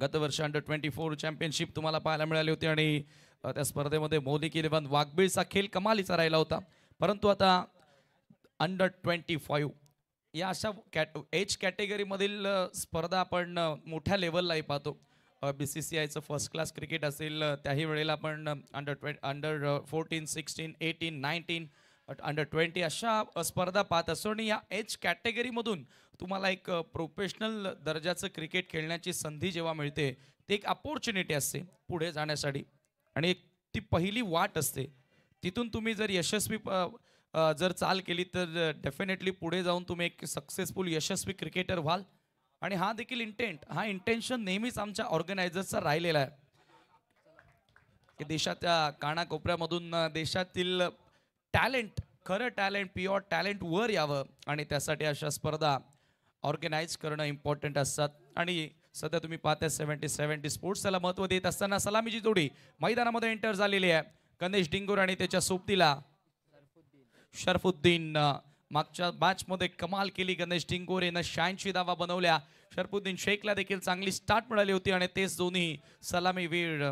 गतवर्षी under 24 championship तुम्हाला पाहायला मिळाली होती आणि त्या स्पर्धेमध्ये मौलिक 11 वाघबीळचा खेळ कमालीचा राहिला होता. परंतु आता अंडर 25 या अशा एज कॅटेगरीमधील स्पर्धा आपण मोठ्या लेवललाही पाहतो. BCCIचं फर्स्ट क्लास क्रिकेट असेल त्याही वेळेला आपण अंडर 14, 16, 18, 19, अंडर 20 अशा स्पर्धा पाहत असतो. आणि या एज कॅटेगरीमधून तुम्हाला एक प्रोफेशनल दर्जाचं क्रिकेट खेळण्याची संधी जेव्हा मिळते ती एक अपॉर्च्युनिटी असते पुढे जाण्यासाठी आणि ती पहिली वाट असते. तिथून तुम्ही जर यशस्वी जर चाल केली तर डेफिनेटली पुढे जाऊन तुम्ही एक सक्सेसफुल यशस्वी क्रिकेटर व्हाल. आणि हा देखील इंटेन्शन नेहमीच आमच्या ऑर्गनायझर्सचा राहिलेला आहे की देशाच्या कानाकोपऱ्यामधून देशातील टॅलेंट, खरं टॅलेंट, प्युअर टॅलेंट वर यावं आणि त्यासाठी अशा स्पर्धा ऑर्गनाईज करणं इम्पॉर्टंट असतात. आणि सध्या तुम्ही पाहताय 70-70 स्पोर्ट्स त्याला महत्त्व देत असताना सलामीची जोडी मैदानामध्ये एंटर झालेली आहे. गणेश डिंगोर आणि त्याच्या सोबतीला शरफुद्दीन. मागच्या मॅचमध्ये कमाल केली गणेश डिंगोरेनं, 86 धावा बनवल्या. शरफुद्दीन शेखला देखील चांगली स्टार्ट मिळाली होती आणि तेच दोन्ही सलामीवीर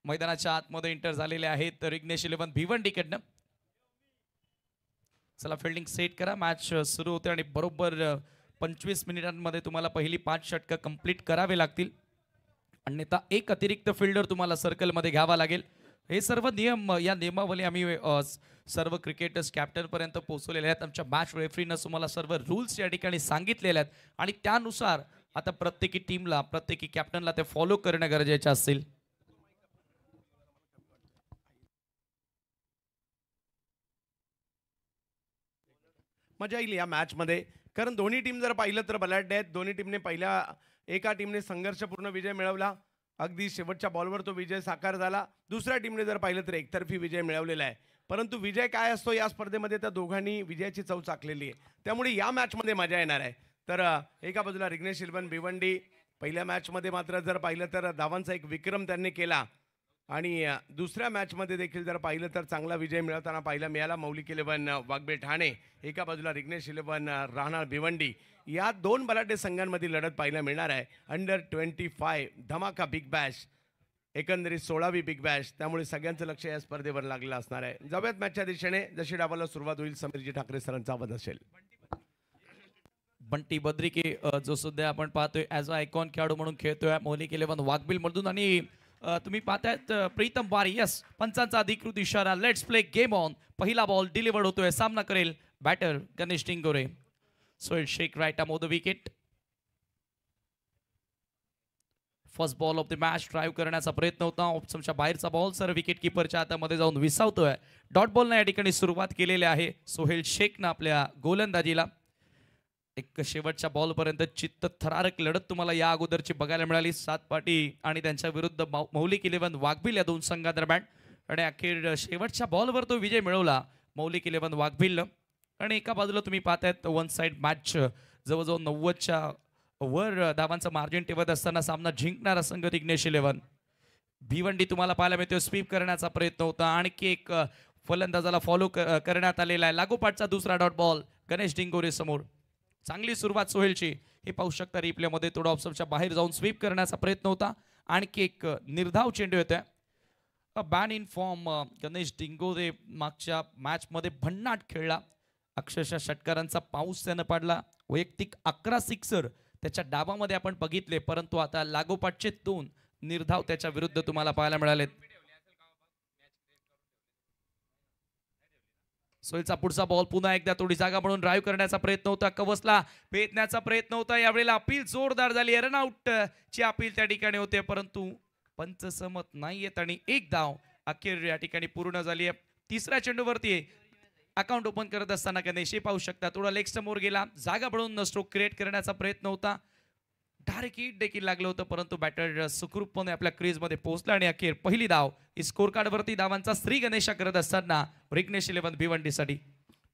मैदानाच्या आतमध्ये एंटर झालेले आहेत रिग्नेश 11 भिवंडीकडनं. चला फिल्डिंग सेट करा, मॅच सुरू होते आणि बरोबर 25 मिनिटांमध्ये तुम्हाला पहिली 5 षटकं कंप्लीट करावे लागतील. अन्यथा एक अतिरिक्त फिल्डर तुम्हाला सर्कलमध्ये घ्यावा लागेल. हे सर्व नियम, या नियमावली आम्ही सर्व क्रिकेटर्स कॅप्टनपर्यंत पोहोचवलेले आहेत. आमच्या मॅच रेफरीनं तुम्हाला सर्व रूल्स या ठिकाणी सांगितलेले आहेत आणि त्यानुसार आता प्रत्येकी टीमला, प्रत्येकी कॅप्टनला ते फॉलो करणं गरजेचं असेल. मजा येईल या मॅचमध्ये, कारण दोन्ही टीम जर पाहिलं तर बलाढ्य आहेत. दोन्ही टीमने एका टीमने संघर्षपूर्ण विजय मिळवला, अगदी शेवटच्या बॉलवर तो विजय साकार झाला. दुसऱ्या टीमने जर पाहिलं तर एकतर्फी विजय मिळवलेला आहे. परंतु विजय काय असतो या स्पर्धेमध्ये त्या दोघांनी विजयाची चव चाखलेली आहे. त्यामुळे या मॅचमध्ये मजा येणार आहे. तर एका बाजूला रिग्नेश 11 भिवंडी, पहिल्या मॅचमध्ये मात्र जर पाहिलं तर धावांचा एक विक्रम त्यांनी केला आणि दुसऱ्या मॅचमध्ये देखील जर पाहिलं तर चांगला विजय मिळवताना पाहायला मिळाला. मौलिक 11 वाघबे ठाणे, एका बाजूला रिग्नेश 11 राहणार भिवंडी, या दोन बलाढ्य संघांमधील लढत पाहायला मिळणार आहे. अंडर 25 धमाका बिग बॅश, एकंदरीत 16वी बिग बॅश, त्यामुळे सगळ्यांचं लक्ष या स्पर्धेवर लागलेलं असणार आहे. जाऊयात मॅचच्या दिशेने. जशी डावाला सुरुवात होईल समीरजी ठाकरे सरांचा आवाज असेल. बंटी बद्रिके जो सध्या आपण पाहतोय ॲज अ आयकॉन खेळाडू म्हणून खेळतोय मौलिक 11 वाघबिल मधून. आणि तुम्ही पाहतायत प्रीतम वारी, यस, पंचांचा अधिकृत इशारा, लेट्स प्ले गेम ऑन. पहिला बॉल डिलिव्हर्ड होतोय, सामना करेल बॅटर गणेश डिंगोरे. सोहेल शेख राईट अमो the wicket. First ball of the match drive करण्याचा प्रयत्न होता, ऑप्शनच्या बाहेरचा बॉल सर विकेट किपरच्या हातामध्ये जाऊन विसावतोय. डॉट बॉलने या ठिकाणी सुरुवात केलेली आहे सोहेल शेखनं आपल्या गोलंदाजीला. एक शेवटच्या बॉलपर्यंत चित्त थरारक लढत तुम्हाला या अगोदरची बघायला मिळाली. 7 पाटी आणि त्यांच्या विरुद्ध मौलिक 11 वाघबिल या दोन संघादरम्यान. आणि अखेर शेवटच्या बॉलवर तो विजय मिळवला मौलिक 11 वाघबिलनं. आणि एका बाजूला तुम्ही पाहतायत वन साइड मॅच, जवळजवळ 90च्या वर धावांचं मार्जिन ठेवत असताना सामना जिंकणारा संघ रिग्नेश 11 भिवंडी तुम्हाला पाहायला मिळतोय. स्वीप करण्याचा प्रयत्न होता, आणखी एक फलंदाजाला फॉलो करण्यात आलेला आहे. लागोपाठचा दुसरा डॉट बॉल गणेश डिंगोरे समोर. चांगली सुरुवात सोहेलची, हे पाहू शकता रिप्लेमध्ये. थोडा ऑप्शनच्या बाहेर जाऊन स्वीप करण्याचा प्रयत्न होता, आणखी एक निर्धाव चेंडू येतोय. Ban in form Ganesh Dingore मागच्या मॅचमध्ये भन्नाट खेळला, अक्षरशः षटकारांचा पाऊस त्यानं पाडला. वैयक्तिक 11 सिक्सर त्याच्या डाबामध्ये आपण बघितले, परंतु आता लागोपाठचे 2 निर्धाव त्याच्या विरुद्ध तुम्हाला पाहायला मिळालेत. सोहेलचा पुढचा बॉल पुन्हा एकदा थोडी जागा म्हणून ड्राईव्ह करण्याचा प्रयत्न होता, कवसला पेटण्याचा प्रयत्न होता. यावेळेला अपील जोरदार झाली, रनआउट ची अपील त्या ठिकाणी होते, परंतु पंच सहमत नाहीयेत आणि एक धाव अखेर या ठिकाणी पूर्ण झाली आहे. तिसऱ्या चेंडूवरती अकाउंट ओपन करत असताना गणेश पाहू शकता थोडा लेग स्टंपवर गेला, जागा बनवून स्ट्रोक क्रिएट करण्याचा प्रयत्न होता. डायरेक्ट हिट देखील लागलं होतं, परंतु बॅटर सुखरूपपणे आपल्या क्रीजमध्ये पोहोचला आणि अखेर पहिली धाव स्कोर कार्डवरती धावांचा श्री गणेशा करत असताना रिग्नेश 11 भिवंडीसाठी.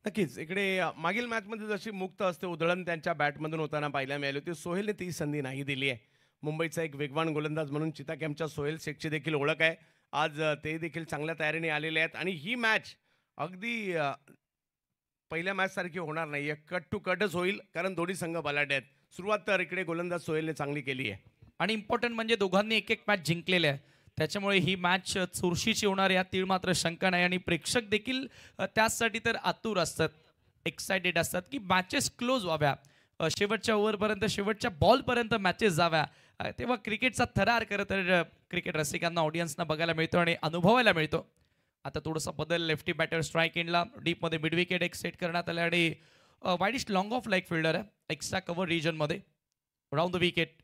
नक्कीच इकडे मागील मॅचमध्ये जशी मुक्त असते उधळण त्यांच्या बॅटमधून होताना पाहायला मिळाली होती. सोहेलने ती संधी नाही दिली आहे. मुंबईचा एक वेगवान गोलंदाज म्हणून चिता कॅम्पच्या सोहेल शेखची देखील ओळख आहे. आज ते देखील चांगल्या तयारीने आलेले आहेत आणि ही मॅच अगदी पहिल्या मॅच सारखी होणार नाही, कट टू कटच होईल, कारण दोन्ही संघ बलाढ्य आहेत. सुरुवात तर इकडे गोलंदाज सोहेलने चांगली केली आहे. आणि इम्पॉर्टंट म्हणजे दोघांनी एक एक मॅच जिंकलेले आहे. त्याच्यामुळे ही मॅच चुरशीची होणार यात तीळ मात्र शंका नाही आणि प्रेक्षक देखील त्यासाठी तर आतुर असतात, एक्सायटेड असतात की मॅचेस क्लोज व्हाव्या, शेवटच्या ओव्हरपर्यंत शेवटच्या बॉलपर्यंत मॅचेस जाव्या. तेव्हा क्रिकेटचा थरार खरं तर क्रिकेट रसिकांना ऑडियन्सना बघायला मिळतो आणि अनुभवायला मिळतो. आता थोडासा बदल, लेफ्टी बॅटर स्ट्राईक एंडला डीपमध्ये मिड विकेट एक सेट करण्यात आले आणि widish long of like fielder आहे एक्स्ट्रा कव्हर रिजनमध्ये. Round the wicket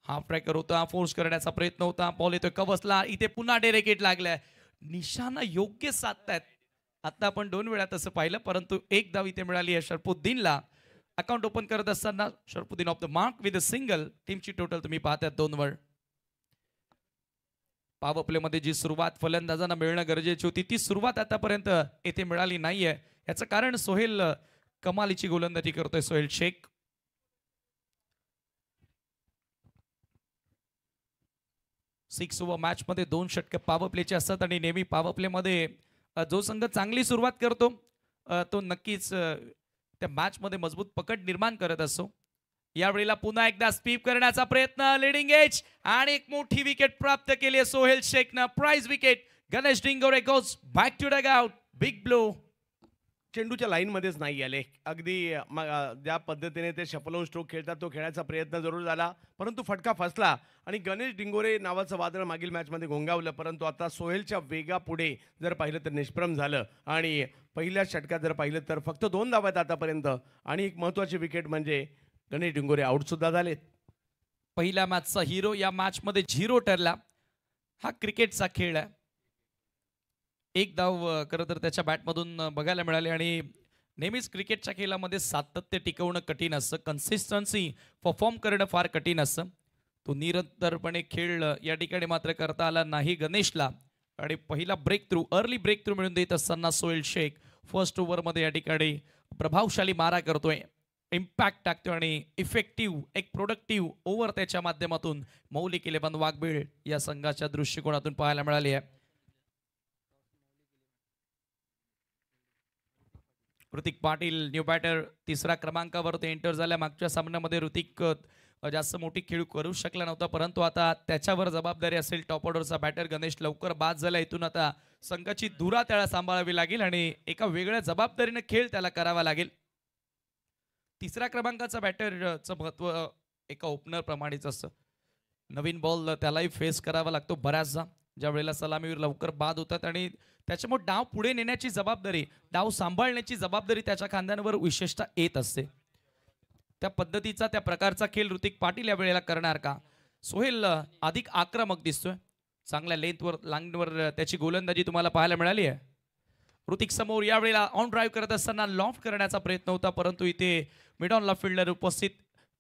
half tracker होता, फोर्स करण्याचा प्रयत्न होता, बॉल येतोय कव्हर्सला, इथे पुन्हा डेरेकेट लागलाय, निशाणा योग्य साधतायत. आता आपण 2 वेळा तसं पाहिलं, परंतु एक धाव इथे मिळाली आहे शरफुद्दीनला. अकाउंट ओपन करत असताना Sharafuddin off the mark with a single. टीमची टोटल तुम्ही पाहताय 2 वर. पॉवर प्ले मध्ये जी सुरुवात फलंदाजांना मिळणं गरजेची होती ती सुरुवात आतापर्यंत येथे मिळाली नाहीये. याचं कारण सोहेल कमालीची गोलंदाजी करतोय. सोहेल शेख 6 ओव्हर मॅच मध्ये 2 षटके पॉवर प्लेचे असतात आणि नेहमी पॉवर प्ले मध्ये जो संघ चांगली सुरुवात करतो तो नक्कीच त्या मॅच मध्ये मजबूत पकड निर्माण करत असतो. यावेळेला पुन्हा एकदा स्वीप करण्याचा प्रयत्न, लीडिंग एज आणि एक मोठी विकेट प्राप्त केली आहे सोहेल शेखनं. Prize wicket. Ganesh Dingore goes back to dugout. Big blow. चेंडूच्या लाईनमध्येच नाही आले. अगदी ज्या पद्धतीने ते शफलॉन स्ट्रोक खेळतात तो खेळायचा प्रयत्न जरूर झाला, परंतु फटका फसला आणि गणेश डिंगोरे नावाचं वादळ मागील मॅचमध्ये घोंगावलं. परंतु आता सोहेलच्या वेगापुढे जर पाहिलं तर निष्प्रम झालं आणि पहिल्या षटकात जर पाहिलं तर फक्त 2 धावा आहेत आतापर्यंत आणि एक महत्त्वाची विकेट म्हणजे गणेश डिंगोरे आउटसुद्धा झालेत. पहिल्या मॅचचा हिरो या मॅचमध्ये 0 ठरला. हा क्रिकेटचा खेळ आहे. एक धाव खरं तर त्याच्या बॅटमधून बघायला मिळाले आणि नेहमीच क्रिकेटच्या खेळामध्ये सातत्य टिकवणं कठीण असतं, कन्सिस्टन्सी परफॉर्म करणं फार कठीण असतं. तो निरंतरपणे खेळ या ठिकाणी मात्र करता आला नाही गणेशला आणि पहिला breakthrough, early breakthrough मिळून देत असताना सोहेल शेख फर्स्ट ओव्हरमध्ये या ठिकाणी प्रभावशाली मारा करतोय, इम्पॅक्ट टाकतोय आणि इफेक्टिव्ह एक प्रोडक्टिव्ह ओव्हर त्याच्या माध्यमातून मौलिक 11 वाघबीळ या संघाच्या दृष्टिकोनातून पाहायला मिळाली आहे. ऋतिक पाटील न्यू बॅटर 3रा क्रमांकावर ते एंटर झाल्या. मागच्या सामन्यामध्ये ऋतिक जास्त मोठी खेळ करू शकला नव्हता, परंतु आता त्याच्यावर जबाबदारी असेल टॉप ऑर्डरचा बॅटर गणेश लवकर बाद झाला. इथून आता संघाची धुरा त्याला सांभाळावी लागेल आणि एका वेगळ्या जबाबदारीने खेळ त्याला करावा लागेल. 3रा क्रमांकाचा बॅटरचं महत्व एका ओपनर प्रमाणेच असतं. नवीन बॉल त्यालाही फेस करावा लागतो बऱ्याचदा, ज्या वेळेला सलामीवर लवकर बाद होतात आणि त्याच्यामुळे डाव पुढे नेण्याची जबाबदारी, डाव सांभाळण्याची जबाबदारी त्याच्या खांद्यांवर विशेषतः येत असते. त्या पद्धतीचा त्या प्रकारचा खेळ ऋतिक पाटील या वेळेला करणार का? सोहेल अधिक आक्रमक दिसतोय. चांगल्या लांगवर त्याची गोलंदाजी तुम्हाला पाहायला मिळाली आहे. ऋतिक समोर यावेळेला ऑन ड्राईव्ह करत असताना लॉफ्ट करण्याचा प्रयत्न होता, परंतु इथे मिड ऑनला फिल्डर उपस्थित.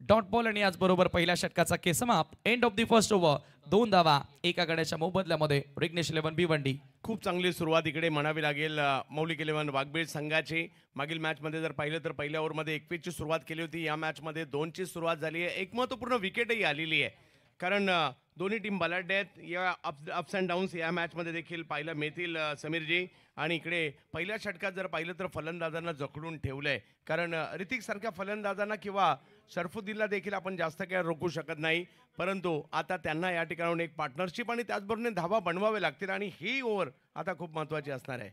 डॉट बॉल आणि आज बरोबर पहिल्या षटकाचा खेळ समाप्त. End of the first over. 2 धावा एका गड्याच्या मोबदल्यामध्ये विघ्नेश 11 भिवंडी. खूप चांगली सुरुवात इकडे म्हणावी लागेल मौलिक 11 वाघबीळ संघाची. मागील मॅचमध्ये जर पाहिलं तर पहिल्या ओव्हरमध्ये 21ची सुरुवात केली होती. या मॅचमध्ये 2ची सुरुवात झाली आहे. एक महत्त्वपूर्ण विकेटही आलेली आहे, कारण दोन्ही टीम बलाढ्य आहेत. या अप्स अँड डाऊन्स या मॅचमध्ये देखील पाहायला मिळतील समीरजी. आणि इकडे पहिल्या षटकात जर पाहिलं तर फलंदाजांना जखडून ठेवलंय, कारण ऋतिक सारख्या फलंदाजांना किंवा शरफुद्दीनला देखील आपण जास्त काय रोखू शकत नाही, परंतु आता त्यांना या ठिकाणाहून एक पार्टनरशिप आणि त्याचबरोबर धावा बनवावे लागतील आणि ही ओव्हर आता खूप महत्त्वाची असणार आहे.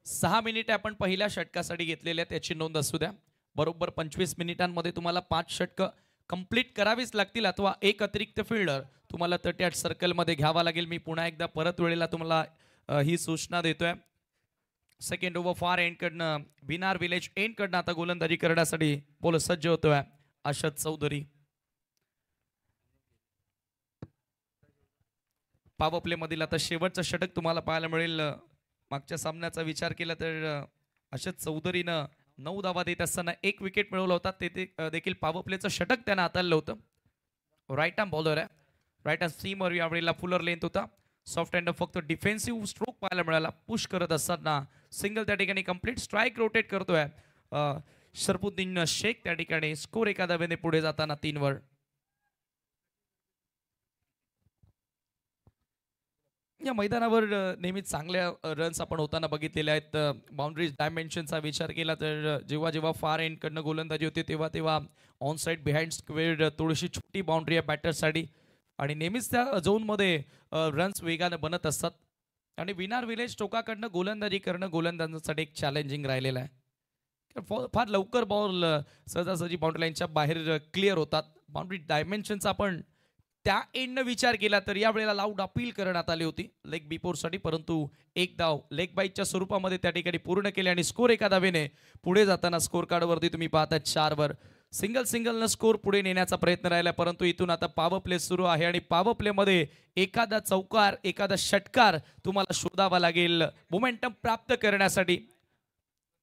6 मिनिटे आपण पहिल्या षटकासाठी घेतलेल्या त्याची नोंद असू द्या. बरोबर 25 मिनिटांमध्ये तुम्हाला 5 षटकं कंप्लीट करावीच लागतील अथवा एक अतिरिक्त फिल्डर तुम्हाला 38 सर्कलमध्ये घ्यावा लागेल. मी पुन्हा एकदा परत वेळेला तुम्हाला ही सूचना देतोय. सेकंड ओव्हर फार एंड कडनं बिनार विलेज एंड कडनं आता गोलंदाजी करण्यासाठी बोल सज्ज होतोय अर्षद चौधरी. पॉवर प्ले मधील आता शेवटचं षटक तुम्हाला पाहायला मिळेल. मागच्या सामन्याचा विचार केला तर अर्षद चौधरीनं 9 धावा देत असताना 1 विकेट मिळवला होता. ते देखील पॉवर प्लेचं षटक त्यानं हाताळलं होतं. राईट आर्म बॉलर आहे. राईट आर्म सीमवर यावेळेला फुलर लेंथ होता. सॉफ्ट हँड फक्त डिफेन्सिव्ह स्ट्रोक पाहायला मिळाला. पुश करत असताना सिंगल त्या ठिकाणी कंप्लीट स्ट्राईक रोटेट करतोय शरफुद्दीन शेख. त्या ठिकाणी स्कोर एका धावेने पुढे जाताना 3 वर. या मैदानावर नेहमीच चांगल्या रन्स आपण होताना बघितलेल्या आहेत. बाउंड्रीज डायमेन्शनचा विचार केला तर जेव्हा जेव्हा फार एंडकडनं गोलंदाजी होते तेव्हा तेव्हा ऑन साईड बिहाइंड स्क्वेअर थोडीशी छोटी बाउंड्री आहे बॅटर्ससाठी आणि नेहमीच त्या झोनमध्ये रन्स वेगानं बनत असतात. आणि विनार विलेज टोकाकडनं गोलंदाजी करणं गोलंदाजांसाठी एक चॅलेंजिंग राहिलेलं आहे. फार लवकर बॉल सहजासहजी बाउंड्री लाईनच्या बाहेर क्लिअर होतात. बाउंड्री डायमेन्शनचा आपण त्या एंडनं विचार केला तर या वेळेला लाऊड अपील करण्यात आली होती लेग बिफोरसाठी, परंतु एक धाव लेग बाईटच्या स्वरूपामध्ये त्या ठिकाणी पूर्ण केले आणि स्कोर एका धावेने पुढे जाताना स्कोर कार्डवरती तुम्ही पाहता 4 सिंगलनं स्कोर पुढे नेण्याचा प्रयत्न राहिला. परंतु इथून आता पॉवर प्ले सुरू आहे आणि पॉवर प्लेमध्ये एखादा चौकार एखादा षटकार तुम्हाला शोधावा लागेल मोमेंटम प्राप्त करण्यासाठी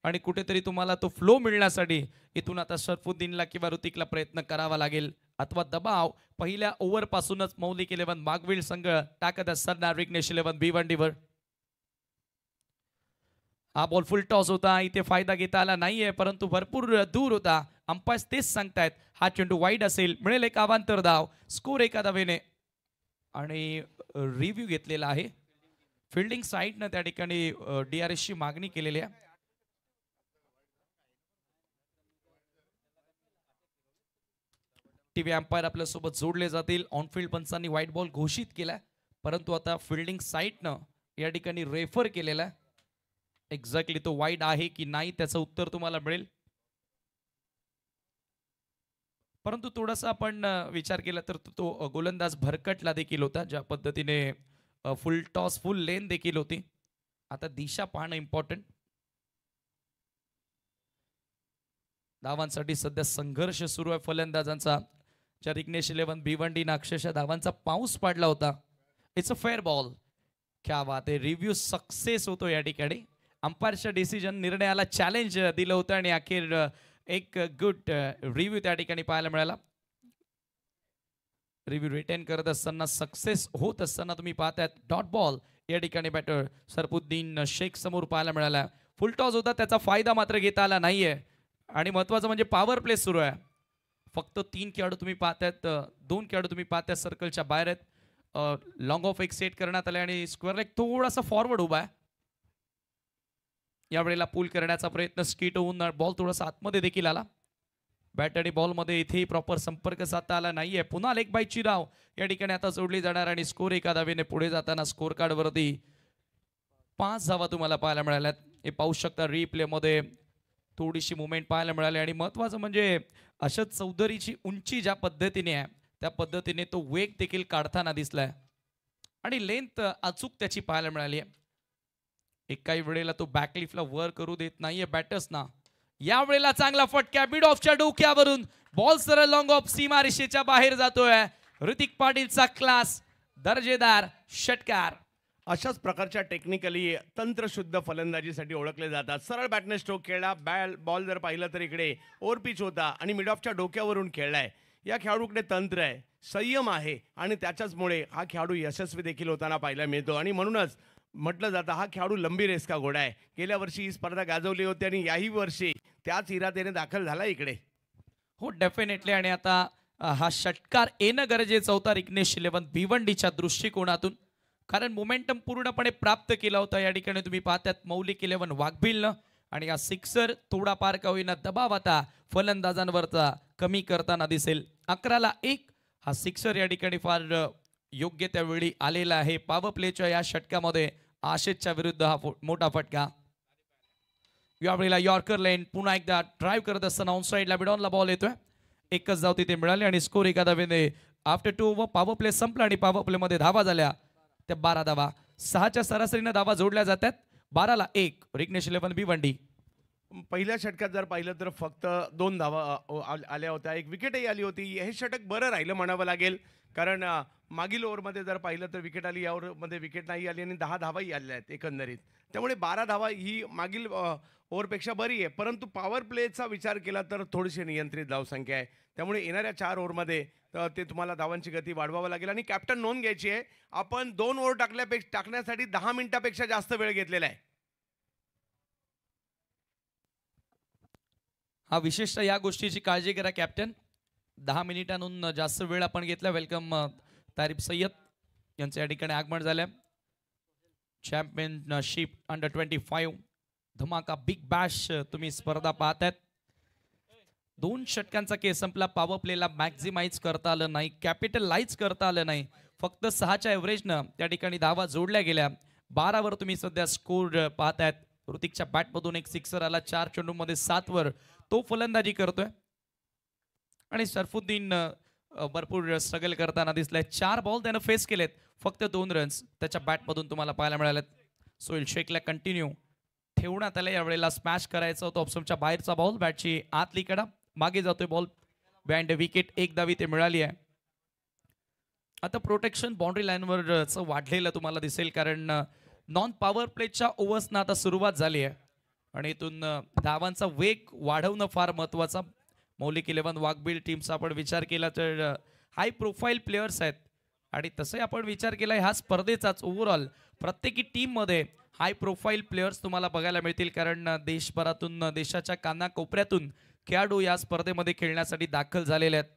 आणि कुठेतरी तुम्हाला तो फ्लो मिळण्यासाठी इथून आता शरफुद्दीनला किंवा ऋतिकला प्रयत्न करावा लागेल अथवा दबाव पहिल्या ओव्हरपासूनच मौलिक 11 मागवील संघ टाकत असताना विघ्नेश 11 भिवंडीवर. हा बॉल फुल टॉस होता, इथे फायदा घेता आला नाहीये परंतु भरपूर दूर होता. अंपायर्स तेच सांगतायत हा चेंडू वाईड असेल, मिळेल एक अवांतर धाव, स्कोर एका धावेने. आणि रिव्ह्यू घेतलेला आहे फिल्डिंग साईडनं त्या ठिकाणी DRS ची मागणी केलेली आहे. टीव्ही अंपायर आपल्यासोबत जोडले जातील. ऑनफिल्ड पंचांनी व्हाईट बॉल घोषित केलाय परंतु आता फिल्डिंग साईडनं या ठिकाणी रेफर केलेला आहे. एक्झॅक्टली तो वाईड आहे की नाही त्याचं उत्तर तुम्हाला मिळेल. परंतु थोडासा आपण विचार केला तर तो गोलंदाज भरकटला देखील होता, ज्या पद्धतीने फुल टॉस फुल लेन देखील होती. आता दिशा पाहणं इम्पॉर्टंट. धावांसाठी सध्या संघर्ष सुरू आहे फलंदाजांचा. ज्या विघ्नेश 11 भिवंडीनं अक्षरशः धावांचा पाऊस पाडला होता. It's a fair ball. क्या बात आहे. रिव्ह्यू सक्सेस होतो या ठिकाणी. अंपायरच्या डिसिजन निर्णयाला चॅलेंज दिलं होतं आणि अखेर एक गुड रिव्ह्यू त्या ठिकाणी पाहायला मिळाला. रिव्ह्यू रिटेन करत असताना सक्सेस होत असताना तुम्ही पाहताय डॉट बॉल या ठिकाणी बॅटर सरफुद्दीन शेख समोर पाहायला मिळाला. फुल टॉस होता, त्याचा फायदा मात्र घेता आला नाहीये आणि महत्वाचं म्हणजे पॉवर प्ले सुरू आहे. फक्त 3 खेळाडू तुम्ही पाहतायत, 2 खेळाडू तुम्ही पाहताय सर्कलच्या बाहेर आहेत. लॉंग ऑफ एक सेट करण्यात आले आणि स्क्वेअर लेग थोडासा फॉरवर्ड उभा आहे. यावेळेला पूल करण्याचा प्रयत्न स्किट होऊन बॉल थोडासा आतमध्ये देखील आला. बॅट आणि बॉलमध्ये इथेही प्रॉपर संपर्क साधता आला नाहीये. पुन्हा लेग बाईटची धाव या ठिकाणी आता जोडली जाणार आणि स्कोर एका धावेने पुढे जाताना स्कोर कार्डवरती 5 धावा तुम्हाला पाहायला मिळाल्यात. हे पाहू शकता रिप्लेमध्ये थोडीशी मुवमेंट पाहायला मिळाली आणि महत्वाचं म्हणजे अर्षद चौधरीची उंची ज्या पद्धतीने आहे त्या पद्धतीने तो वेग देखील काढताना दिसलाय आणि लेंथ अचूक त्याची पाहायला मिळाली आहे. एकाही वेळेला तो बॅकलिफ्टला वर करू देत नाहीये बॅटर्सना. या वेळेला चांगला फटका मिड ऑफच्या डोक्यावरून बॉल सरळ लॉंग ऑफ सीमारेषेच्या बाहेर जातोय. ऋतिक पाटीलचा क्लास दर्जेदार षटकार. अशाच प्रकारच्या टेक्निकली तंत्रशुद्ध फलंदाजीसाठी ओळखले जातात. सरळ बॅटने स्ट्रोक खेळला, बॉल जर पाहिलं तर इकडे ओव्हर पिच होता आणि मिड ऑफच्या डोक्यावरून खेळलाय. या खेळाडूकडे तंत्र आहे, संयम आहे आणि त्याच्याचमुळे हा खेळाडू यशस्वी देखील होताना पाहायला मिळतो आणि म्हणूनच म्हटलं जातं हा खेळाडू लंबी रेस का घोडा आहे. गेल्या वर्षी ही स्पर्धा गाजवली होती आणि याही वर्षी त्याच इराद्याने दाखल झाला इकडे. हो डेफिनेटली. आणि आता हा षटकार येणं गरजेचं होता विघ्नेश 11 भिवंडीच्या दृष्टिकोनातून, कारण मोमेंटम पूर्णपणे प्राप्त केला होता. या ठिकाणी तुम्ही पाहतात मौलिक 11 वाघबिलनं आणि हा सिक्सर थोडाफार का होईना दबाव आता फलंदाजांवरचा कमी करताना दिसेल. 11-1 हा सिक्सर या ठिकाणी फार योग्य त्यावेळी आलेला आहे. पॉवर प्लेच्या या षटकामध्ये आशिषच्या विरुद्ध हा मोठा फटका. यावेळेला यॉर्कर लेन पुन्हा एकदा ड्राईव्ह करत असताना ऑन साईडला बिडॉनला बॉल येतोय. एकच धाव तिथे मिळाली आणि स्कोर एका धावेने आफ्टर 2 ओव्हर पॉवर प्ले संपला आणि पॉवर प्लेमध्ये धावा झाल्या त्या 12 धावा. 6च्या सरासरीने धावा जोडल्या जातात. 12-1 विघ्नेश 11 भिवंडी. पहिल्या षटकात जर पाहिलं तर फक्त 2 धावा आल्या होत्या, एक विकेटही आली होती. हे षटक बरं राहिलं म्हणावं लागेल, कारण मागील ओव्हरमध्ये जर पाहिलं तर विकेट आली, या ओव्हरमध्ये विकेट नाही आली आणि 10 धावाही आल्या आहेत एकंदरीत. त्यामुळे 12 धावा ही मागील ओव्हरपेक्षा बरी आहे, परंतु पॉवर प्लेचा विचार केला तर थोडीशी नियंत्रित धावसंख्या आहे. त्यामुळे येणाऱ्या 4 ओव्हरमध्ये ते तुम्हाला धावांची गती वाढवावं लागेल. आणि कॅप्टन नोंद घ्यायची आहे, आपण 2 ओव्हर टाकण्यासाठी 10 मिनिटापेक्षा जास्त वेळ घेतलेला आहे. हा विशेषतः या गोष्टीची काळजी करा कॅप्टन. 10 मिनिटांहून जास्त वेळ आपण घेतला. वेलकम तारिफ सय्यद यांचं या ठिकाणी आगमन झालं. चॅम्पियनशिप अंडर-25 धमाका बिग बॅश तुम्ही स्पर्धा पाहतायत. 2 षटकांचा खेळ संपला. पॉवर प्लेला मॅक्झिमाइज करता आलं नाही, कॅपिटलाइज करता आलं नाही. फक्त 6च्या एव्हरेजनं त्या ठिकाणी धावा जोडल्या गेल्या. 12 वर तुम्ही सध्या स्कोर पाहतायत. ऋतिकच्या बॅटमधून एक सिक्सर आला. 4 चेंडूमध्ये 7 वर तो फलंदाजी करतोय आणि सरफुद्दीन भरपूर स्ट्रगल करताना दिसलाय. 4 बॉल त्यानं फेस केलेत, फक्त 2 रन्स त्याच्या बॅटमधून तुम्हाला पाहायला मिळालेत. सोहेल शेखला कंटिन्यू ठेवण्यात आलं. यावेळेला स्मॅश करायचं होतं. ऑप्शनच्या बाहेरचा बॉल, बॅटची आतली कडा, मागे जातोय बॉल, बँड विकेट. एक धाव इथे मिळाली आहे. आता प्रोटेक्शन बाउंड्री लाईनवर वाढलेलं तुम्हाला दिसेल, कारण नॉन पॉवर प्लेच्या ओव्हर्सना आता सुरुवात झाली आहे आणि इथून धावांचा वेग वाढवणं फार महत्वाचा. मौलिक 11 वाघबीळ टीमचा आपण विचार केला तर हाय प्रोफाईल प्लेयर्स आहेत आणि तसे आपण विचार केला ह्या स्पर्धेचाच ओव्हरऑल प्रत्येकी टीममध्ये हाय प्रोफाईल प्लेयर्स तुम्हाला बघायला मिळतील, कारण देशभरातून देशाच्या कानाकोपऱ्यातून खेळाडू या स्पर्धेमध्ये खेळण्यासाठी दाखल झालेले आहेत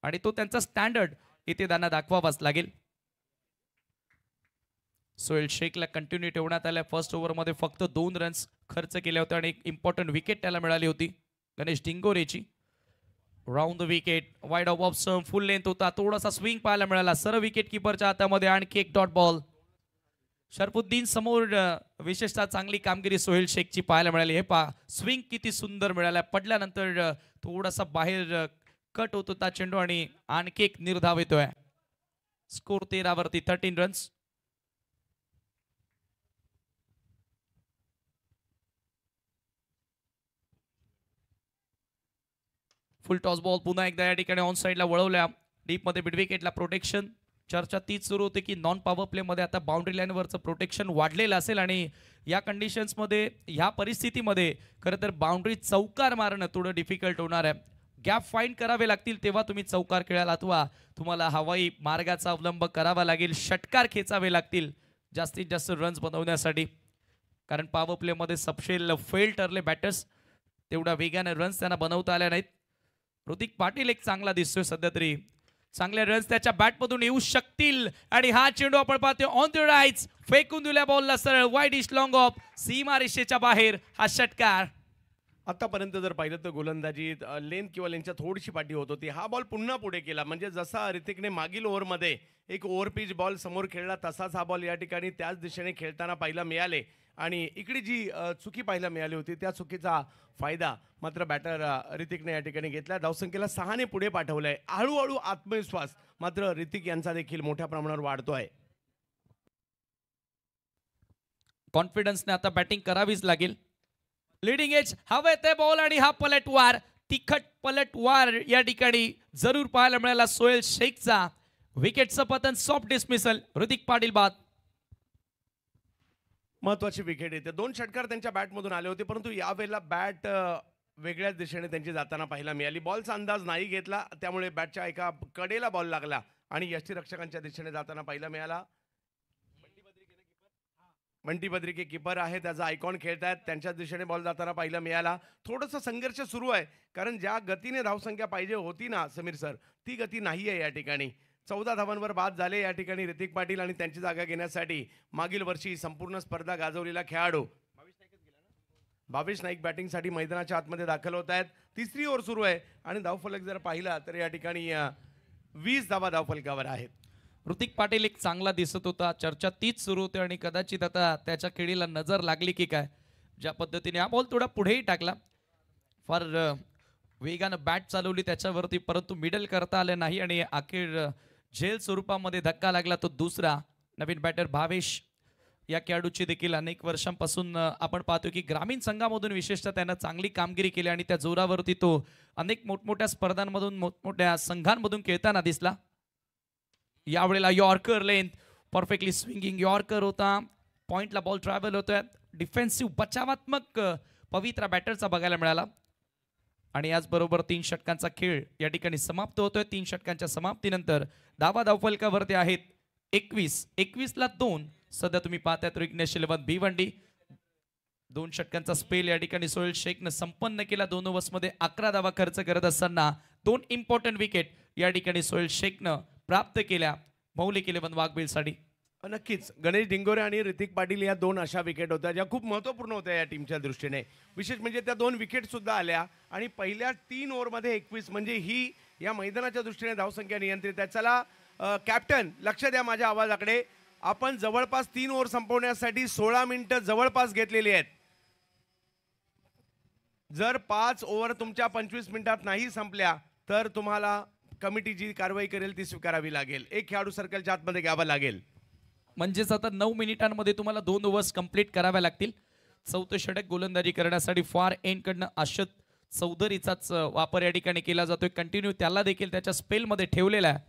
आणि तो त्यांचा स्टँडर्ड इथे त्यांना दाखवावाच लागेल. सोहेल शेखला कंटिन्यू ठेवण्यात आल्या. फर्स्ट ओव्हरमध्ये फक्त 2 रन्स खर्च केले होते आणि एक इम्पॉर्टंट विकेट त्याला मिळाली होती गणेश डिंगोरेची. Round the wicket, wide off option, full length होता, थोडासा स्विंग पाहायला मिळाला. सर्व विकेट किपरच्या हातामध्ये आणखी एक डॉट बॉल. शरफुद्दीन समोर विशेषतः चांगली कामगिरी सोहेल शेखची पाहायला मिळाली. हे पहा स्विंग किती सुंदर मिळाला. पडल्यानंतर थोडासा बाहेर कट होत होता चेंडू आणि आणखी एक निर्धाव येतोय. स्कोर 13 वरती 13 रन्स. फुल टॉस बॉल पुन्हा एकदा या ठिकाणी ऑन साईडला वळवल्या. डीप मध्ये मिड विकेटला प्रोटेक्शन. चर्चा तीच सुरू होती की नॉन पॉवर प्ले मध्ये आता बाउंड्री लाईनवरचं प्रोटेक्शन वाढलेलं असेल आणि या कंडिशन्समध्ये, ह्या परिस्थितीमध्ये खरं तर बाउंड्री चौकार मारणं थोडं डिफिकल्ट होणार आहे. गॅप फाईंड करावे लागतील तेव्हा तुम्ही चौकार खेळाल, अथवा तुम्हाला हवाई मार्गाचा अवलंब करावा लागेल. षटकार खेचावे लागतील जास्तीत जास्त रन्स बनवण्यासाठी, कारण पॉवर प्लेमध्ये सबशेल फेल ठरले बॅटर्स. तेवढ्या वेगाने रन्स त्यांना बनवता आल्या नाहीत. ऋतिक पाटील एक चांगला दिसतोय सध्या तरी. चांगले रन्स त्याच्या बॅटमधून येऊ शकतील आणि हा चेंडू आपण पाहतोय ऑन द राईट्स, फेकून दिल्या बॉलला सरळ वाईड इश लॉंग ऑफ, सीमा रेषेच्या बाहेर हा षटकार. आतापर्यंत जर पाहिलं तर गोलंदाजीत लेन किंवा लेनच्या थोडीशी पाठी होत होती. हा बॉल पुन्हा पुढे केला, म्हणजे जसा ऋतिकने मागील ओव्हरमध्ये एक ओव्हरपिच बॉल समोर खेळला तसाच हा बॉल या ठिकाणी त्याच दिशेने खेळताना पाहायला मिळाले आणि इकडे जी चुकी पाहायला मिळाली होती त्या चुकीचा फायदा मात्र बॅटर ऋतिकने या ठिकाणी घेतला. धावसंख्येला 6 ने पुढे पाठवलंय. हळूहळू आत्मविश्वास मात्र ऋतिक यांचा देखील मोठ्या प्रमाणावर वाढतोय. कॉन्फिडन्सने आता बॅटिंग करावीच लागेल. लीडिंग एज हवे ते बॉल आणि हा पलटवार, तिखट पलटवार या ठिकाणी जरूर पाहायला मिळाला सोहेल शेखचा. विकेटचं पतन, सॉफ्ट डिसमिसल, ऋतिक पाटील बाद. महत्वाची विकेट येते. 2 षटकार त्यांच्या बॅटमधून आले होते, परंतु यावेळेला बॅट वेगळ्याच दिशेने त्यांची जाताना पाहायला मिळाली. बॉलचा अंदाज नाही घेतला, त्यामुळे बॅटच्या एका कडेला बॉल लागला आणि यष्टीरक्षकांच्या दिशेने जाताना पाहायला मिळाला. बंटी बद्रिके कीपर आहे, त्याचा आयकॉन खेळतायत, त्यांच्या दिशेने बॉल जाताना पाहायला मिळाला. थोडंसं संघर्ष सुरू आहे, कारण ज्या गतीने धावसंख्या पाहिजे होती ना समीर सर, ती गती नाही आहे या ठिकाणी. 14 धावांवर बाद झाले या ठिकाणी ऋतिक पाटील आणि त्यांची जागा घेण्यासाठी मागील वर्षी संपूर्ण स्पर्धा गाजवलेला खेळाडू भावेश नाईक बॅटिंगसाठी मैदानाच्या आतमध्ये दाखल होत आहेत. 3री ओव्हर सुरू आहे आणि धावफलक जर पाहिला तर या ठिकाणी 20 धावा धावफलकावर आहेत. ऋतिक पाटील एक चांगला दिसत होता. चर्चा तीच सुरू होती आणि कदाचित आता त्याच्या खेळीला नजर लागली की काय, ज्या पद्धतीने हा बॉल थोडा पुढेही टाकला. फार वेगानं बॅट चालवली त्याच्यावरती, परंतु मिडल करता आले नाही आणि अखेर झेल स्वरूपामध्ये धक्का लागला. तो दुसरा नवीन बॅटर भावेश या खेळाडूची देखील अनेक वर्षांपासून आपण पाहतो की ग्रामीण संघामधून विशेषतः त्यानं चांगली कामगिरी केली आणि त्या जोरावरती तो अनेक मोठमोठ्या स्पर्धांमधून मोठमोठ्या संघांमधून खेळताना दिसला. यावेळेला yorker length, perfectly swinging yorker होता. पॉइंटला बॉल ट्रॅव्हल होतोय. डिफेन्सिव्ह बचावात्मक पवित्रा बॅटरचा बघायला मिळाला आणि याचबरोबर 3 षटकांचा खेळ या ठिकाणी समाप्त होतोय. 3 षटकांच्या समाप्तीनंतर धावा धावफलकावरती आहेत 21ला 2. सध्या तुम्ही पाहताय विघ्नेश 11 भिवंडी. 2 षटकांचा स्पेल या ठिकाणी सोहेल शेखनं संपन्न केला. 2 ओव्हर्समध्ये 11 धावा खर्च करत असताना 2 इम्पॉर्टंट विकेट या ठिकाणी सोहेल शेखनं प्राप्त केल्या मौलिक 11 वाघबीलसाठी. नक्कीच गणेश डिंगोरे आणि ऋतिक पाटील या दोन अशा विकेट होत्या ज्या खूप महत्त्वपूर्ण होत्या या टीमच्या दृष्टीने. विशेष म्हणजे त्या दोन विकेट सुद्धा आल्या आणि पहिल्या 3 ओव्हरमध्ये 21 म्हणजे ही या मैदानाच्या दृष्टीने धावसंख्या नियंत्रित आहे. चला कॅप्टन लक्ष द्या माझ्या आवाजाकडे. आपण जवळपास 3 ओव्हर संपवण्यासाठी 16 मिनिटं जवळपास घेतलेली आहेत. जर 5 ओव्हर तुमच्या 25 मिनिटात नाही संपल्या तर तुम्हाला कमिटी जी कारवाई करेल ती स्वीकारावी लागेल. एक खेळाडू सर्कलच्या आतमध्ये घ्यावा लागेल. म्हणजेच आता 9 मिनिटांमध्ये तुम्हाला 2 ओव्हर्स कंप्लीट कराव्या लागतील. चौथं षटक गोलंदाजी करण्यासाठी फार एंड कडनं आशत चौधरीचाच वापर या ठिकाणी केला जातोय. कंटिन्यू त्याला देखील त्याच्या स्पेलमध्ये ठेवलेला आहे.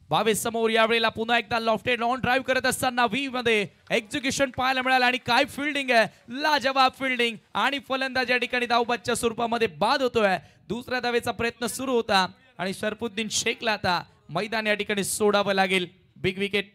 22 समोर यावेळेला पुन्हा एकदा लॉफ्टेड ऑन ड्राईव्ह करत असताना व्ही मध्ये एक्झिक्युशन पाहायला मिळालं आणि काय फिल्डिंग आहे, लाजवाब फिल्डिंग आणि फलंदाज या ठिकाणी धावबादच्या स्वरूपामध्ये बाद होतोय. दुसऱ्या धावेचा प्रयत्न सुरू होता आणि शरफुद्दीन शेखला आता मैदान या ठिकाणी सोडावं लागेल. Big wicket.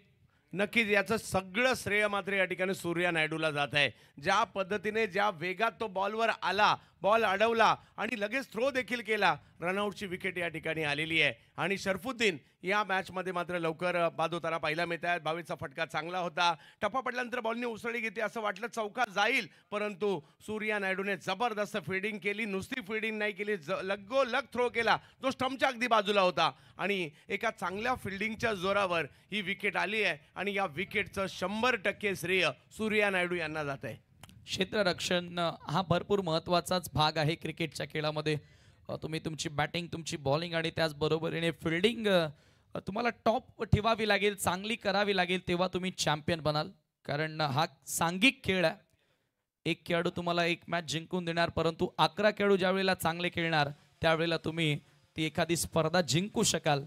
नक्कीच याचं सगळं श्रेय मात्र या ठिकाणी सूर्या नायडूला जात आहे. ज्या पद्धतीने ज्या वेगात तो बॉलवर आला, बॉल अडवला आणि लगेच थ्रो देखील केला, रनआउटची विकेट या ठिकाणी आलेली आहे. आणि शरफुद्दीन या मॅचमध्ये मात्र लवकर बाद होताना पाहायला मिळत आहेत. 22चा फटका चांगला होता. टप्पा पडल्यानंतर बॉलने उसळी घेतली असं वाटलं चौकात जाईल, परंतु सूर्या नायडूने जबरदस्त फिल्डिंग केली. नुसती फिल्डिंग नाही केली, लगोलग थ्रो केला जो स्टंपच्या अगदी बाजूला होता आणि एका चांगल्या फिल्डिंगच्या जोरावर ही विकेट आली आहे. आणि या विकेटचं 100% श्रेय सूर्या नायडू यांना जात आहे. क्षेत्ररक्षण हा भरपूर महत्त्वाचाच भाग आहे क्रिकेटच्या खेळामध्ये. तुम्ही तुमची बॅटिंग, तुमची बॉलिंग आणि त्याचबरोबरीने फिल्डिंग तुम्हाला टॉप ठेवावी लागेल, चांगली करावी लागेल, तेव्हा तुम्ही चॅम्पियन बनाल. कारण हा सांघिक खेळ आहे. एक खेळाडू तुम्हाला एक मॅच जिंकून देणार, परंतु 11 खेळाडू ज्या वेळेला चांगले खेळणार त्यावेळेला तुम्ही ती एखादी स्पर्धा जिंकू शकाल.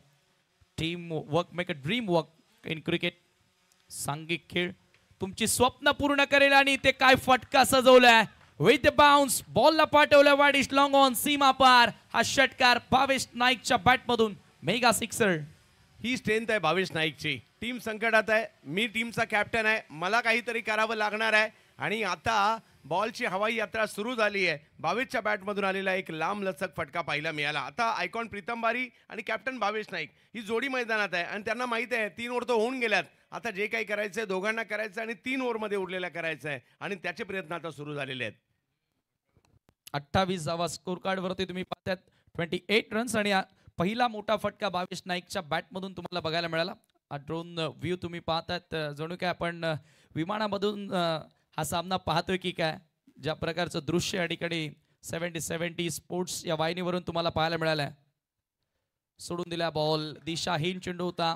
Team work make a dream work in cricket. सांघिक खेळ तुमची स्वप्न पूर्ण करेल आणि ते काय फटका सजवलाय. विथ द बाउन्स बॉलला पाठवलं वाईड लॉंग ऑन सीमा पार. हा षटकार भावेश नाईकच्या बॅटमधून मेगा सिक्सर. ही स्ट्रेंथ आहे भावेश नाईकची. टीम संकटात आहे, मी टीमचा कॅप्टन आहे, मला काहीतरी करावं लागणार आहे. आणि आता बॉलची हवाई यात्रा सुरू झाली आहे. भावेशच्या बॅटमधून आलेला एक लांब लचक फटका पाहायला मिळाला. आता आयकॉन प्रीतम बारी आणि कॅप्टन भावेश नाईक ही जोडी मैदानात आहे आणि त्यांना माहिती आहे 3 ओव्हर तो होऊन गेल्यात. आता जे काही करायचंय दोघांना करायचं आणि 3 ओव्हरमध्ये उरलेल्या करायचं आहे आणि त्याचे प्रयत्न आता सुरू झालेले आहेत. 28 धावा स्कोर कार्ड वरती तुम्ही पाहतात. 28 रन्स आणि पहिला मोठा फटका भावेश नाईकच्या बॅटमधून तुम्हाला बघायला मिळाला. ड्रोन व्ह्यू तुम्ही पाहतात, जणू काय आपण विमानामधून हा सामना पाहतोय की काय. ज्या प्रकारचं दृश्य या ठिकाणी 70 स्पोर्ट्स या वाहिनीवरून तुम्हाला पाहायला मिळालंय. सोडून दिला बॉल, दिशाहीन चेंडू होता.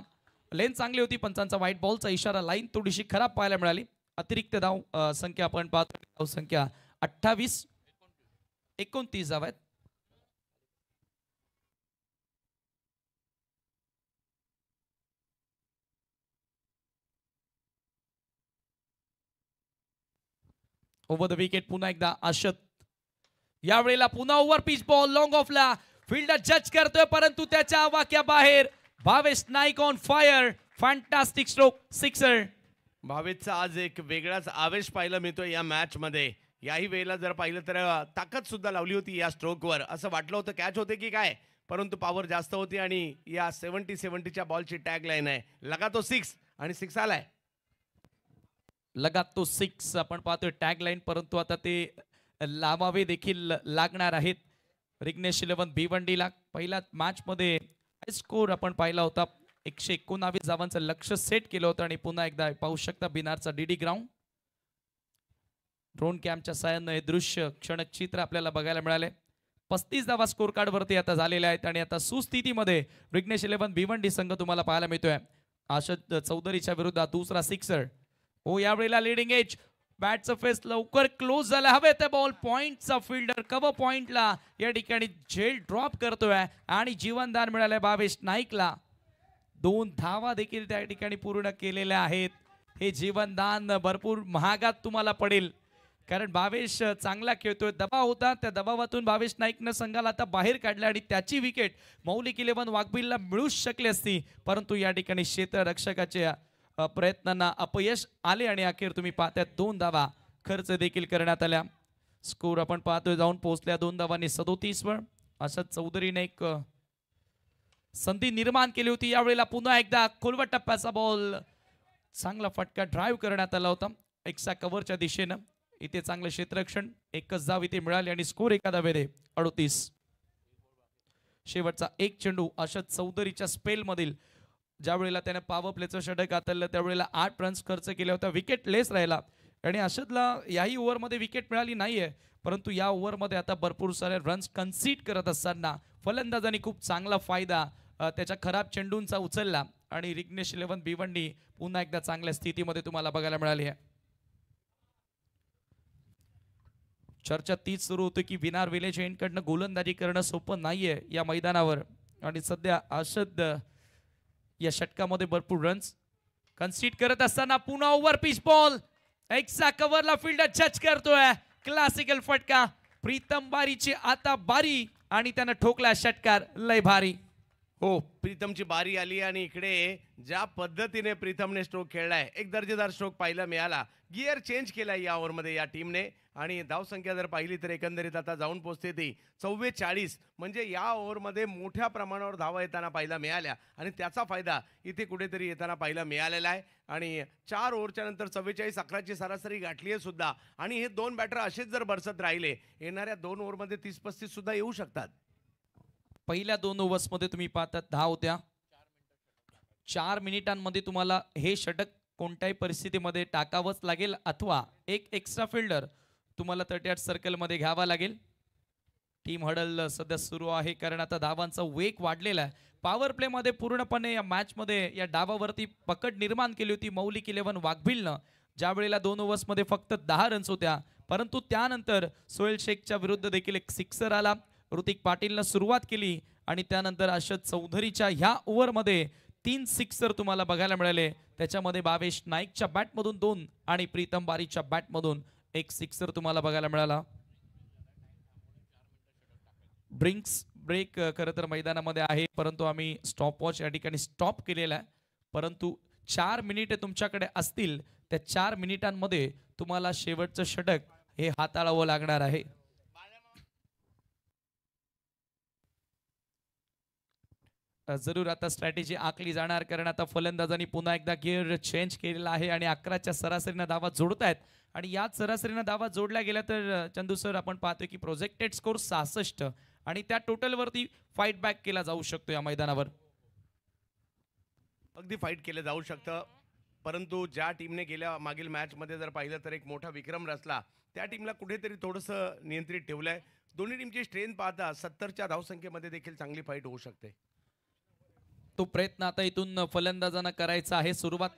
लेन चांगली होती, पंचांचा व्हाईट बॉलचा इशारा. लाईन थोडीशी खराब पाहायला मिळाली. अतिरिक्त धाव संख्या आपण पाहतो, धाव संख्या 28. 29 धावा आहेत. ओव्हर द विकेट पुन्हा एकदा आशत. यावेळेला पुन्हा ओव्हर पिच बॉल लॉंग ऑफला. फिल्डर जज करतोय परंतु त्याच्या आवाक्याबाहेर. Bhavesh Naik on fire. Fantastic stroke, sixer. भावेशचा आज एक वेगळाच आवेश पाहायला मिळतोय या मॅच मध्ये. याही वेळेला जर पाहिलं तर ताकद सुद्धा लावली होती या स्ट्रोकवर. असं वाटलं होतं कॅच होते की काय, परंतु पॉवर जास्त होती आणि या 70-70च्या बॉलची टॅग लाईन आहे लगा तो 6 आणि 6 आलाय. लगा तो 6 आपण पाहतोय टॅग लाईन, परंतु आता ते लावावे देखील लागणार आहेत. रिग्नेश 11 भिवंडीला पहिल्या मॅच मध्ये स्कोर आपण पाहिला होता. 119 धावांचं लक्ष सेट केलं होतं आणि पुन्हा एकदा पाहू शकता बिनारचा डीडी ग्राउंड. ड्रोन कॅमच्या साहाय्याने हे दृश्य क्षणक चित्र आपल्याला बघायला मिळाले. 35 धावा स्कोर कार्ड वरती आता झालेल्या आहेत आणि आता सुस्थितीमध्ये रिग्नेश 11 भिवंडी संघ तुम्हाला पाहायला मिळतोय. आशत चौधरीच्या विरुद्धात दुसरा सिक्सर. हो, यावेळेला लिडिंग एज. बॅटचं फेस लवकर क्लोज झाला. हवे ते बॉल पॉइंटचा फिल्डर कव्हर पॉइंटला या ठिकाणी झेल ड्रॉप करतोय आणि जीवनदान मिळालंय भावेश नाईकला. 2 धावा देखील त्या ठिकाणी पूर्ण केलेल्या आहेत. हे जीवनदान भरपूर महागात तुम्हाला पडेल, कारण भावेश चांगला खेळतोय. दबाव होता, त्या दबावातून भावेश नाईकनं संघाला आता बाहेर काढलं आणि त्याची विकेट मौलिक 11 वाघबिलला मिळूच शकली असती, परंतु या ठिकाणी क्षेत्ररक्षकाच्या प्रयत्नांना अपयश आले आणि अखेर तुम्ही पाहताय 2 धावा खर्च देखील करण्यात आल्या. स्कोर आपण पाहतोय जाऊन पोहोचल्या 2 धावांनी 37 वर. असं चौधरीने एक संधी निर्माण केली होती. यावेळेला पुन्हा एकदा खोलवट टप्प्याचा बॉल चांगला फटका ड्राईव्ह करण्यात आला होता एक्सा कव्हरच्या दिशेनं. इथे चांगलं क्षेत्ररक्षण, एकच धाव इथे मिळाली आणि स्कोर एका धावेने 38. शेवटचा एक चेंडू अशद चौधरीच्या स्पेल मधील ज्या वेळेला त्याने पॉवर प्लेचं षटक हाताळलं त्यावेळेला 8 रन्स खर्च केले होते. विकेट लेस राहिला आणि अशदला याही ओव्हरमध्ये विकेट मिळाली नाहीये, परंतु या ओव्हरमध्ये आता भरपूर सारे रन्स कन्सीड करत असताना फलंदाजांनी खूप चांगला फायदा त्याच्या खराब चेंडूंचा उचलला आणि विघ्नेश 11 भिवंडी पुन्हा एकदा चांगल्या स्थितीमध्ये तुम्हाला बघायला मिळाली आहे. चर्चा तीच सुरू होती की विनार विलेज एंडकडनं गोलंदाजी करणं सोपं नाहीये या मैदानावर आणि सध्या अशद या षटकामध्ये भरपूर रन्स कन्सीड करत असताना पुन्हा ओव्हर पिच बॉल एक्सा कव्हरला फील्डर जज करतोय. क्लासिकल फटका, प्रीतम बारीची आता बारी आणि त्यानं ठोकला षटकार लय भारी. हो, प्रीतमची बारी आली आणि इकडे ज्या पद्धतीने प्रीतमने स्ट्रोक खेळलाय एक दर्जेदार स्ट्रोक पाहायला मिळाला. गिअर चेंज केलाय या ओव्हरमध्ये या टीमने आणि धावसंख्या जर पाहिली तर एकंदरीत आता जाऊन पोहोचते ती 44. म्हणजे या ओव्हरमध्ये मोठ्या प्रमाणावर धावा येताना पाहायला मिळाल्या आणि त्याचा फायदा इथे कुठेतरी येताना पाहायला मिळालेला आहे. आणि 4 ओव्हरच्या नंतर 44-11ची सरासरी गाठली आहे सुद्धा आणि हे 2 बॅटर असेच जर बरसत राहिले येणाऱ्या 2 ओव्हरमध्ये 30-35 सुद्धा येऊ शकतात. पहिल्या 2 ओव्हर्समध्ये तुम्ही पाहता 10 होत्या. 4 मिनिटांमध्ये तुम्हाला हे षटक कोणत्याही परिस्थितीमध्ये टाकावंच लागेल अथवा एक एक्स्ट्रा फिल्डर तुम्हाला 38 सर्कलमध्ये घ्यावा लागेल. टीम हडल सध्या सुरू आहे कारण आता धावांचा वेग वाढलेला आहे. पॉवर प्ले मध्ये पूर्णपणे या मॅच मध्ये या डावावरती पकड निर्माण केली होती मौलिक 11 वाघभिलनं. ज्या वेळेला 2 ओव्हर्समध्ये फक्त 10 रन्स होत्या, परंतु त्यानंतर सोहेल शेखच्या विरुद्ध देखील एक सिक्सर आला. ऋतिक पाटीलनं सुरुवात केली आणि त्यानंतर अशद चौधरीच्या ह्या ओव्हरमध्ये 3 सिक्सर तुम्हाला बघायला मिळाले. त्याच्यामध्ये भावेश नाईकच्या बॅटमधून 2 आणि प्रीतम बारीच्या बॅटमधून एक सिक्सर तुम्हाला बघायला मिळाला. ब्रेक खरं तर मैदानामध्ये आहे, परंतु आम्ही स्टॉप वॉच या ठिकाणी स्टॉप केलेला आहे. परंतु 4 मिनिटे तुमच्याकडे असतील, त्या 4 मिनिटांमध्ये तुम्हाला शेवटचं षटक हे हाताळावं लागणार आहे. जरूर आता स्ट्रॅटेजी आखली जाणार कारण आता फलंदाजांनी पुन्हा एकदा गिअर चेंज केलेला आहे आणि 11च्या सरासरीनं धावा जोडतायत आणि याच सरासरीनं धावा जोडल्या गेल्या तर चंदू सर आपण पाहतोय की प्रोजेक्टेड स्कोर 66 आणि त्या टोटलवरती फाईट बॅक केला जाऊ शकतो या मैदानावर. अगदी फाईट केलं जाऊ शकतं, परंतु ज्या टीमने गेल्या मागील मॅचमध्ये जर पाहिलं तर एक मोठा विक्रम रचला, त्या टीमला कुठेतरी थोडंसं नियंत्रित ठेवलंय. दोन्ही टीमची स्ट्रेंथ पाहता 70च्या धावसंख्येमध्ये देखील चांगली फाईट होऊ शकते. तो प्रयत्न आता इथून फलंदाजांना करायचा आहे. सुरुवात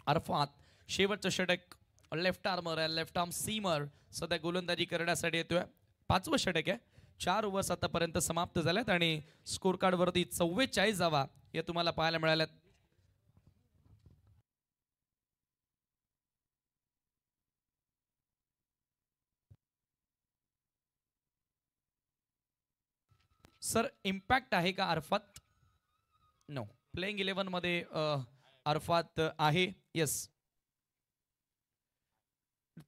अरफात शेवटचं षटक left armour left arm seamer सध्या गोलंदाजी करण्यासाठी येतोय. 5वं षटक आहे. 4 ओव्हर्स आतापर्यंत समाप्त झाल्यात आणि स्कोर कार्ड वरती 44 धावा या तुम्हाला पाहायला मिळाल्यात. सर इम्पॅक्ट आहे का अरफात? नो, प्लेइंग 11 मध्ये अरफात आहे. येस,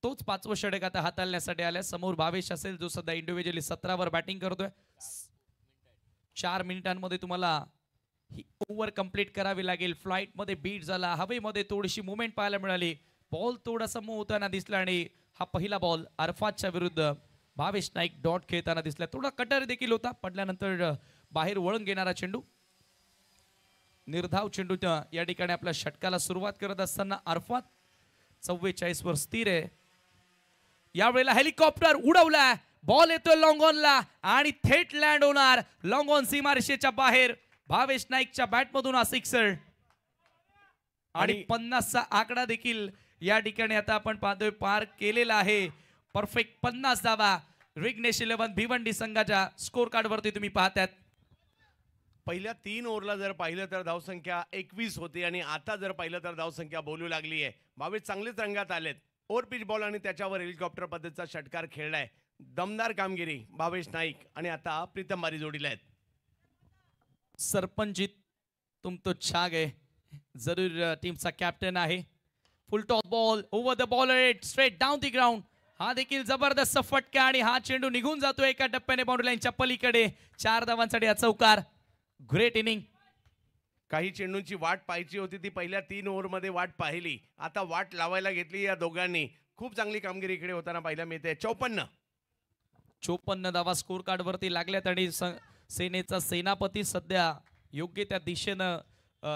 तोच 5वं षटक आता हाताळण्यासाठी आल्या. समोर भावेश असेल जो सध्या इंडिव्हिज्युअली 17वर बॅटिंग करतोय. 4 मिनिटांमध्ये तुम्हाला ही ओव्हर कंप्लीट करावी लागेल. फ्लाइट मध्ये बीट झाला, हवेमध्ये थोडीशी मुवमेंट पाहायला मिळाली, बॉल थोडासा मूव होताना दिसला आणि हा पहिला बॉल अरफातच्या विरुद्ध भावेश नाईक डॉट खेळताना दिसला. थोडा कटर देखील होता, पडल्यानंतर बाहेर वळून घेणारा चेंडू. निर्धाव चेंडू या ठिकाणी आपल्या षटकाला सुरुवात करत असताना अरफात 44 वर स्थिर आहे. यावेळेला हेलिकॉप्टर उडवला, बॉल येतोय लॉंग ऑनला आणि थेट लँड होणार लॉंग ऑन सीमारेषेच्या बाहेर. भावेश नाईकच्या बॅटमधून हा सिक्सर आणि 50चा आकडा देखील या ठिकाणी आता आपण पाहतोय पार केलेला आहे. परफेक्ट 50 धावा विघ्नेश 11 भिवंडी संघाच्या स्कोर कार्ड वरती तुम्ही पाहतात. पहिल्या 3 ओव्हरला जर पाहिलं तर धावसंख्या 21 होती आणि आता जर पाहिलं तर धावसंख्या बोलू लागली आहे. भावेश चांगलेच रंगात आलेत. ओव्हर पिच बॉल आणि त्याच्यावर हेलिकॉप्टर पद्धतीचा षटकार खेळलाय. दमदार कामगिरी भावेश नाईक आणि आता प्रीतम बारी जोडीला आहेत. सरपंचित तुम तो छा गए. जरूर टीमचा कॅप्टन आहे. फुल toss ball over the bowler straight down the ground हा देखील जबरदस्त फटका आणि हा चेंडू निघून जातो एका टप्प्याने बाउंड्री लाईनच्या पलीकडे. 4 धावांसाठी हा चौकार. Great inning. काही चेंडूंची वाट पाहायची होती, ती पहिल्या 3 ओव्हरमध्ये वाट पाहिली. आता वाट लावायला घेतली या दोघांनी. खूप चांगली कामगिरी इकडे होताना पाहायला मिळते. 54 धावा स्कोर कार्ड वरती लागल्यात आणि सेनेचा सेनापती सध्या योग्य त्या दिशेनं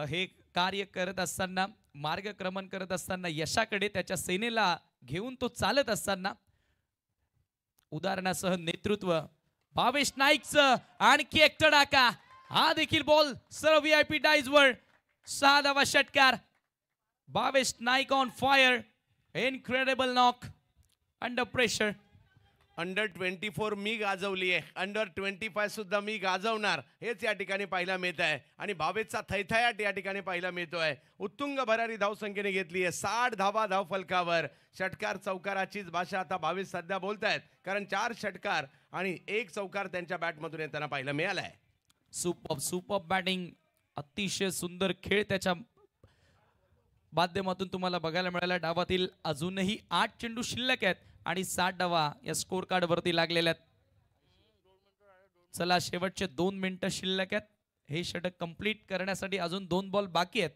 हे कार्य करत असताना, मार्गक्रमण करत असताना, यशाकडे त्याच्या सेनेला घेऊन तो चालत असताना उदाहरणासह नेतृत्व भावेश नाईकचं आणखी एक तडाखा. हा देखील बॉल सर्व VIP डाईज वर. 6 धावा षटकार. Bhavesh Naik on fire. Incredible knock under pressure. Under 24 मी गाजवली आहे, अंडर 25 सुद्धा मी गाजवणार, हेच या ठिकाणी पाहायला मिळत आहे. आणि भावेशचा थैथयाट या ठिकाणी पाहायला मिळतोय. उत्तुंग भरारी धावसंख्येने घेतली आहे. 60 धावा धाव फलकावर. षटकार चौकाराचीच भाषा आता भावेश सध्या बोलतायत, कारण 4 षटकार आणि 1 चौकार त्यांच्या बॅटमधून येताना पाहायला मिळालाय. Super batting. अतिशय सुंदर खेळ त्याच्या माध्यमातून तुम्हाला बघायला मिळाला. डावातील अजूनही 8 चेंडू शिल्लक आहेत आणि 60 धावा या स्कोर कार्ड वरती लागलेल्या आहेत. चला, शेवटचे 2 मिनिटं शिल्लक आहेत. हे षटक कंप्लीट करण्यासाठी अजून 2 बॉल बाकी आहेत.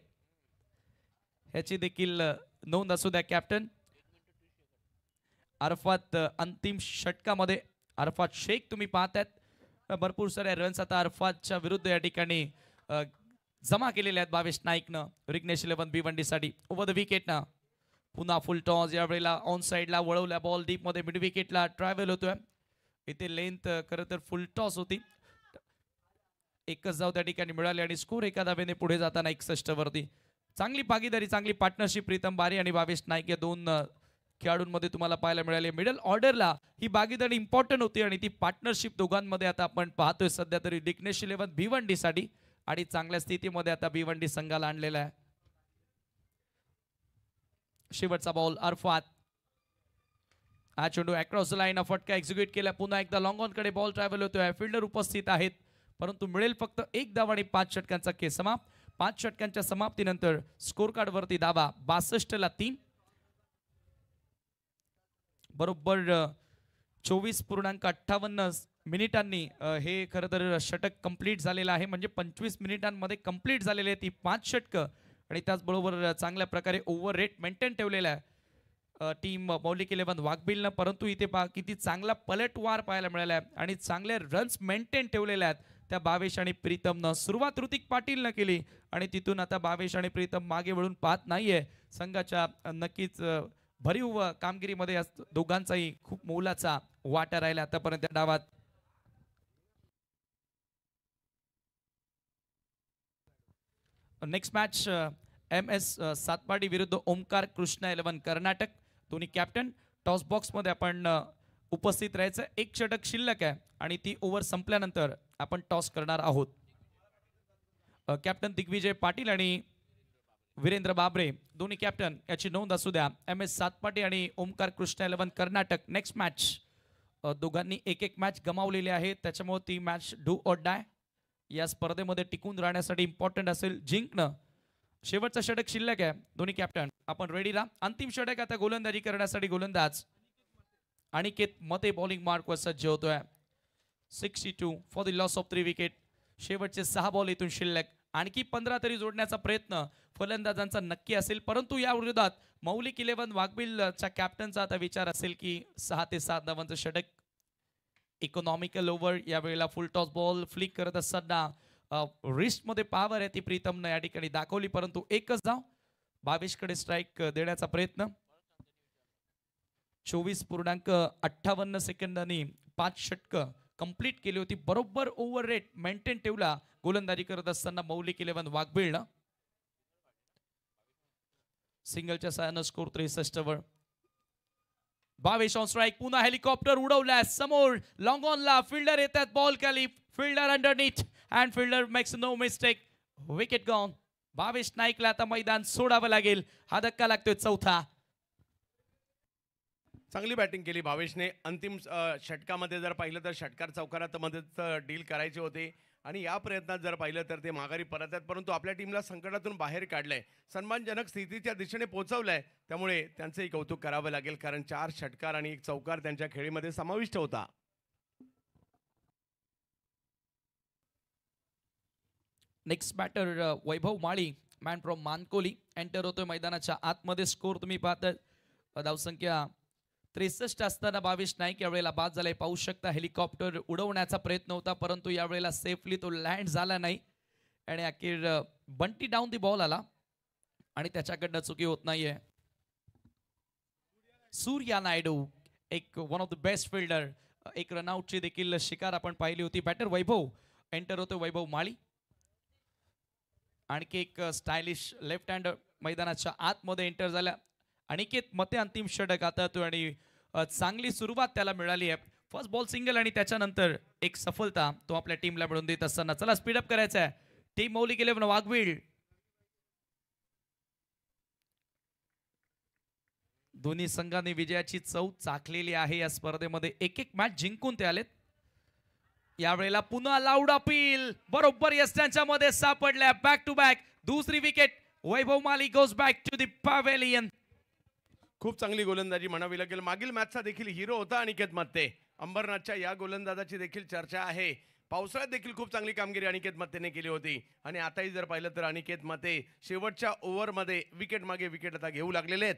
ह्याची देखील नोंद असू द्या कॅप्टन. अरफात अंतिम षटकामध्ये अरफात शेख तुम्ही पाहतायत. भरपूर सारे रन्स आता अरफातच्या विरुद्ध या ठिकाणी जमा केलेले आहेत भावेश नाईकनं विघ्नेश 11 भिवंडी साठी. ओव्हर द विकेटनं पुन्हा फुल टॉस. यावेळेला ऑन साइडला वळवल्या बॉल डीप मध्ये मिड विकेटला ट्रॅव्हल होतोय. इथे लेंथ खरं तर फुल टॉस होती. एकच धाव त्या ठिकाणी मिळाली आणि स्कोर एका धावेने पुढे जाताना 61 वरती. चांगली भागीदारी, चांगली पार्टनरशिप प्रीतम बारी आणि भावेश नाईक या 2 खेळाडूंमध्ये तुम्हाला पाहायला मिळाले. मिडल ऑर्डरला ही भागीदारी इम्पॉर्टंट होती आणि ती पार्टनरशिप दोघांमध्ये आता आपण पाहतोय सध्या तरी विघ्नेश 11 भिवंडीसाठी. आणि चांगल्या स्थितीमध्ये आता भिवंडी संघाला आणलेला आहे. शेवटचा बॉल अरफात. हा चेंडू अक्रॉस द लाईन फटका एक्झिक्यूट केला. पुन्हा एकदा लॉंग ऑन कडे बॉल ट्रॅव्हल होतोय. फिल्डर उपस्थित आहेत, परंतु मिळेल फक्त 1 धाव आणि 5 षटकांचा खेळ समाप्त. 5 षटकांच्या समाप्तीनंतर स्कोर कार्ड वरती धावा 62 ला 3. बरोबर 24.58 मिनिटांनी हे खरं तर षटक कंप्लीट झालेलं आहे. म्हणजे 25 मिनिटांमध्ये कंप्लीट झालेले ती 5 षटकं आणि त्याचबरोबर चांगल्या प्रकारे ओव्हर रेट मेंटेन ठेवलेला आहे टीम मौलिक 11 वाघबिलनं. परंतु इथे पहा किती चांगला पलटवार पाहायला मिळाला आहे आणि चांगले रन्स मेंटेन ठेवलेले आहेत त्या भावेश आणि प्रीतमनं. सुरुवात ऋतिक पाटीलनं केली आणि तिथून आता भावेश आणि प्रीतम मागे वळून पाहत नाहीये. संघाच्या नक्कीच भरीव कामगिरीमध्ये दोघांचाही खूप मोलाचा वाटा राहिला आतापर्यंत त्या डावात. नेक्स्ट मॅच MS सातपाडी विरुद्ध ओमकार कृष्णा 11 कर्नाटक. दोन्ही कॅप्टन. टॉस बॉक्स मध्ये आपण उपस्थित राहायचं. 1 षटक शिल्लक आहे आणि ती ओव्हर संपल्यानंतर आपण टॉस करणार आहोत. कॅप्टन दिग्विजय पाटील आणि वीरेंद्र बाबरे दोन्ही कॅप्टन याची नोंद असू द्या. MS सातपाटी आणि ओमकार कृष्णा 11 कर्नाटक. नेक्स्ट मॅच दोघांनी 1-1 मॅच गमावलेली आहे, त्याच्यामुळे ती मॅच डू ऑर डाय. या स्पर्धेमध्ये टिकून राहण्यासाठी इम्पॉर्टंट असेल जिंकणं. शेवटचा षटक शिल्लक आहे. दोन्ही कॅप्टन आपण रेडी राहा. अंतिम षटक आता गोलंदाजी करण्यासाठी गोलंदाज अनिकेत मते बॉलिंग मार्क वर सज्ज होतोय. 62 for the loss of 3 wicket. शेवटचे 6 बॉल इथून शिल्लक. आणखी 15 तरी जोडण्याचा प्रयत्न फलंदाजांचा नक्की असेल, परंतु या विरोधात मौलिक 11 वाघबिलच्या कॅप्टनचा आता विचार असेल की 6 ते 7 धावांचं षटक. Economical over. यावेळेला फुल टॉस बॉल फ्लिक करत असताना रिस्ट मध्ये पॉवर आहे ती प्रीतमनं या ठिकाणी दाखवली, परंतु एकच धाव. 22 कडे स्ट्राईक देण्याचा प्रयत्न. 24.58 सेकंदांनी 5 षटकं कंप्लीट केली होती. बरोबर ओव्हर रेट मेंटेन ठेवला गोलंदाजी करत असताना मौलिक 11 वाघबिलनं. सिंगलच्या साहाय्यानं स्कोर 63 वर. 22 ऑन स्ट्राईक. पुन्हा हेलिकॉप्टर उडवलाय समोर. लॉंग ऑनला फिल्डर येतात बॉल खाली. Fielder underneath and fielder makes no mistake. Wicket gone. 22 नाईकला आता मैदान सोडावं लागेल. हा धक्का लागतोय 4था. चांगली बॅटिंग केली भावेशने. अंतिम षटकामध्ये जर पाहिलं तर षटकार चौकारात मध्येच डील करायचे होते आणि या प्रयत्नात जर पाहिलं तर ते माघारी परत आहेत, परंतु आपल्या टीमला संकटातून बाहेर काढलंय, सन्मानजनक स्थितीच्या दिशेने पोहोचवलंय. त्यामुळे त्यांचंही कौतुक करावं लागेल, कारण 4 षटकार आणि 1 चौकार त्यांच्या खेळीमध्ये समाविष्ट होता. Next batter Vaibhav Mali, man from Mankoli, enter होतोय मैदानाच्या आतमध्ये. स्कोर तुम्ही पाहता, धावसंख्या 63 असताना 22 नाईक यावेळेला बाद झालाय. पाहू शकता हेलिकॉप्टर उडवण्याचा प्रयत्न होता, परंतु यावेळेला सेफली तो लँड झाला नाही आणि अखेर बंटी डाऊन दी बॉल आला आणि त्याच्याकडनं चुकी होत नाहीये. सूर्या नायडू, एक one of the best fielder, एक रनआउटची देखील शिकार आपण पाहिली होती. बॅटर वैभव, एंटर होतो वैभव माळी. आणखी एक स्टायलिश लेफ्ट हँड मैदानाच्या आतमध्ये एंटर झाल्या. अनिकेत मते अंतिम षटक आता येतोय आणि चांगली सुरुवात त्याला मिळाली आहे. फर्स्ट बॉल सिंगल आणि त्याच्यानंतर एक सफलता तो आपल्या टीमला मिळवून देत असताना. चला स्पीडअप करायचं आहे. टीम मौलिक 11 वाघवीळ. दोन्ही संघांनी विजयाची चव चाखलेली आहे या स्पर्धेमध्ये. एक एक मॅच जिंकून ते आलेत. यावेळेला पुन्हा लाऊड अपील, बरोबर यस्ट्यांच्या मध्ये सापडल्या. बॅक टू बॅक दुसरी wicket. Vaibhav Mali goes back to the pavilion. खूप चांगली गोलंदाजी म्हणावी लागेल. मागील मॅचचा देखील हिरो होता अनिकेत मत्ते. अंबरनाथच्या या गोलंदाजाची देखील चर्चा आहे. पावसाळ्यात देखील खूप चांगली कामगिरी अनिकेत मत्तेने केली होती आणि आताही जर पाहिलं तर अनिकेत मत्ते शेवटच्या ओव्हरमध्ये विकेट मागे विकेट आता घेऊ लागलेले आहेत.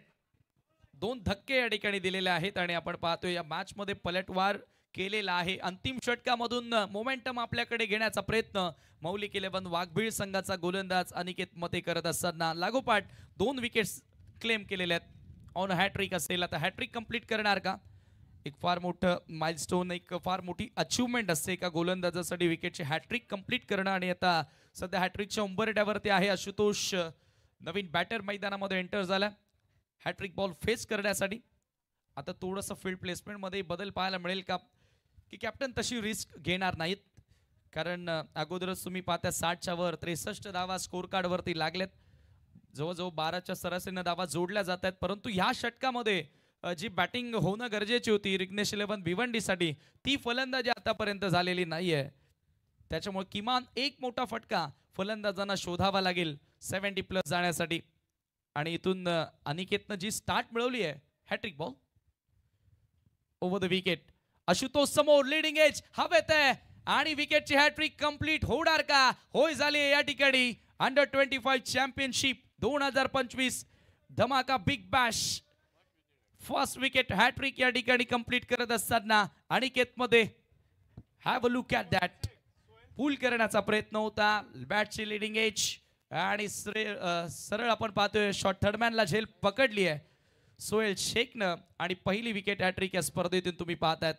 2 धक्के या ठिकाणी दिलेले आहेत आणि आपण पाहतोय या मॅच मध्ये पलटवार केलेला आहे. अंतिम षटकामधून मोमेंटम आपल्याकडे घेण्याचा प्रयत्न मौलिक 11 वाघबीळ संघाचा गोलंदाज अनिकेत मते करत असताना लागोपाठ 2 विकेट्स क्लेम केलेले आहेत. ऑन हॅट्रिक असेल, आता हॅट्रिक कंप्लीट करणार का? एक फार मोठं माइलस्टोन, एक फार मोठी अचिव्हमेंट असते एका गोलंदाजासाठी विकेटची हॅट्रिक कंप्लीट करणं. आणि आता सध्या हॅट्रिकच्या उंबरठ्यावरती आहे आशुतोष. नवीन बॅटर मैदानामध्ये एंटर झाला हॅट्रिक बॉल फेस करण्यासाठी. आता थोडंसं फील्ड प्लेसमेंटमध्ये बदल पाहायला मिळेल का, की कॅप्टन तशी रिस्क घेणार नाहीत, कारण अगोदरच तुम्ही पाहता 60च्या वर 63 धावा स्कोर कार्डवरती लागलेत. जवळजवळ 12च्या सरासरीनं धावा जोडल्या जात आहेत. परंतु ह्या षटकामध्ये जी बॅटिंग होणं गरजेची होती रिग्नेश 11 भिवंडीसाठी, ती फलंदाजी आतापर्यंत झालेली नाहीये. त्याच्यामुळे किमान एक मोठा फटका फलंदाजांना शोधावा लागेल 70+ जाण्यासाठी. आणि इथून अनिकेतनं जी स्टार्ट मिळवली आहे, hat trick ball over the wicket. Ashutosh समोर लीडिंग एज हवेत आहे आणि विकेटची हॅट्रिक कंप्लीट होणार का? होय झाली या ठिकाणी. अंडर 25 चॅम्पियनशिप 2025 धमाका big bash first wicket hat trick या ठिकाणी कंप्लीट करत असताना अनिकेत मध्ये have a look at that. Pull करण्याचा प्रयत्न होता, बॅटची लीडिंग एज आणि सरळ आपण पाहतोय शॉट थर्डमॅनला झेल पकडली आहे सोहेल शेखनं आणि पहिली विकेट हॅट्रिक या स्पर्धेतून तुम्ही पाहतायत.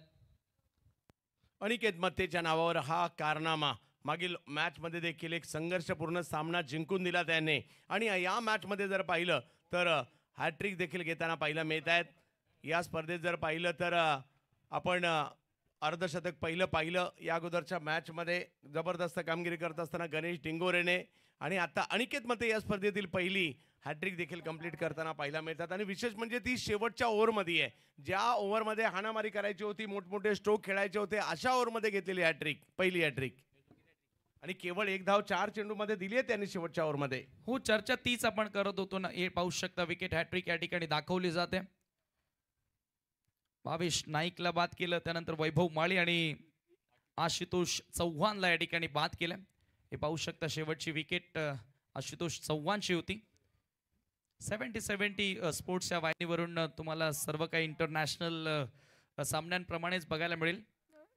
अनिकेत मत्तेच्या नावावर हा कारनामा. मागील मॅचमध्ये देखील एक संघर्षपूर्ण सामना जिंकून दिला त्याने आणि या मॅचमध्ये जर पाहिलं तर हॅट्रिक देखील घेताना पाहायला मिळत आहेत. या स्पर्धेत जर पाहिलं तर आपण अर्धशतक पहिलं पाहिलं या अगोदरच्या मॅचमध्ये जबरदस्त कामगिरी करत असताना गणेश डिंगोरेने, आणि आता अनिकेत मते या स्पर्धेतील पहिली हॅट्रिक देखील कंप्लीट करताना पाहायला मिळतात. आणि विशेष म्हणजे ती शेवटच्या ओव्हरमध्ये आहे, ज्या ओव्हरमध्ये हाणामारी करायची होती, मोठमोठे स्ट्रोक खेळायचे होते, अशा ओव्हरमध्ये घेतलेली हॅट्रिक, पहिली हॅट्रिक. आणि केवळ 1 धाव 4 चेंडूमध्ये दिली आहे त्यांनी शेवटच्या ओव्हरमध्ये. हो, चर्चा तीच आपण करत होतो ना. हे पाहू शकता विकेट हॅट्रिक या ठिकाणी दाखवली जाते. भावेश नाईकला बाद केलं, त्यानंतर वैभव माळी आणि आशुतोष चव्हाणला या ठिकाणी बाद केलं. हे पाहू शकता शेवटची विकेट आशुतोष चव्हाणची होती. 70-70 स्पोर्ट्स या वाहिनीवरून तुम्हाला सर्व काही इंटरनॅशनल सामन्यांप्रमाणेच बघायला मिळेल.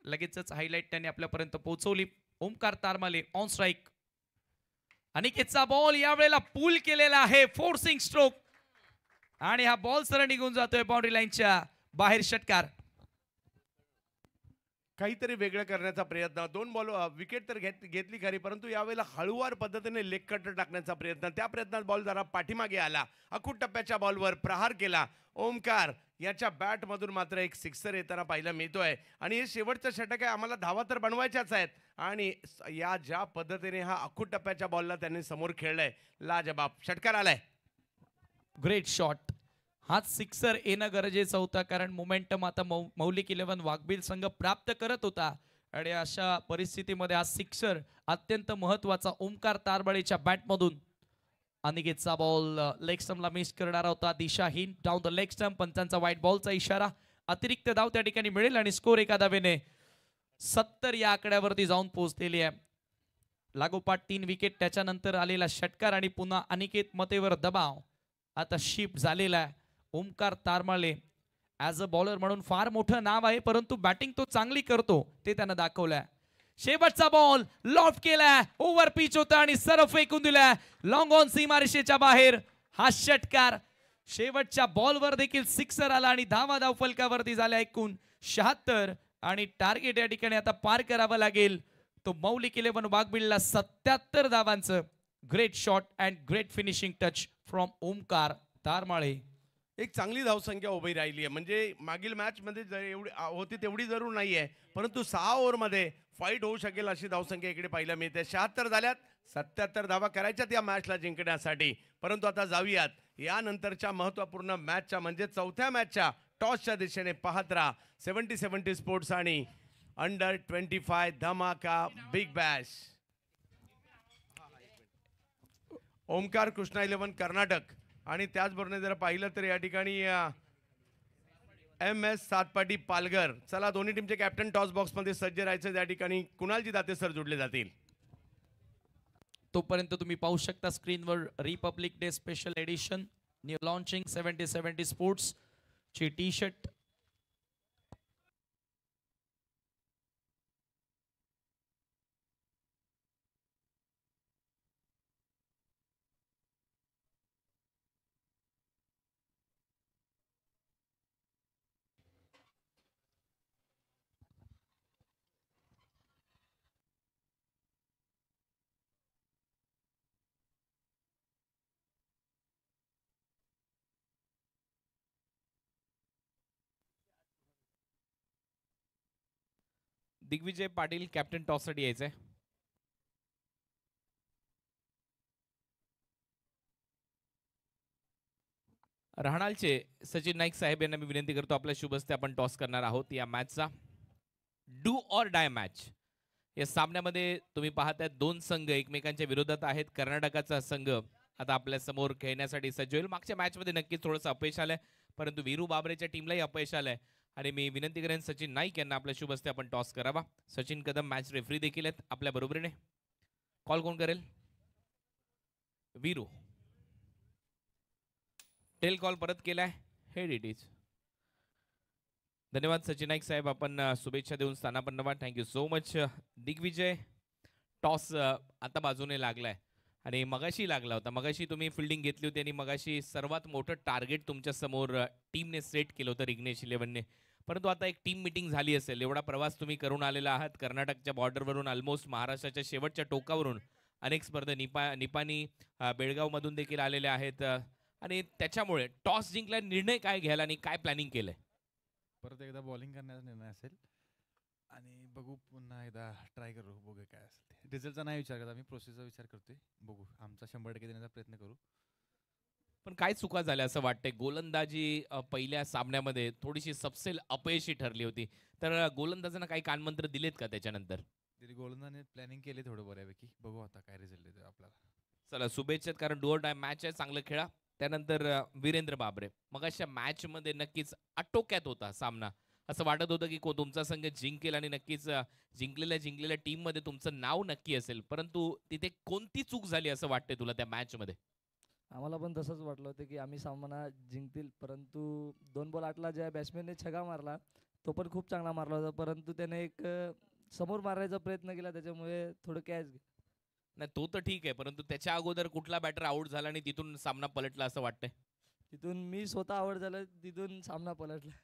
लगेचच हायलाइट त्यांनी आपल्यापर्यंत पोहोचवली. Omkar Tarmale on strike. अनिकेतचा बॉल यावेळेला पूल केलेला आहे, फोर्सिंग स्ट्रोक, आणि हा बॉल सरळ निघून जातोय बाउंड्री लाईनच्या बाहेर. षटकार. काहीतरी वेगळं करण्याचा प्रयत्न. 2 बॉल विकेट तर घेतली खरी, परंतु यावेळेला हळूवार पद्धतीने लेग कटर टाकण्याचा प्रयत्न. त्या प्रयत्नात बॉल जरा पाठीमागे आला. अखूट टप्प्याच्या बॉलवर प्रहार केला ओमकार याच्या बॅटमधून. मात्र एक सिक्सर येताना पाहायला मिळतोय आणि हे शेवटचं षटक आहे, आम्हाला धावा तर बनवायच्याच आहेत. आणि या ज्या पद्धतीने हा अखूट टप्प्याच्या बॉलला त्यांनी समोर खेळलाय, लाजबाब. षटकार आलाय. Great shot. हाच सिक्सर येणं गरजेचं होतं, कारण मोमेंटम आता मौलिक 11 वाघबील संघ प्राप्त करत होता आणि अशा परिस्थितीमध्ये हा सिक्सर अत्यंत महत्वाचा ओमकार तारबाळेच्या बॅटमधून अनिकेतचा बॉल लेग स्टंपला मिस करणार होता, दिशाहीन डाऊन द लेग स्टंप. पंचांचा व्हाईट बॉलचा इशारा, अतिरिक्त धाव त्या ठिकाणी मिळेल आणि स्कोर एका धावेने 70 या आकड्यावरती जाऊन पोहोचलेली आहे. लागोपाठ 3 विकेट, त्याच्यानंतर आलेला षटकार आणि पुन्हा अनिकेत मतेवर दबाव आता शिफ्ट झालेला आहे. Omkar Tarmale as a bowler म्हणून फार मोठं नाव आहे, परंतु बॅटिंग तो चांगली करतो ते त्यानं दाखवलंय. शेवटचा बॉल लॉफ्ट केलाय, ओव्हर पिच होता आणि सरळ फेकून दिलाय लॉंग ऑन सीमारेषेच्या बाहेर. हा षटकार शेवटच्या बॉलवर देखील सिक्सर आला आणि धाव फलकावरती झाल्या एकूण 76 आणि टार्गेट या ठिकाणी आता पार करावं लागेल. तो मौलिक 11 वाघबिलला 77 धावांचं great shot and great finishing touch from Omkar Tarmale. एक चांगली धावसंख्या उभी राहिली आहे, म्हणजे मागील मॅच मध्ये एवढी होती तेवढी जरूर नाहीये, परंतु 6 ओव्हरमध्ये फाईट होऊ शकेल अशी धावसंख्या इकडे पाहायला मिळते. 76 झाल्यात, 77 धावा करायच्यात या मॅचला जिंकण्यासाठी. परंतु आता जाऊयात यानंतरच्या महत्त्वपूर्ण मॅचच्या म्हणजे चौथ्या मॅचच्या टॉसच्या दिशेने पाहत राहा. 70-70 स्पोर्ट्स आणि अंडर 25 धमाका बिग बॅश. ओमकार कृष्णा 11 कर्नाटक आणि त्याचबरोबर जर पाहिलं तर या ठिकाणी MS सातपाटी पालघर. चला दोन्ही टीमचे कॅप्टन टॉस बॉक्स मध्ये सज्ज राहायचं. त्या ठिकाणी कुणालजी दाते सर जोडले जातील. तोपर्यंत तुम्ही पाहू शकता स्क्रीनवर republic day special edition new launching 70-70 sports ची T shirt. Digvijay Patil captain toss साठी यायचंय. राहणालचे सचिन नाईक साहेब यांना मी विनंती करतो, आपल्या शुभ हस्ते आपण टॉस करणार आहोत या मॅचचा. डू ऑर डाय मॅच या सामन्यामध्ये तुम्ही पाहताय दोन संघ एकमेकांच्या विरोधात आहेत. कर्नाटकाचा संघ आता आपल्या समोर खेळण्यासाठी सज्ज होईल. मागच्या मॅचमध्ये नक्कीच थोडंसं अपयश आलंय, परंतु वीरू बाबरेच्या टीमलाही अपयश आलंय आणि मी विनंती करेन सचिन नाईक यांना आपल्या शुभ हस्ते आपण टॉस करावा. सचिन कदम मॅच रेफरी देखील आहेत आपल्या बरोबरीने. कॉल कोण करेल? वीरू. टेल कॉल परत केलाय. Head it is. धन्यवाद सचिन नाईक साहेब, आपण शुभेच्छा देऊन स्थानापन्न व्हा. Thank you so much. Digvijay, toss आता बाजूने लागलाय आणि मगाशी लागला होता. मगाशी तुम्ही फिल्डिंग घेतली होती आणि मगाशी सर्वात मोठं टार्गेट तुमच्या समोर टीमने सेट केलं होतं रिग्नेश 11ने. परंतु आता एक टीम मीटिंग झाली असेल, एवढा प्रवास तुम्ही करून आलेला आहात कर्नाटकच्या बॉर्डरवरून, ऑलमोस्ट महाराष्ट्राच्या शेवटच्या टोकावरून. अनेक स्पर्धा निपाणी बेळगावमधून देखील आलेले आहेत आणि त्याच्यामुळे टॉस जिंकला, निर्णय काय घ्यायला आणि काय प्लॅनिंग केलंय? परत एकदा बॉलिंग करण्याचा निर्णय असेल आणि बघू, पुन्हा एकदा ट्राय करू, बघू काय असेल ते. रिझल्टचा नाही विचार करत आम्ही, प्रोसेसचा विचार करतोय. बघू, आमचा 100% देण्याचा प्रयत्न करू. पण काय चुका झाल्या असं वाटतंय? गोलंदाजी पहिल्या सामन्यामध्ये थोडीशी सपसेल अपयशी ठरली होती, तर गोलंदाजांना काही कानमंत्र दिलेत का त्याच्यानंतर? तरी गोलंदाने प्लॅनिंग केले थोडं बऱ्यापैकी. बघू आता काय रिझल्ट येतो आपल्याला. चला शुभेच्छा, कारण डू ऑर डाय मॅच आहे, चांगलं खेळा. त्यानंतर वीरेंद्र बाबरे, मग अशा मॅच मध्ये नक्कीच आटोक्यात होता सामना. असं वाटत होतं की तुमचा संघ जिंकेल आणि नक्कीच जिंकलेल्या टीम मध्ये तुमचं नाव नक्की असेल, परंतु तिथे कोणती चूक झाली असं वाटतंय तुला त्या मॅच मध्ये? आम्हाला पण तसंच वाटलं होतं की आम्ही सामना जिंकतील, परंतु 2 बॉल 8ला ज्या बॅट्समॅनने छगा मारला तो पण खूप चांगला मारला होता, परंतु त्याने एक समोर मारायचा प्रयत्न केला, त्याच्यामुळे थोडं कॅच. नाही तो तर ठीक आहे, परंतु त्याच्या अगोदर कुठला बॅटर आउट झाला आणि तिथून सामना पलटला असं वाटतंय? तिथून मी स्वतः आवड झालं, तिथून सामना पलटला.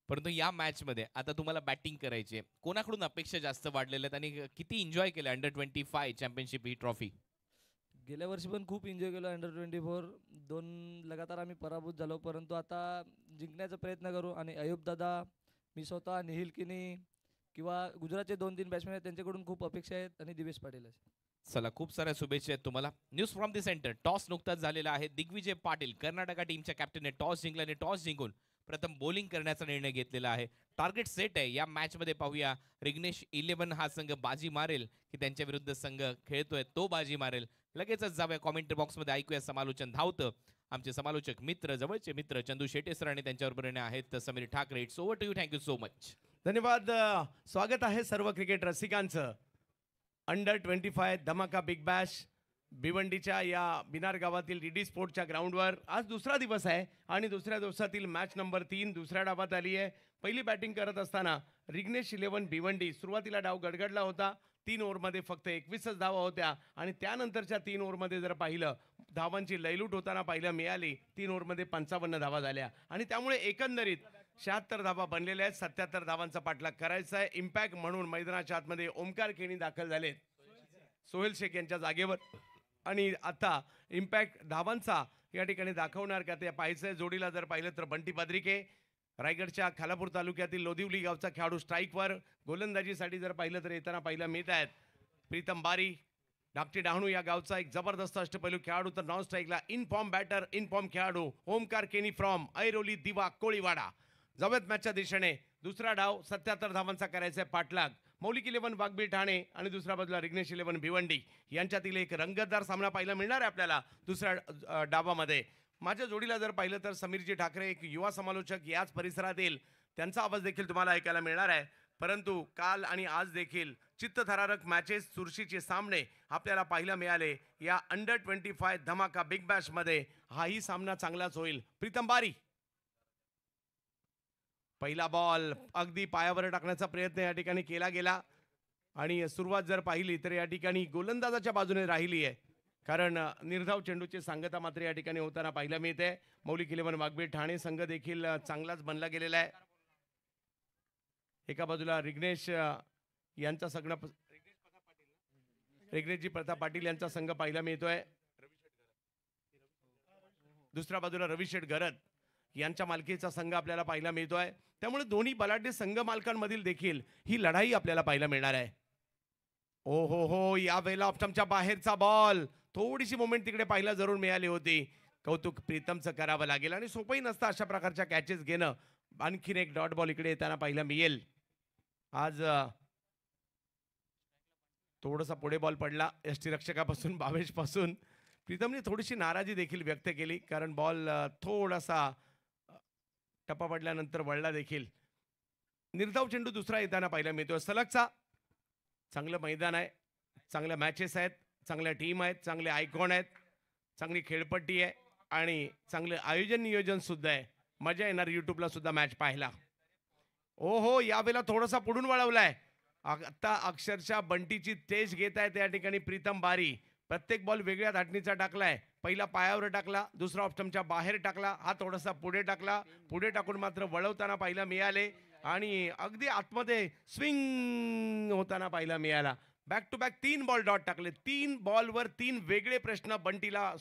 परंतु या मॅच मध्ये आता तुम्हाला बॅटिंग करायची आहे, कोणाकडून अपेक्षा जास्त वाढलेल्या आहेत आणि किती एन्जॉय केलं अंडर 25 चॅम्पियनशिप ही ट्रॉफी? गेल्या वर्षी पण खूप एन्जॉय केलं अंडर 24. 2 लगातार आम्ही पराभूत झालो, परंतु आता जिंकण्याचा प्रयत्न करू. आणि अयूब दादा, मी स्वतः, निहिल किनी किंवा गुजरातचे 2-3 बॅट्समॅन आहेत, त्यांच्याकडून खूप अपेक्षा आहेत आणि दिवेश पाटील. चला खूप साऱ्या शुभेच्छा आहेत तुम्हाला. News from the centre, toss नुकताच झालेला आहे. दिग्विजय पाटील कर्नाटका टीमच्या कॅप्टनने टॉस जिंकला आणि टॉस जिंकून प्रथम बॉलिंग करण्याचा निर्णय घेतलेला आहे. टार्गेट सेट आहे या मॅच मध्ये. पाहूया रिग्नेश 11 हा संघ बाजी मारेल की त्यांच्या विरुद्ध संघ खेळतोय तो बाजी मारेल. लगेचच जाऊया कॉमेंट्री बॉक्स मध्ये, ऐकूया समालोचन. धावतं आमचे समालोचक मित्र, जवळचे मित्र चंदू शेटे सर आणि त्यांच्याबरोबर आहेत Sameer Thackeray. It's over to you. Thank you so much. धन्यवाद. स्वागत आहे सर्व क्रिकेट रसिकांचं अंडर 25 धमाका बिग बॅश भिवंडीच्या या बिनार गावातील डीडी स्पोर्टच्या ग्राउंडवर. आज दुसरा दिवस आहे आणि दुसऱ्या दिवसातील मॅच नंबर 3 दुसऱ्या डावात आली आहे. पहिली बॅटिंग करत असताना रिग्नेश 11 भिवंडी. सुरुवातीला डाव गडगडला होता. 3 ओव्हरमध्ये फक्त 21च धावा होत्या आणि त्यानंतरच्या 3 ओव्हरमध्ये जर पाहिलं धावांची लयलूट होताना पाहायला मिळाली. 3 ओव्हरमध्ये 55 धावा झाल्या आणि त्यामुळे एकंदरीत 76 धावा बनलेल्या आहेत. 77 धावांचा पाठलाग करायचा आहे. इम्पॅक्ट म्हणून मैदानाच्या आतमध्ये ओमकार केणी दाखल झालेत सोहेल शेख यांच्या जागेवर आणि आता इम्पॅक्ट धावांचा या ठिकाणी दाखवणार का ते पाहायचंय. जोडीला जर पाहिलं तर बंटी पद्रिके रायगडच्या खालापूर तालुक्यातील लोधिवली गावचा खेळाडू स्ट्राईकवर. गोलंदाजीसाठी जर पाहिलं तर येताना पाहायला मिळत आहेत प्रीतम बारी धाकटी डहाणू या गावचा एक जबरदस्त अष्टपैलू खेळाडू. तर नॉन स्ट्राईकला in form batter in form खेळाडू ओमकार केनी फ्रॉम ऐरोली दिवा कोळीवाडा. जाऊयात मॅचच्या दिशेने. दुसरा डाव 77 धावांचा करायचा आहे पाठलाग. मौलिक 11 वाघबीळ ठाणे आणि दुसऱ्या बाजूला रिग्नेश 11 भिवंडी यांच्यातील एक रंगतदार सामना पाहायला मिळणार आहे आपल्याला दुसऱ्या डावामध्ये. माझ्या जोडीला जर पाहिलं तर समीरजी ठाकरे एक युवा समालोचक याच परिसरातील. त्यांचा आवाज देखील तुम्हाला ऐकायला मिळणार आहे. परंतु काल आणि आज देखील चित्तथरारक मॅचेस चुरशीचे सामने आपल्याला पाहायला मिळाले या अंडर 25 धमाका बिग बॅश मध्ये. हाही सामना चांगलाच होईल. प्रीतम बारी पहिला बॉल अगदी पायावर टाकण्याचा प्रयत्न या ठिकाणी केला गेला आणि सुरुवात जर पाहिली तर या ठिकाणी गोलंदाजाच्या बाजूने राहिली आहे कारण निर्धाव चेंडूची सांगता मात्र या ठिकाणी होताना पाहायला मिळते. मौलिक 11 वाघबीळ ठाणे संघ देखील चांगलाच बनला गेलेला आहे. एका बाजूला रिग्नेश यांचा संघ रिग्नेशजी प्रताप पाटील यांचा संघ पाहायला मिळतोय. दुसऱ्या बाजूला रविशेठ गरत यांच्या मालकीचा संघ आपल्याला पाहायला मिळतोय. त्यामुळे दोन्ही बलाढ्य संघ मालकांमधील देखील ही लढाई आपल्याला पाहायला मिळणार आहे. ओ हो हो, या वेळेला ऑप्शनच्या बाहेरचा बॉल. थोडीशी मोमेंट तिकडे पाहायला जरूर मिळाली होती. कौतुक प्रीतमचं करावं लागेल आणि सोपंही नसतं अशा प्रकारच्या कॅचेस घेणं. आणखीन एक डॉट बॉल इकडे येताना पाहायला मिळेल. आज थोडासा पुढे बॉल पडला यष्टीरक्षकापासून भावेश पासून. प्रीतमने थोडीशी नाराजी देखील व्यक्त केली कारण बॉल थोडासा टप्पा पडल्यानंतर वळला देखील. निर्धाव चेंडू दुसरा येताना पाहायला मिळतो. सलगचा चांगलं मैदान आहे, चांगल्या मॅचेस आहेत, चांगल्या टीम आहेत, चांगले आयकॉन आहेत, चांगली खेळपट्टी आहे आणि चांगलं आयोजन नियोजन सुद्धा आहे. मजा येणार यूट्यूबला सुद्धा मॅच पाहायला. ओ हो, यावेळेला थोडासा पुढून वळवलाय. आता अक्षरशः बंटीची तेज घेत आहे त्या ठिकाणी प्रीतम बारी. प्रत्येक बॉल वेगळ्या धाटणीचा टाकलाय. पहिला पायावर टाकला, दुसरा ऑप्शनच्या बाहेर टाकला, हा थोडासा पुढे टाकला. पुढे टाकून मात्र वळवताना पाहायला मिळाले आणि अगदी आतमध्ये स्विंग होताना पाहायला मिळाला. Back to back 3 ball dot टाकले. 3 बॉलवर 3 वेगळे प्रश्न बंटीला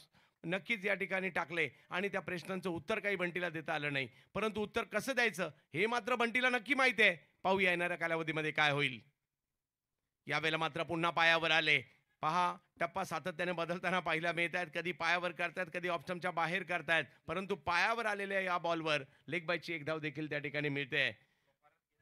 नक्कीच या ठिकाणी टाकले आणि त्या प्रश्नांचं उत्तर काही बंटीला देता आलं नाही. परंतु उत्तर कसं द्यायचं हे मात्र बंटीला नक्की माहिती आहे. पाहूया येणाऱ्या कालावधीमध्ये काय होईल. यावेळेला मात्र पुन्हा पायावर आले. पहा, टप्पा सातत्याने बदलताना पाहायला मिळत आहेत. कधी पायावर करतायत, कधी ऑप्शनच्या बाहेर करतायत. परंतु पायावर आलेल्या या बॉलवर लेग बायची एक धाव देखील त्या ठिकाणी मिळते.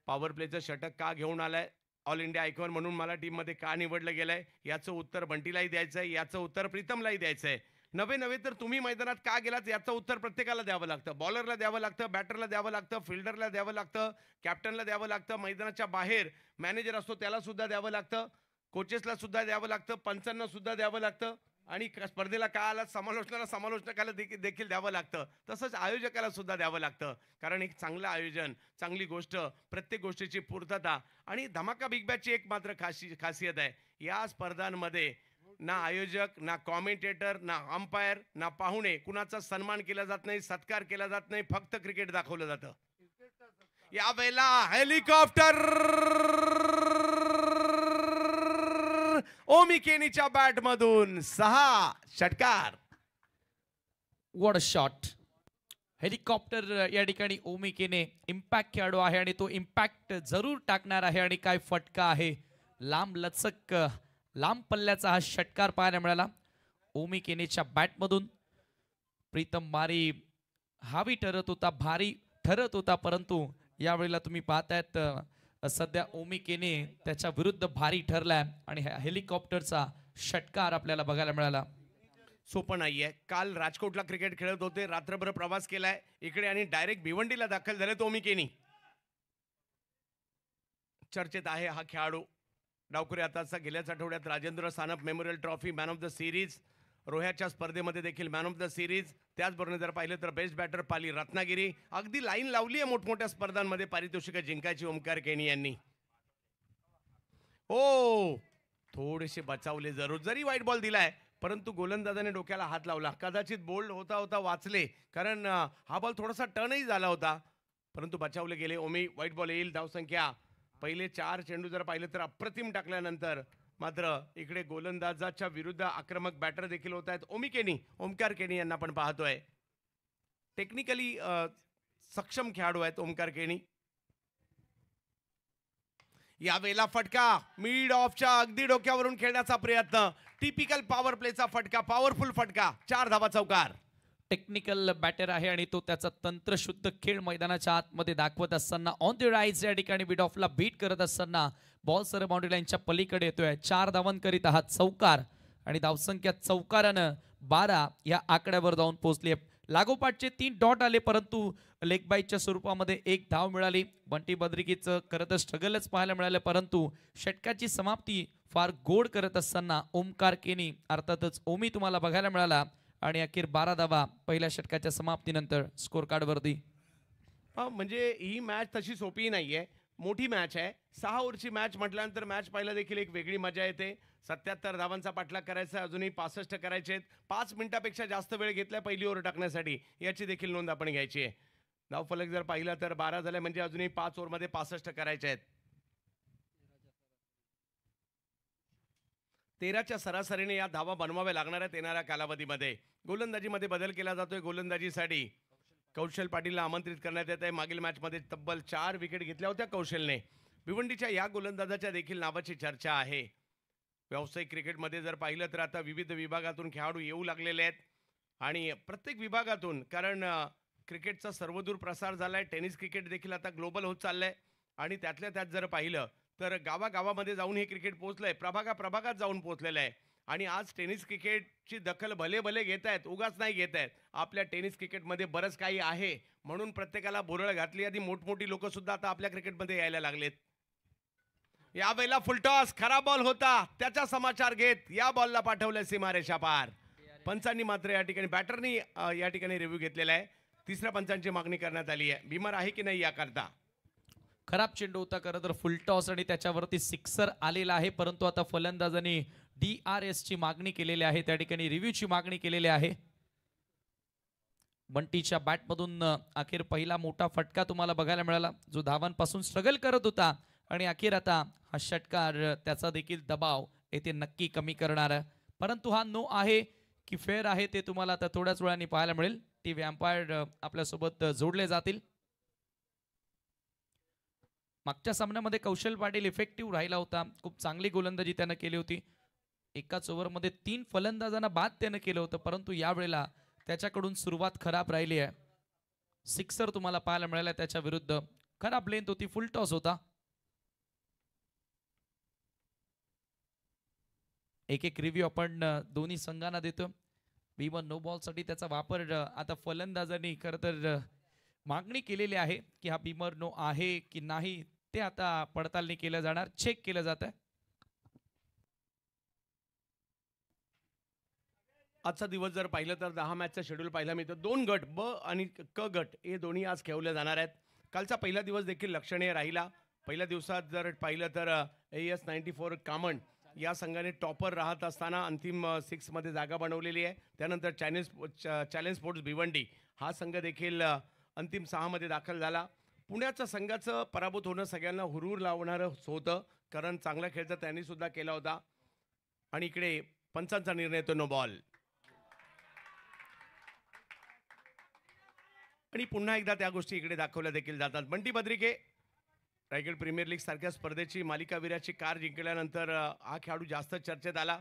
पॉवर प्लेचं षटक का घेऊन आलाय, ऑल इंडिया आयकॉन म्हणून मला टीममध्ये का निवडलं गेलंय याचं उत्तर बंटीलाही द्यायचंय, याचं उत्तर प्रीतमलाही द्यायचंय. नव्हे तर तुम्ही मैदानात का गेलात याचं उत्तर प्रत्येकाला द्यावं लागतं. बॉलरला द्यावं लागतं, बॅटरला द्यावं लागतं, फिल्डरला द्यावं लागतं, कॅप्टनला द्यावं लागतं, मैदानाच्या बाहेर मॅनेजर असतो त्याला सुद्धा द्यावं लागतं, कोचेसला सुद्धा द्यावं लागतं, पंचांना सुद्धा द्यावं लागतं आणि स्पर्धेला का आला समालोचकाला देखील द्यावं लागतं. तसंच आयोजकाला सुद्धा द्यावं लागतं. कारण एक चांगलं आयोजन, चांगली गोष्ट, प्रत्येक गोष्टीची पूर्तता आणि धमाका बिग बॅचची एक मात्र खासियत आहे. या स्पर्धांमध्ये ना आयोजक, ना कॉमेंटेटर, ना अंपायर, ना पाहुणे, कुणाचा सन्मान केला जात नाही, सत्कार केला जात नाही, फक्त क्रिकेट दाखवलं जातं. यावेळेला हेलिकॉप्टर ओमी केनीच्या बॅट मधून 6 षटकार. What a shot. हेलिकॉप्टर या ठिकाणी ओमी केने इम्पॅक्ट खेळाडू आहे आणि तो इम्पॅक्ट जरूर टाकणार आहे आणि काय फटका आहे. लांब लचक लांब पल्ल्याचा हा षटकार पाहायला मिळाला ओमी केनेच्या बॅटमधून. प्रीतम बारी हावी ठरत होता, भारी ठरत होता, परंतु यावेळेला तुम्ही पाहतायत सध्या ओमी केने त्याच्या विरुद्ध भारी ठरलाय आणि हेलिकॉप्टरचा षटकार आपल्याला बघायला मिळाला. सोपं नाहीये. काल राजकोटला क्रिकेट खेळत होते, रात्रभर प्रवास केलाय इकडे आणि डायरेक्ट भिवंडीला दाखल झाले तो ओमी केनी. चर्चेत आहे हा खेळाडू. डावखुरी आताचा गेल्याच आठवड्यात Rajendra Sanap memorial trophy man of the series, रोह्याच्या स्पर्धेमध्ये देखील मॅन ऑफ द सिरीज. त्याचबरोबर जर पाहिलं तर बेस्ट बॅटर पाली रत्नागिरी. अगदी लाईन लावली आहे मोठमोठ्या स्पर्धांमध्ये पारितोषिकं जिंकायची ओमकार केनी यांनी. ओ थोडेसे बचावले जरूर, जरी वाईट बॉल दिलाय परंतु गोलंदाजाने डोक्याला हात लावला. कदाचित बोल्ड होता होता वाचले, कारण हा बॉल थोडासा टर्नही झाला होता, परंतु बचावले गेले. ओमी वाईट बॉल येईल. धावसंख्या पहिले 4 चेंडू जर पाहिलं तर अप्रतिम टाकल्यानंतर मात्र इकडे गोलंदाजाच्या विरुद्ध आक्रमक बॅटर देखील होत आहेत. ओमी केनी, ओमकार केनी यांना पण पाहतोय. टेक्निकली सक्षम खेळाडू आहेत ओमकार केनी. यावेळेला फटका मिड ऑफच्या अगदी डोक्यावरून खेळण्याचा प्रयत्न. टिपिकल पॉवर प्लेचा फटका, पॉवरफुल फटका. 4 धावा चौकार. टेक्निकल बॅटर आहे आणि तो त्याचा तंत्रशुद्ध खेळ मैदानाच्या आतमध्ये दाखवत असताना ऑन द राईज या ठिकाणी मिड ऑफला बीट करत असताना बॉल सर बाउंड्री लाईनच्या पलीकडे येतोय. 4 धावांकरिता हा चौकार आणि धावसंख्या चौकारानं 12 या आकड्यावर जाऊन पोहोचली. लागोपाठचे 3 डॉट आले, परंतु लेग बाईटच्या स्वरूपामध्ये 1 धाव मिळाली. बंटी बद्रिकीचं खरं तर स्ट्रगलच पाहायला मिळालं, परंतु षटकाची समाप्ती फार गोड करत असताना ओमकार केनी अर्थातच ओमी तुम्हाला बघायला मिळाला आणि अखेर 12 धावा पहिल्या षटकाच्या समाप्तीनंतर स्कोर कार्डवरती. म्हणजे ही मॅच तशी सोपी नाहीये, मोठी मॅच आहे. 6 ओव्हरची मॅच म्हटल्यानंतर मॅच पाहायला देखील एक वेगळी मजा येते. 77 धावांचा पाठलाग करायचा, अजूनही 65 करायचे आहेत. 5 मिनिटापेक्षा जास्त वेळ घेतला पहिली ओव्हर टाकण्यासाठी, याची देखील नोंद आपण घ्यायची आहे. धावफलक जर पाहिला तर 12 झाले, म्हणजे अजूनही 5 ओव्हरमध्ये 65 करायचे आहेत. 13च्या सरासरीने या धावा बनवाव्या लागणार आहेत येणाऱ्या कालावधीमध्ये. गोलंदाजीमध्ये बदल केला जातोय. गोलंदाजीसाठी कौशल पाटीलला आमंत्रित करण्यात येत आहे. मागील मॅचमध्ये तब्बल 4 विकेट घेतल्या होत्या कौशलने. भिवंडीच्या या गोलंदाजाच्या देखील नावाची चर्चा आहे. व्यावसायिक क्रिकेटमध्ये जर पाहिलं तर आता विविध विभागातून खेळाडू येऊ लागलेले आहेत आणि प्रत्येक विभागातून, कारण क्रिकेटचा सर्वदूर प्रसार झालाय. टेनिस क्रिकेट देखील आता ग्लोबल होत चाललंय आणि त्यातल्या त्यात जर पाहिलं तर गावागावामध्ये जाऊन हे क्रिकेट पोहोचलंय, प्रभागात जाऊन पोहोचलेलं आहे. आणि आज टेनिस क्रिकेटची दखल भले भले घेत आहेत, उगाच नाही घेत आहेत. आपल्या टेनिस क्रिकेटमध्ये बरंच काही आहे म्हणून प्रत्येकाला भुरळ घातली. आधी मोठमोठी लोक सुद्धा आता आपल्या क्रिकेटमध्ये यायला लागलेत. यावेळेला फुलटॉस, खरा बॉल होता, त्याचा समाचार घेत या बॉलला पाठवलं सीमारेषा पार. पंचांनी मात्र या ठिकाणी, बॅटरनी या ठिकाणी रिव्ह्यू घेतलेला आहे. तिसऱ्या पंचांची मागणी करण्यात आली आहे. बिमर आहे की नाही याकरता. खराब चेंडू होता खरं तर, फुल टॉस आणि त्याच्यावरती सिक्सर आलेला आहे, परंतु आता फलंदाजांनी DRS ची मागणी केलेली आहे, त्या ठिकाणी रिव्ह्यूची मागणी केलेली आहे. बंटीच्या बॅटमधून अखेर पहिला मोठा फटका तुम्हाला बघायला मिळाला, जो धावांपासून स्ट्रगल करत होता आणि अखेर आता हा षटकार त्याचा देखील दबाव येथे नक्की कमी करणार आहे. परंतु हा नो आहे की फेअर आहे ते तुम्हाला आता थोड्याच वेळाने पाहायला मिळेल. टीव्ही अंपायर आपल्यासोबत जोडले जातील. मागच्या सामन्यामध्ये कौशल पाटील इफेक्टिव्ह राहिला होता, खूप चांगली गोलंदाजी त्यानं केली होती. एकाच ओव्हरमध्ये 3 फलंदाजांना बाद त्यानं केलं होतं, परंतु यावेळेला त्याच्याकडून सुरुवात खराब राहिली आहे. सिक्सर तुम्हाला पाहायला मिळाला त्याच्या विरुद्ध. खराब लेंथ होती, फुल टॉस होता. एक एक रिव्ह्यू आपण दोन्ही संघांना देतो. B1 नो बॉल साठी त्याचा वापर आता फलंदाजांनी खरं तर मागणी केलेली आहे की हा बीमर नो आहे की नाही ते आता पडताळणी केलं जाणार, चेक केलं जात आहे. आजचा दिवस जर पाहिलं तर 10 मॅचचा शेड्यूल पाहायला मिळतं. 2 गट ब आणि क गट हे दोन्ही आज खेळले जाणार आहेत. कालचा पहिला दिवस देखील लक्षणीय राहिला. पहिल्या दिवसात जर पाहिलं तर AS 94 कामण या संघाने टॉपर राहत असताना अंतिम 6 मध्ये जागा बनवलेली आहे. त्यानंतर चॅलेंज स्पोर्ट्स भिवंडी हा संघ देखील अंतिम 6 मध्ये दाखल झाला. पुण्याच्या संघाचं पराभूत होणं सगळ्यांना हुरूर लावणारं होतं, कारण चांगला खेळ तर त्यांनी सुद्धा केला होता. आणि इकडे पंचांचा निर्णय तो नो बॉल. आणि पुन्हा एकदा त्या गोष्टी इकडे दाखवल्या देखील जातात. बंटी बद्रिके रायगड प्रीमियर लीग सारख्या स्पर्धेची मालिकावीराची कार जिंकल्यानंतर हा खेळाडू जास्त चर्चेत आला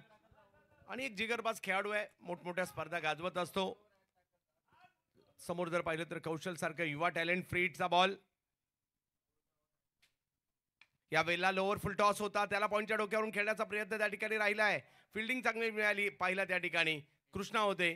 आणि एक जिगरबाज खेळाडू आहे, मोठमोठ्या स्पर्धा गाजवत असतो. समोर जर पाहिलं तर कौशल सारखं युवा टॅलेंट फ्रीटचा बॉल या वेळेला लोअर फुल टॉस होता, त्याला पॉईंटच्या डोक्यावरून खेळण्याचा प्रयत्न त्या ठिकाणी राहिला आहे. फिल्डिंग चांगली मिळाली पाहिला त्या ठिकाणी कृष्णा होते.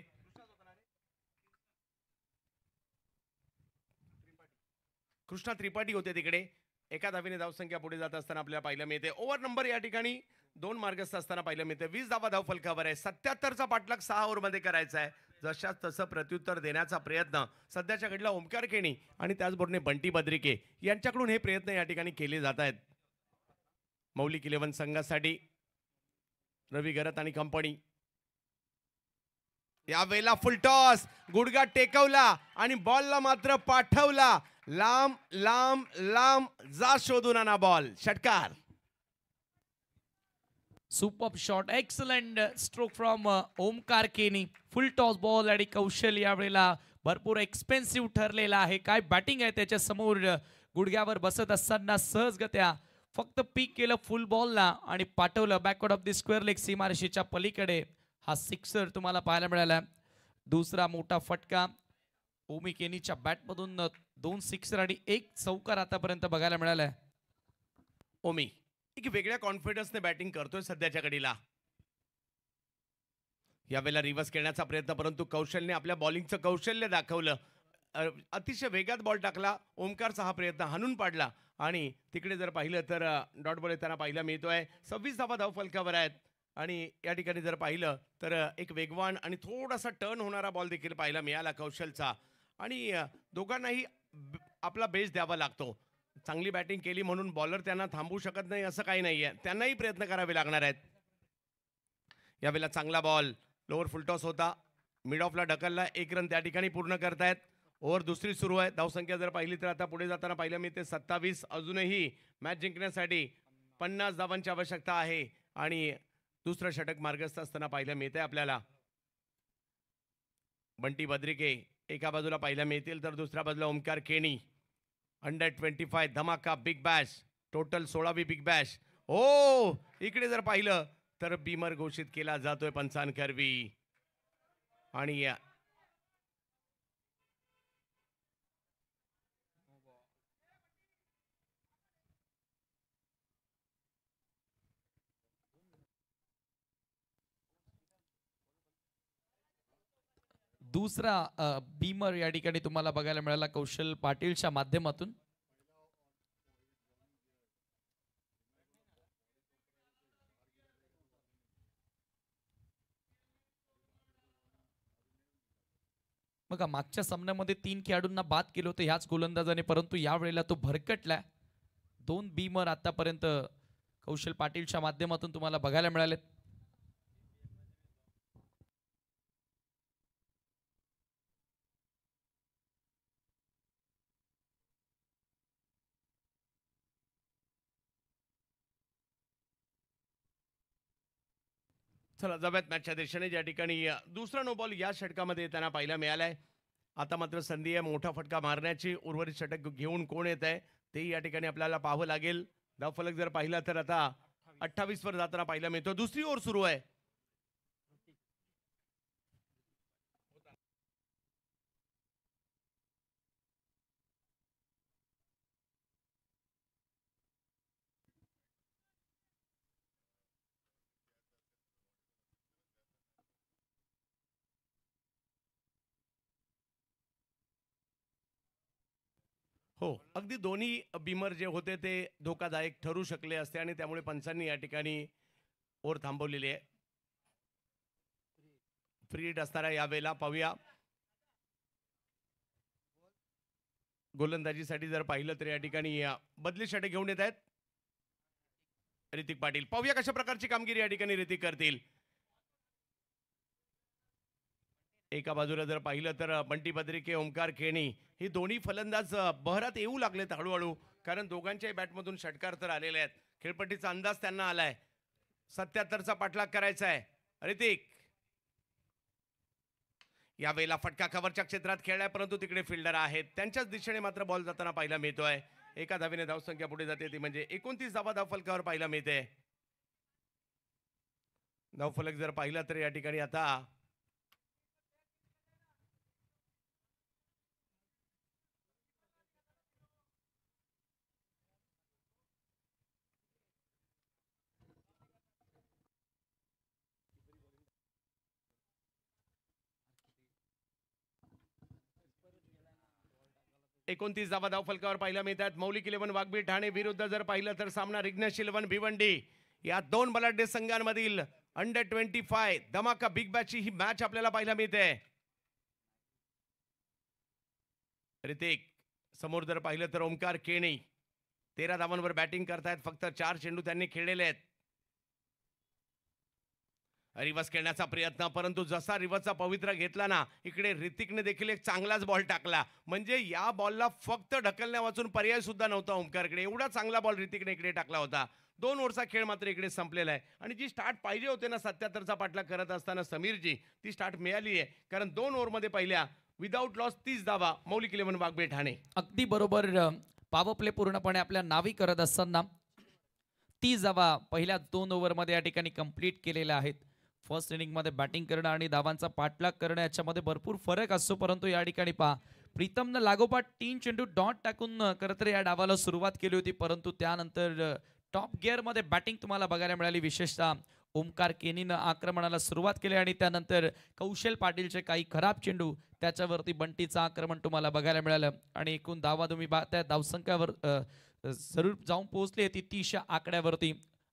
कृष्णा त्रिपाठी होते तिकडे. एका धावेने धावसंख्या पुढे जात असताना आपल्याला पाहायला मिळते. ओव्हर नंबर या ठिकाणी 2 मार्गस्थ असताना पाहायला मिळते. 20 धावा धाव फलकावर आहे. 77चा पाठलाग 6 ओव्हरमध्ये करायचा आहे. जशाच तसं प्रत्युत्तर देण्याचा प्रयत्न सध्याच्या घडला ओमकार केणी आणि त्याचबरोबर बंटी बद्रिके यांच्याकडून हे प्रयत्न या ठिकाणी केले जात आहेत. मौलिक 11 संघासाठी रवी गरत आणि कंपनी. यावेळेला फुल टॉस, गुडघा टेकवला आणि बॉलला मात्र पाठवला. लांब लांब लांब जा शोधून आणा बॉल. षटकार. Super shot, excellent stroke from Omkar Keni. Full toss ball आणि कौशल यावेळेला भरपूर एक्सपेन्सिव्ह ठरलेला आहे. काय बॅटिंग आहे त्याच्या समोर. गुडघ्यावर बसत असताना सहजगत्या फक्त पीक केलं फुल बॉलला आणि पाठवलं backward of the square leg सीमारेषेच्या पलीकडे. हा सिक्सर तुम्हाला पाहायला मिळाला. दुसरा मोठा फटका ओमी केनीच्या बॅटमधून. 2 सिक्सर आणि 1 चौकार आतापर्यंत बघायला मिळालाय. ओमी एक वेगळ्या कॉन्फिडन्सने बॅटिंग करतोय सध्याच्या घडीला. यावेळेला रिव्हर्स खेळण्याचा प्रयत्न, परंतु कौशलने आपल्या बॉलिंगचं कौशल्य दाखवलं. अतिशय वेगात बॉल टाकला. ओमकारचा हा प्रयत्न हाणून पाडला आणि तिकडे जर पाहिलं तर डॉट बॉल येताना पाहायला मिळतोय. 26 धावा धाव फलकावर आहेत आणि या ठिकाणी जर पाहिलं तर एक वेगवान आणि थोडासा टर्न होणारा बॉल देखील पाहायला मिळाला कौशलचा. आणि दोघांनाही आपला बेस द्यावा लागतो. चांगली बॅटिंग केली म्हणून बॉलर त्यांना थांबवू शकत नाही असं काही नाहीये. त्यांनाही प्रयत्न करावे लागणार आहेत. यावेळेला चांगला बॉल, लोअर फुलटॉस होता, मिड ऑफला ढकलला. 1 रन त्या ठिकाणी पूर्ण करतायत. ओव्हर दुसरी सुरू आहे. धावसंख्या जर पाहिली तर आता पुढे जाताना पाहिलं मिळते 27. अजूनही मॅच जिंकण्यासाठी 50 धावांची आवश्यकता आहे आणि दुसरं षटक मार्गस्थ असताना पाहायला मिळते आपल्याला. बंटी बद्रिके एका बाजूला पाहायला मिळतील तर दुसऱ्या बाजूला ओमकार केणी. 125 धमाका बिग बॅश, टोटल 16वी बिग बॅश. ओ इकडे जर पाहिलं तर बीमर घोषित केला जातोय पंचांकरवी. आणि दुसरा बीमर या ठिकाणी तुम्हाला बघायला मिळाला कौशल पाटीलच्या माध्यमातून. बघा मागच्या सामन्यामध्ये 3 खेळाडूंना बाद केलं होतं ह्याच गोलंदाजाने, परंतु यावेळेला तो भरकटलाय. 2 बीमर आतापर्यंत कौशल पाटीलच्या माध्यमातून तुम्हाला बघायला मिळालेत. चला जाऊयात मॅचच्या दिशेने. ज्या ठिकाणी दुसरा नो बॉल या षटकामध्ये त्यांना पाहायला मिळालाय. आता मात्र संधी आहे मोठा फटका मारण्याची. उर्वरित षटक घेऊन कोण येत आहे ते या ठिकाणी आपल्याला पाहावं लागेल. धावफलक जर पाहिला तर आता 28 वर जाताना पाहायला मिळतो. दुसरी ओव्हर सुरू आहे. हो अगदी दोन्ही बीमर जे होते ते धोकादायक ठरू शकले असते आणि त्यामुळे पंचांनी या ठिकाणी ओव्हर थांबवलेली आहे. फ्री हिट असणारा यावेळेला पाहूया. गोलंदाजीसाठी जर पाहिलं तर या ठिकाणी बदली षटक घेऊन येत आहेत ऋतिक पाटील. पाहूया कशा प्रकारची कामगिरी या ठिकाणी ऋतिक करतील. एका बाजूला जर पाहिलं तर बंटी बद्रिके, ओमकार केणी ही दोन्ही फलंदाज बहरात येऊ लागलेत हळूहळू, कारण दोघांच्याही बॅटमधून षटकार तर आलेले आहेत. खेळपट्टीचा अंदाज त्यांना आलाय. 77चा पाठलाग करायचा आहे. ऋतिक यावेळेला फटका कव्हरच्या क्षेत्रात खेळलाय, परंतु तिकडे फिल्डर आहेत. त्यांच्याच दिशेने मात्र बॉल जाताना पाहायला मिळतोय. एका धावेने धावसंख्या पुढे जाते ती म्हणजे 29 धावा धावफलकावर पाहायला मिळते. धावफलक जर पाहिला तर या ठिकाणी आता 29 धावा धावफलकावर पाहायला मिळतात. मौलिक 11 वाघबीळ ठाणे विरुद्ध जर पाहिलं तर सामना रिग्नेश 11 भिवंडी या दोन बलाढ्य संघांमधील अंडर 25 धमाका बिग बॅचची ही मॅच आपल्याला पाहायला मिळते. ऋतिक समोर जर पाहिलं तर ओमकार केणी 13 धावांवर बॅटिंग करतायत. फक्त 4 चेंडू त्यांनी खेळलेले आहेत. रिवर्स खेळण्याचा प्रयत्न, परंतु जसा रिवर्सचा पवित्रा घेतला ना, इकडे ऋतिकने देखील एक चांगलाच बॉल टाकला. म्हणजे या बॉलला फक्त ढकलण्या वाचून पर्याय सुद्धा नव्हता ओमकारकडे. एवढा चांगला बॉल ऋतिकने इकडे टाकला होता. 2 ओव्हरचा खेळ मात्र इकडे संपलेला आहे. आणि जी स्टार्ट पाहिजे होते ना 77चा पाठलाग करत असताना समीरजी, ती स्टार्ट मिळाली आहे. कारण 2 ओव्हरमध्ये पहिल्या विदाऊट लॉस 30 धावा मौलिक 11 वाघबीळ ठाणे. अगदी बरोबर. पॉवर प्ले पूर्णपणे आपल्या नावी करत असताना 30 धावा पहिल्या 2 ओव्हरमध्ये या ठिकाणी कंप्लीट केलेल्या आहेत. फर्स्ट इनिंगमध्ये बॅटिंग करणं आणि धावांचा पाठलाग करणं याच्यामध्ये भरपूर फरक असतो. परंतु या ठिकाणी पहा, प्रीतमनं लागोपाठ 3 चेंडू डॉट टाकून खरं तर या डावाला सुरुवात केली होती. परंतु त्यानंतर टॉप गिअरमध्ये बॅटिंग तुम्हाला बघायला मिळाली. विशेषतः ओमकार केनीनं आक्रमणाला सुरुवात केली आणि त्यानंतर कौशल पाटीलचे काही खराब चेंडू, त्याच्यावरती बंटीचं आक्रमण तुम्हाला बघायला मिळालं. आणि एकूण धावा तुम्ही त्या धावसंख्यावर जरूर जाऊन पोहोचली ती 30 आकड्यावरती.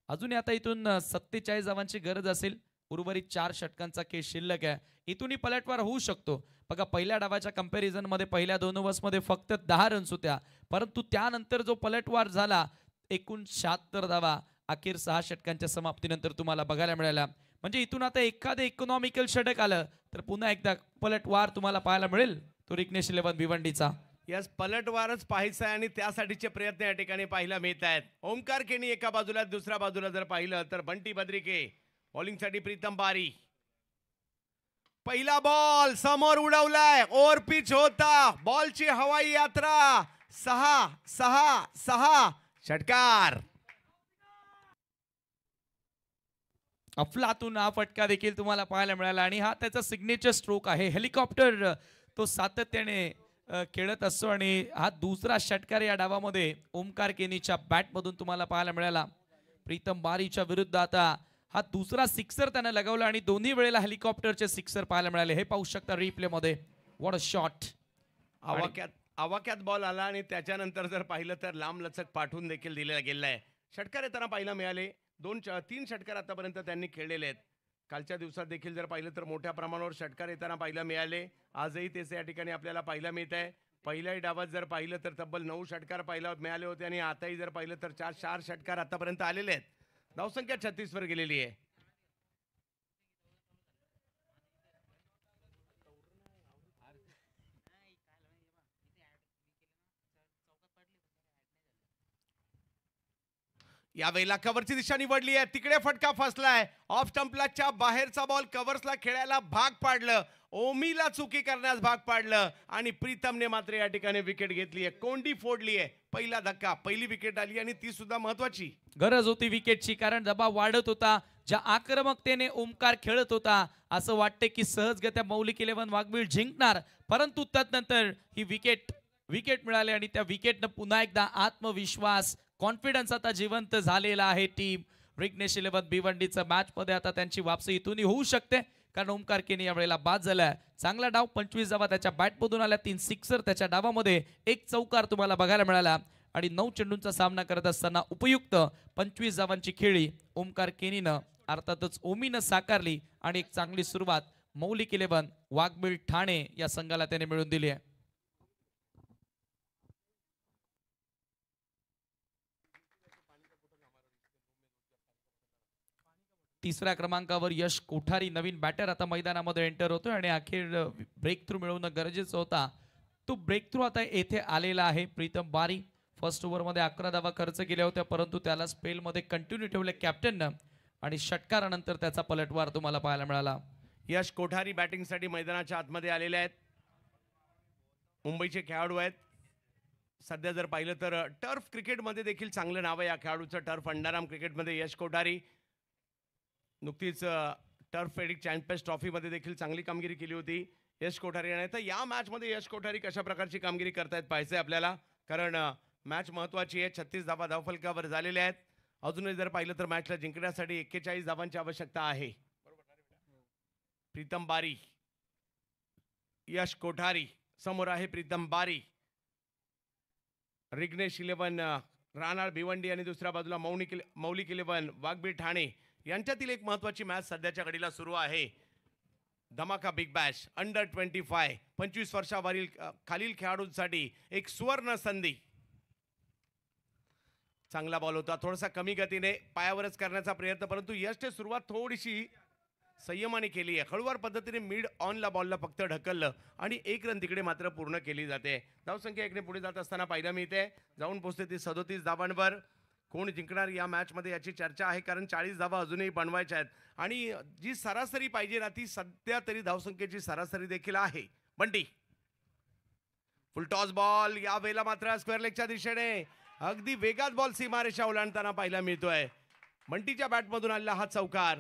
अजूनही आता इथून 47 धावांची गरज असेल. उर्वरित 4 षटकांचा खेळ शिल्लक आहे. इथूनही पलटवार होऊ शकतो. बघा, पहिल्या डावाच्या कंपॅरिझन मध्ये पहिल्या 2 ओव्हर्समध्ये फक्त 10 रन्स होत्या. परंतु त्यानंतर जो पलटवार झाला, एकूण 76 धावा अखेर 6 षटकांच्या समाप्तीनंतर तुम्हाला बघायला मिळाला. म्हणजे इथून आता एखादं इकॉनॉमिकल षटक आलं तर पुन्हा एकदा पलटवार तुम्हाला पाहायला मिळेल, तो रिग्नेश 11 भिवंडीचा. यस, पलटवारच पाहायचं आहे आणि त्यासाठीचे प्रयत्न या ठिकाणी पाहायला मिळत आहेत. ओमकार केनी एका बाजूला, दुसऱ्या बाजूला जर पाहिलं तर बंटी बद्रिके. बॉलिंगसाठी प्रीतम बारी. पहिला बॉल समोर उडवलाय. ओव्हर पिच होता. बॉलची हवाई यात्रा. 6 षटकार. अफलातून हा फटका देखील तुम्हाला पाहायला मिळाला आणि हा त्याचा सिग्नेचर स्ट्रोक आहे. हेलिकॉप्टर तो सातत्याने खेळत असतो आणि हा दुसरा षटकार या डावामध्ये ओमकार केनीच्या बॅटमधून तुम्हाला पाहायला मिळाला. प्रीतम बारीच्या विरुद्ध आता हा दुसरा सिक्सर त्याने लगावला आणि दोन्ही वेळेला हेलिकॉप्टरचे सिक्सर पाहायला मिळाले. हे पाहू शकता रिप्ले मध्ये. What a shot. आवाक्यात बॉल आला आणि त्याच्यानंतर जर पाहिलं तर लांब लचक पाठवून देखील दिलेला गेला आहे. षटकार येताना पाहायला मिळाले. 3 षटकार आतापर्यंत त्यांनी खेळलेले आहेत. कालच्या दिवसात देखील जर पाहिलं तर मोठ्या प्रमाणावर षटकार येताना पाहायला मिळाले. आजही तेच या ठिकाणी आपल्याला पाहायला मिळत आहे. पहिल्याही डावात जर पाहिलं तर तब्बल 9 षटकार पाहायला मिळाले होते आणि आताही जर पाहिलं तर 4 षटकार आतापर्यंत आलेले आहेत. धावसंख्या 36 वर गेलेली आहे. यावेळेला कव्हरची दिशा निवडली आहे. तिकडे फटका फसलाय. ऑफ स्टंपलाच्या बाहेरचा बॉल कव्हर्सला खेळायला भाग पाडलं. ओमीला चुकी करण्यास भाग पाडलं आणि प्रीतमने मात्र या ठिकाणी विकेट घेतली आहे. कोंडी फोडली आहे. पहिला धक्का, पहिली विकेट आली आणि ती सुद्धा महत्वाची. गरज होती विकेटची, कारण दबाव वाढत होता. ज्या आक्रमकतेने ओमकार खेळत होता, असं वाटते की सहजगत्या मौलिक 11 वाघबीळ जिंकणार. परंतु त्यानंतर ही विकेट मिळाली आणि त्या विकेटनं पुन्हा एकदा आत्मविश्वास, कॉन्फिडन्स आता जिवंत झालेला आहे. टीम रिग्नेश 11 भिवंडीचं मॅच मध्ये आता त्यांची वापसी इथूनही होऊ शकते, कारण ओमकार केनी यावेळेला बाद झालाय. चांगला डाव, 25 धावा त्याच्या बॅटमधून आल्या. 3 सिक्सर त्याच्या डावामध्ये, 1 चौकार तुम्हाला बघायला मिळाला आणि 9 चेंडूंचा सामना करत असताना उपयुक्त 25 धावांची खेळी ओमकार केनीनं अर्थातच ओमीनं साकारली आणि एक चांगली सुरुवात मौलिक 11 वाघबीळ ठाणे या संघाला त्याने मिळवून दिली आहे. तिसऱ्या क्रमांकावर यश कोठारी, नवीन बॅटर आता मैदानामध्ये एंटर होतोय आणि अखेर ब्रेक थ्रू मिळवणं गरजेचं होता. तो ब्रेक थ्रू आता येथे आलेला आहे. प्रीतम बारी फर्स्ट ओव्हरमध्ये 11 धावा खर्च केल्या होत्या, परंतु त्याला स्पेलमध्ये कंटिन्यू ठेवले कॅप्टननं आणि षटकारानंतर त्याचा पलटवार तुम्हाला पाहायला मिळाला. यश कोठारी बॅटिंगसाठी मैदानाच्या आतमध्ये आलेले आहेत. मुंबईचे खेळाडू आहेत. सध्या जर पाहिलं तर टर्फ क्रिकेटमध्ये देखील चांगलं नाव आहे या खेळाडूचं. टर्फ अंडाराम क्रिकेटमध्ये यश कोठारी. नुकतीच टर्फ फेडिक चॅम्पियन्स ट्रॉफीमध्ये देखील चांगली कामगिरी केली होती यश कोठारी. आणि आता या मॅचमध्ये यश कोठारी कशा प्रकारची कामगिरी करतायत पाहायचं आहे आपल्याला, कारण मॅच महत्त्वाची आहे. 36 धावा धावफलकावर झालेल्या आहेत. अजूनही जर पाहिलं तर मॅचला जिंकण्यासाठी 41 धावांची आवश्यकता आहे. प्रीतम बारी, यश कोठारी समोर आहे. प्रीतम बारी रिग्नेश 11 रानाळ भिवंडी आणि दुसऱ्या बाजूला मौलिक 11 वाघबीर ठाणे यांच्यातील एक महत्त्वाची मॅच सध्याच्या घडीला सुरू आहे. धमाका बिग बॅश अंडर 25 25 वर्षावरील खालील खेळाडूंसाठी एक सुवर्ण संधी. चांगला बॉल होता, थोडासा कमी गतीने पायावरच करण्याचा प्रयत्न, परंतु यशने सुरुवात थोडीशी संयमाने केली आहे. हळूवार पद्धतीने मिड ऑनला बॉलला फक्त ढकललं आणि एक रन तिकडे मात्र पूर्ण केली जाते. धावसंख्या एकने पुढे जात असताना पाहायला मिळते, जाऊन पोहोचते ती 37 धावांवर. कोण जिंकणार या मॅच मध्ये याची चर्चा आहे, कारण 40 धावा अजूनही बनवायच्या आहेत आणि जी सरासरी पाहिजे ना ती सध्या तरी धावसंख्येची सरासरी देखील आहे. बंटी फुल टॉस बॉल, या वेळेला मात्र स्क्वेअर लेगच्या दिशेने अगदी वेगात बॉल सीमारेषा ओलांडताना पाहायला मिळतोय. बंटीच्या बॅटमधून आलेला हा चौकार,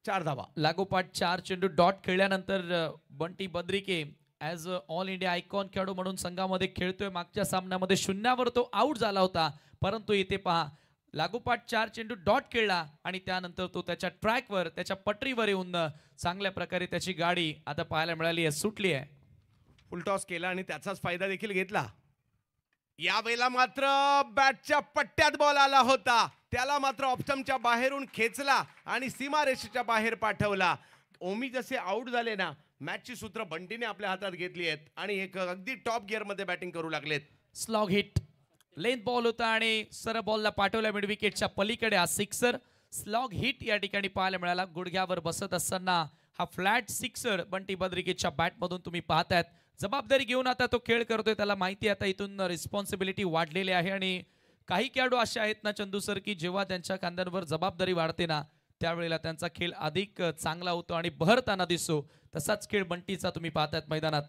4 धावा. लागोपाठ 4 चेंडू डॉट खेळल्यानंतर Bunty Badrike as all India icon खेळाडू म्हणून संघामध्ये खेळतोय. मागच्या सामन्यामध्ये शून्यावर तो आऊट झाला होता, परंतु इथे पहा लागोपाठ 4 चेंडू डॉट खेळला आणि त्यानंतर तो त्याच्या ट्रॅकवर त्याच्या पटरीवर येऊन चांगल्या प्रकारे त्याची गाडी आता पाहायला मिळाली आहे, सुटली आहे. फुल टॉस केला आणि त्याचाच फायदा देखील घेतला. या वेळेला मात्र बॅटच्या पट्ट्यात बॉल आला होता, त्याला मात्र ऑप्शनच्या बाहेरून खेचला आणि सीमारेषेच्या बाहेर पाठवला. ओमी जसे आउट झाले ना, मॅचची सूत्र बंटीने आपल्या हातात घेतली आहेत आणि एक अगदी टॉप गिअर मध्ये बॅटिंग करू लागलेत. स्लॉग हिट लेंथ बॉल होता आणि सरळ बॉलला पाठवला मिड विकेटच्या पलीकडे. हा सिक्सर स्लॉग हिट या ठिकाणी पाहायला मिळाला. गुडघ्यावर बसत असताना हा फ्लॅट सिक्सर बंटी बद्रिकेच्या बॅटमधून तुम्ही पाहतायत. जबाबदारी घेऊन आता तो खेळ करतोय, त्याला माहिती आता इथून रिस्पॉन्सिबिलिटी वाढलेली आहे आणि काही खेळाडू असे आहेत ना चंदू सर, की जेव्हा त्यांच्या खांद्यांवर जबाबदारी वाढते ना त्यावेळेला त्यांचा खेळ अधिक चांगला होतो आणि बहरताना दिसतो. तसाच खेळ बंटीचा तुम्ही पाहतायत मैदानात.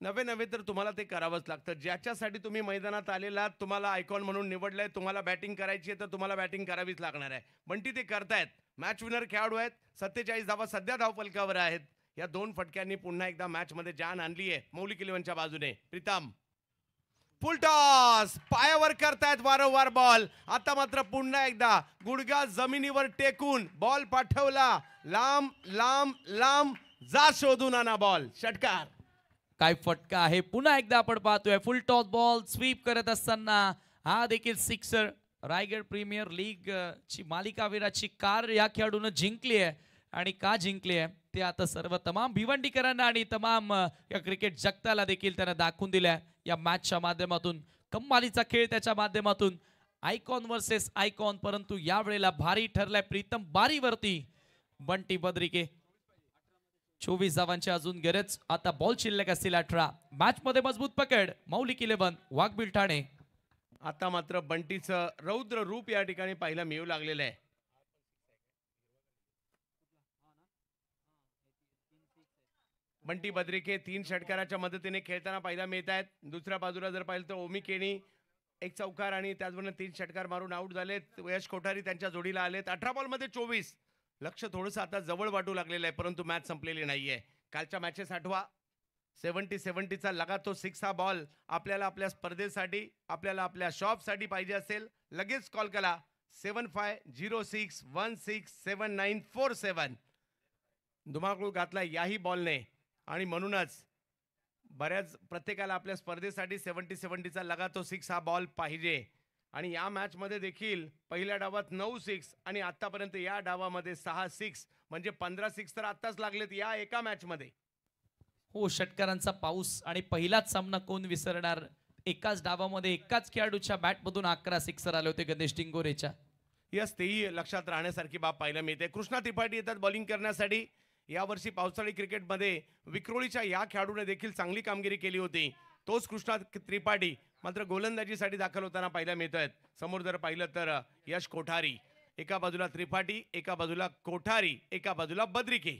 नवे तर तुम्हाला ते करावंच लागतं. ज्याच्यासाठी तुम्ही मैदानात आलेला, तुम्हाला आयकॉन म्हणून निवडलंय, तुम्हाला बॅटिंग करायची आहे तर तुम्हाला बॅटिंग करावीच लागणार आहे. बंटी ते करतायत. मॅच विनर खेळाडू आहेत. 47 धावा सध्या धावफलकावर आहेत. या 2 फटक्यांनी पुन्हा एकदा मॅच मध्ये जान आणली आहे मौलिक 11च्या बाजूने. प्रीतम फुल टॉस, पायावर करतायत वारंवार बॉल. आता मात्र पुन्हा एकदा गुडघा जमिनीवर टेकून बॉल पाठवला, लांब लांब लांब, जा शोधून आणा बॉल. षटकार. काय फटका आहे, पुन्हा एकदा आपण पाहतोय. फुल टॉस बॉल स्वीप करत असताना हा देखील सिक्सर. रायगड प्रीमियर लीग ची मालिकावीराची कार या खेळाडून जिंकली आहे आणि का जिंकली आहे ते आता सर्व तमाम भिवंडीकरांना आणि तमाम या क्रिकेट जगताला देखील त्यानं दाखवून दिल्या या मॅचच्या माध्यमातून. कमालीचा खेळ त्याच्या माध्यमातून, आयकॉन वर्सेस आयकॉन, परंतु या वेळेला भारी ठरलाय प्रीतम बारीवरती बंटी बद्रिके. 24 धावांची अजून गरज, आता बॉल शिल्लक असतील 18. मॅच मध्ये मजबूत पकड मौलिक 11 वाघबीर ठाणे. आता मात्र बंटीचं रौद्र रूप या ठिकाणी पाहायला मिळू लागलेलं आहे. बंटी बद्रिके 3 षटकाराच्या मदतीने खेळताना पाहायला मिळत आहेत. दुसऱ्या बाजूला जर पाहिलं तर ओमी केनी एक चौकार आणि त्याचबरोबर 3 षटकार मारून आउट झालेत. यश कोठारी त्यांच्या जोडीला आलेत. 18 बॉल मध्ये 24. लक्ष थोडंसं आता जवळ वाटू लागलेलं आहे, परंतु मॅच संपलेली नाहीये. कालच्या मॅचेस आठवा. 70-70चा लगातो 6 हा बॉल आपल्याला आपल्या स्पर्धेसाठी, आपल्याला आपल्या शॉपसाठी पाहिजे असेल, लगेच कॉल करा 7506167947. धुमाकूळ घातला याही बॉलने आणि म्हणूनच प्रत्येकाला आपल्या स्पर्धेसाठी 70-70चा लगातो 6 हा बॉल पाहिजे. आणि या मॅच मध्ये देखील पहिल्या डावात 9 6 आणि आतापर्यंत या डावामध्ये 6 6, म्हणजे 15 6 तर आताच लागलेत या एका मॅच मध्ये. हो, षटकारांचा पाऊस आणि पहिलाच सामना कोण विसरणार. एकाच डावामध्ये एकाच खेळाडूच्या बॅटमधून 11 सिक्सर आले होते गणेश टिंगोरेच्या. यस, तेही लक्षात राहण्यासारखी बाब पाहायला मिळते. कृष्णा त्रिपाठी येतात बॉलिंग करण्यासाठी. यावर्षी पावसाळी क्रिकेटमध्ये विक्रोळीच्या या खेळाडूने देखील चांगली कामगिरी केली होती. तोच कृष्णा त्रिपाठी मात्र गोलंदाजीसाठी दाखल होताना पाहायला मिळत आहेत. समोर जर पाहिलं तर यश कोठारी, एका बाजूला त्रिपाठी, एका बाजूला कोठारी, एका बाजूला बद्रिके.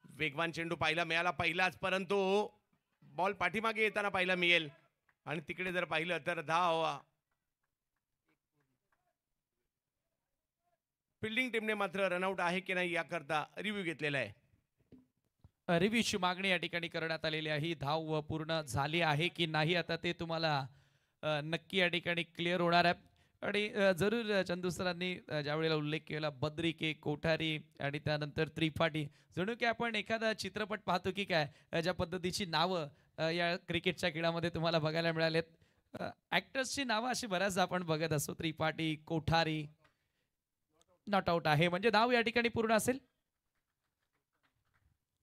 वेगवान चेंडू पाहायला मिळाला पहिलाच, परंतु बॉल पाठीमागे येताना पाहायला मिळेल आणि तिकडे जर पाहिलं तर धाव. फिल्डिंग टीमने मात्र रनआउट आहे की नाही याकरता रिव्ह्यू घेतलेला आहे. रिव्ह्यूची मागणी या ठिकाणी करण्यात आलेली आहे. ही धाव पूर्ण झाली आहे की नाही आता ते तुम्हाला नक्की या ठिकाणी क्लिअर होणार आहे. आणि जरूर चंदू सरांनी ज्यावेळेला उल्लेख केला बद्री के कोठारी आणि त्यानंतर त्रिपाठी, जणू की आपण एखादा चित्रपट पाहतो की काय ज्या पद्धतीची नावं या क्रिकेटच्या खेळामध्ये तुम्हाला बघायला मिळालेत. ॲक्टर्सची नावं अशी बऱ्याचदा आपण बघत असतो. त्रिपाठी, कोठारी, नॉट आउट आहे म्हणजे धाव या ठिकाणी पूर्ण असेल.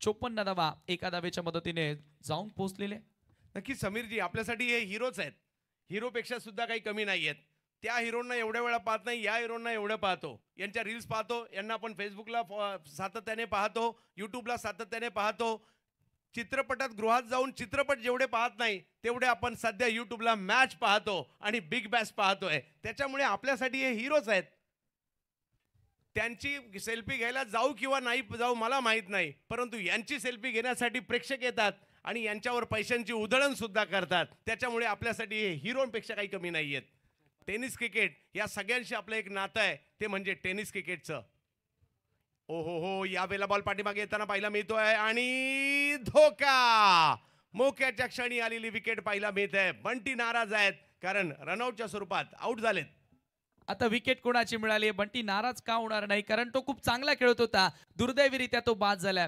54 धावा एका धावेच्या मदतीने जाऊन पोहोचलेले. नक्की समीरजी, आपल्यासाठी हे हिरोच आहेत. हिरोपेक्षा सुद्धा काही कमी नाही आहेत. त्या हिरोंना एवढ्या वेळा पाहत नाही, या हिरोंना एवढं पाहतो. यांच्या रील्स पाहतो, यांना आपण फेसबुकला सातत्याने पाहतो, यूट्यूबला सातत्याने पाहतो. चित्रपटात गृहात जाऊन चित्रपट जेवढे पाहत नाही तेवढे आपण सध्या यूट्यूबला मॅच पाहतो आणि बिग बॅश पाहतोय. त्याच्यामुळे आपल्यासाठी हे हिरोच आहेत. त्यांची सेल्फी घ्यायला जाऊ किंवा नाही जाऊ मला माहीत नाही, परंतु यांची सेल्फी घेण्यासाठी प्रेक्षक येतात आणि यांच्यावर पैशांची उधळण सुद्धा करतात. त्याच्यामुळे आपल्यासाठी हे हिरोंपेक्षा काही कमी नाही आहेत. टेनिस क्रिकेट या सगळ्यांशी आपलं एक नातं आहे, ते म्हणजे टेनिस क्रिकेटचं. ओ हो, या वेळेला बॉल पाठीमागे येताना पाहायला मिळतोय आणि धोका. मोक्याच्या क्षणी आलेली विकेट पाहायला मिळते. बंटी नाराज आहेत कारण रनआउटच्या स्वरूपात आउट झालेत. आता विकेट कोणाची मिळाली? बंटी नाराज का होणार नाही, कारण तो खूप चांगला खेळत होता. दुर्दैवीरित्या तो बाद झाला.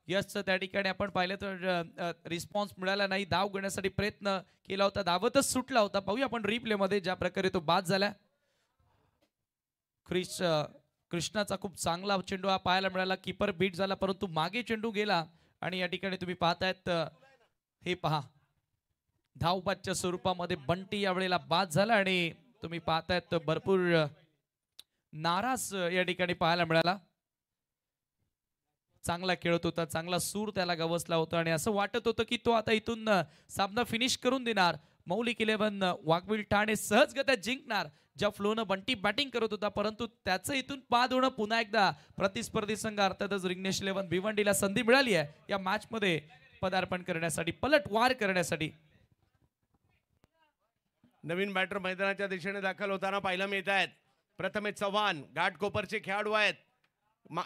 यशचं त्या ठिकाणी आपण पाहिलं तर रिस्पॉन्स मिळाला नाही. धाव घेण्यासाठी प्रयत्न केला होता, धावतच सुटला होता. पाहूया आपण रिप्ले मध्ये ज्या प्रकारे तो बाद झाला. कृष्णाचा खूप चांगला चेंडू हा पाहायला मिळाला. कीपर बीट झाला परंतु मागे चेंडू गेला आणि या ठिकाणी तुम्ही पाहतायत हे पहा, धावबादच्या स्वरूपामध्ये बंटी यावेळेला बाद झाला आणि तुम्ही पाहतायत भरपूर नाराज या ठिकाणी पाहायला मिळाला. चांगला खेळत होता, चांगला सूर त्याला गवसला होता आणि असं वाटत होतं की तो आता इथून सामना फिनिश करून देणार. मौलिक 11 वाघवील ठाणे सहजगत्या जिंकणार. ज्या फ्लोनं बंटी बॅटिंग करत होता, परंतु त्याचं इथून बाद होणं पुन्हा एकदा प्रतिस्पर्धी संघ अर्थातच रिग्नेश 11 भिवंडीला संधी मिळाली आहे या मॅच मध्ये पदार्पण करण्यासाठी, पलटवार करण्यासाठी. नवीन बॅटर मैदानाच्या दिशेने दाखल होताना पाहायला मिळत आहेत. प्रथमेश चव्हाण घाटकोपरचे खेळाडू आहेत.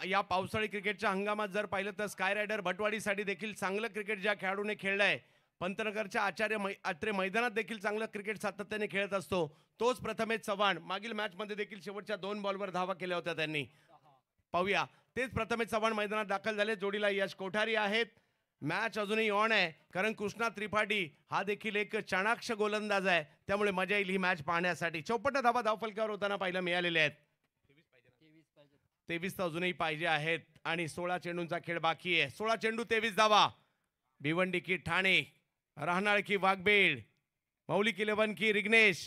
या पावसाळी क्रिकेटच्या हंगामात जर पाहिलं तर स्काय रायडर भटवाडीसाठी देखील चांगलं क्रिकेट ज्या खेळाडूने खेळलंय. पंतनगरच्या आत्रे मैदानात देखील चांगलं क्रिकेट सातत्याने खेळत असतो तोच प्रथमेश चव्हाण. मागील मॅचमध्ये देखील शेवटच्या 2 बॉलवर धावा केल्या होत्या त्यांनी. पाहूया, तेच प्रथमेश चव्हाण मैदानात दाखल झाले. जोडीला यश कोठारी आहेत. मॅच अजूनही ऑन आहे कारण कृष्णा त्रिपाठी हा देखील एक चाणाक्ष गोलंदाज आहे, त्यामुळे मजा येईल ही मॅच पाहण्यासाठी. 54 धावा धावफलकावर होताना पाहायला मिळालेले आहेत. 23 अजूनही पाहिजे आहेत आणि 16 चेंडूंचा खेळ बाकी आहे. 16 चेंडू 23 धावा. भिवंडी की ठाणे, राहणार की वाघबेड, मौलिक 11 की रिग्नेश.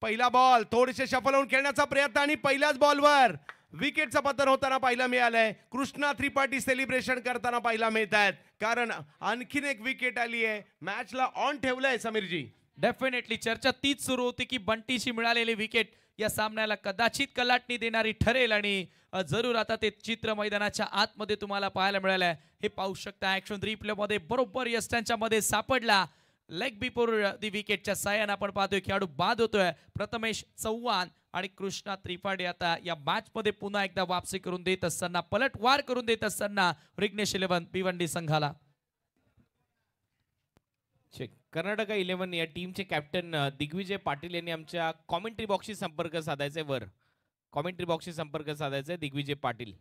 पहिला बॉल थोडेसे शफल होऊन खेळण्याचा प्रयत्न आणि पहिल्याच बॉलवर विकेटचं पतन होताना पाहायला मिळालंय. कृष्णा त्रिपाठी सेलिब्रेशन करताना पाहायला मिळत आहेत कारण आणखीन एक विकेट आली आहे. मॅचला ऑन ठेवलंय समीरजी. डेफिनेटली चर्चा तीच सुरू होती की बंटीची मिळालेली विकेट या सामन्याला कदाचित कलाटणी देणारी ठरेल आणि जरूर आता ते चित्र मैदानाच्या आतमध्ये तुम्हाला पाहायला मिळालंय. हे पाहू शकता ऍक्शन रिप्ले मध्ये बरोबर यस्टांच्या मध्ये सापडला. लेग बिफोर दी विकेटच्या साह्याने आपण पाहतोय खेळाडू बाद होतोय. प्रथमेश चव्हाण आणि कृष्णा त्रिपाठी आता या मॅच मध्ये पुन्हा एकदा वापसी करून देत असताना, पलटवार करून देत असताना रिग्नेश 11 भिवंडी संघाला. कर्नाटक 11 या टीमचे कॅप्टन दिग्विजय पाटील यांनी आमच्या कॉमेंट्री बॉक्सशी संपर्क साधायचे. वर कॉमेंट्री बॉक्सशी संपर्क साधायचे दिग्विजय पाटील.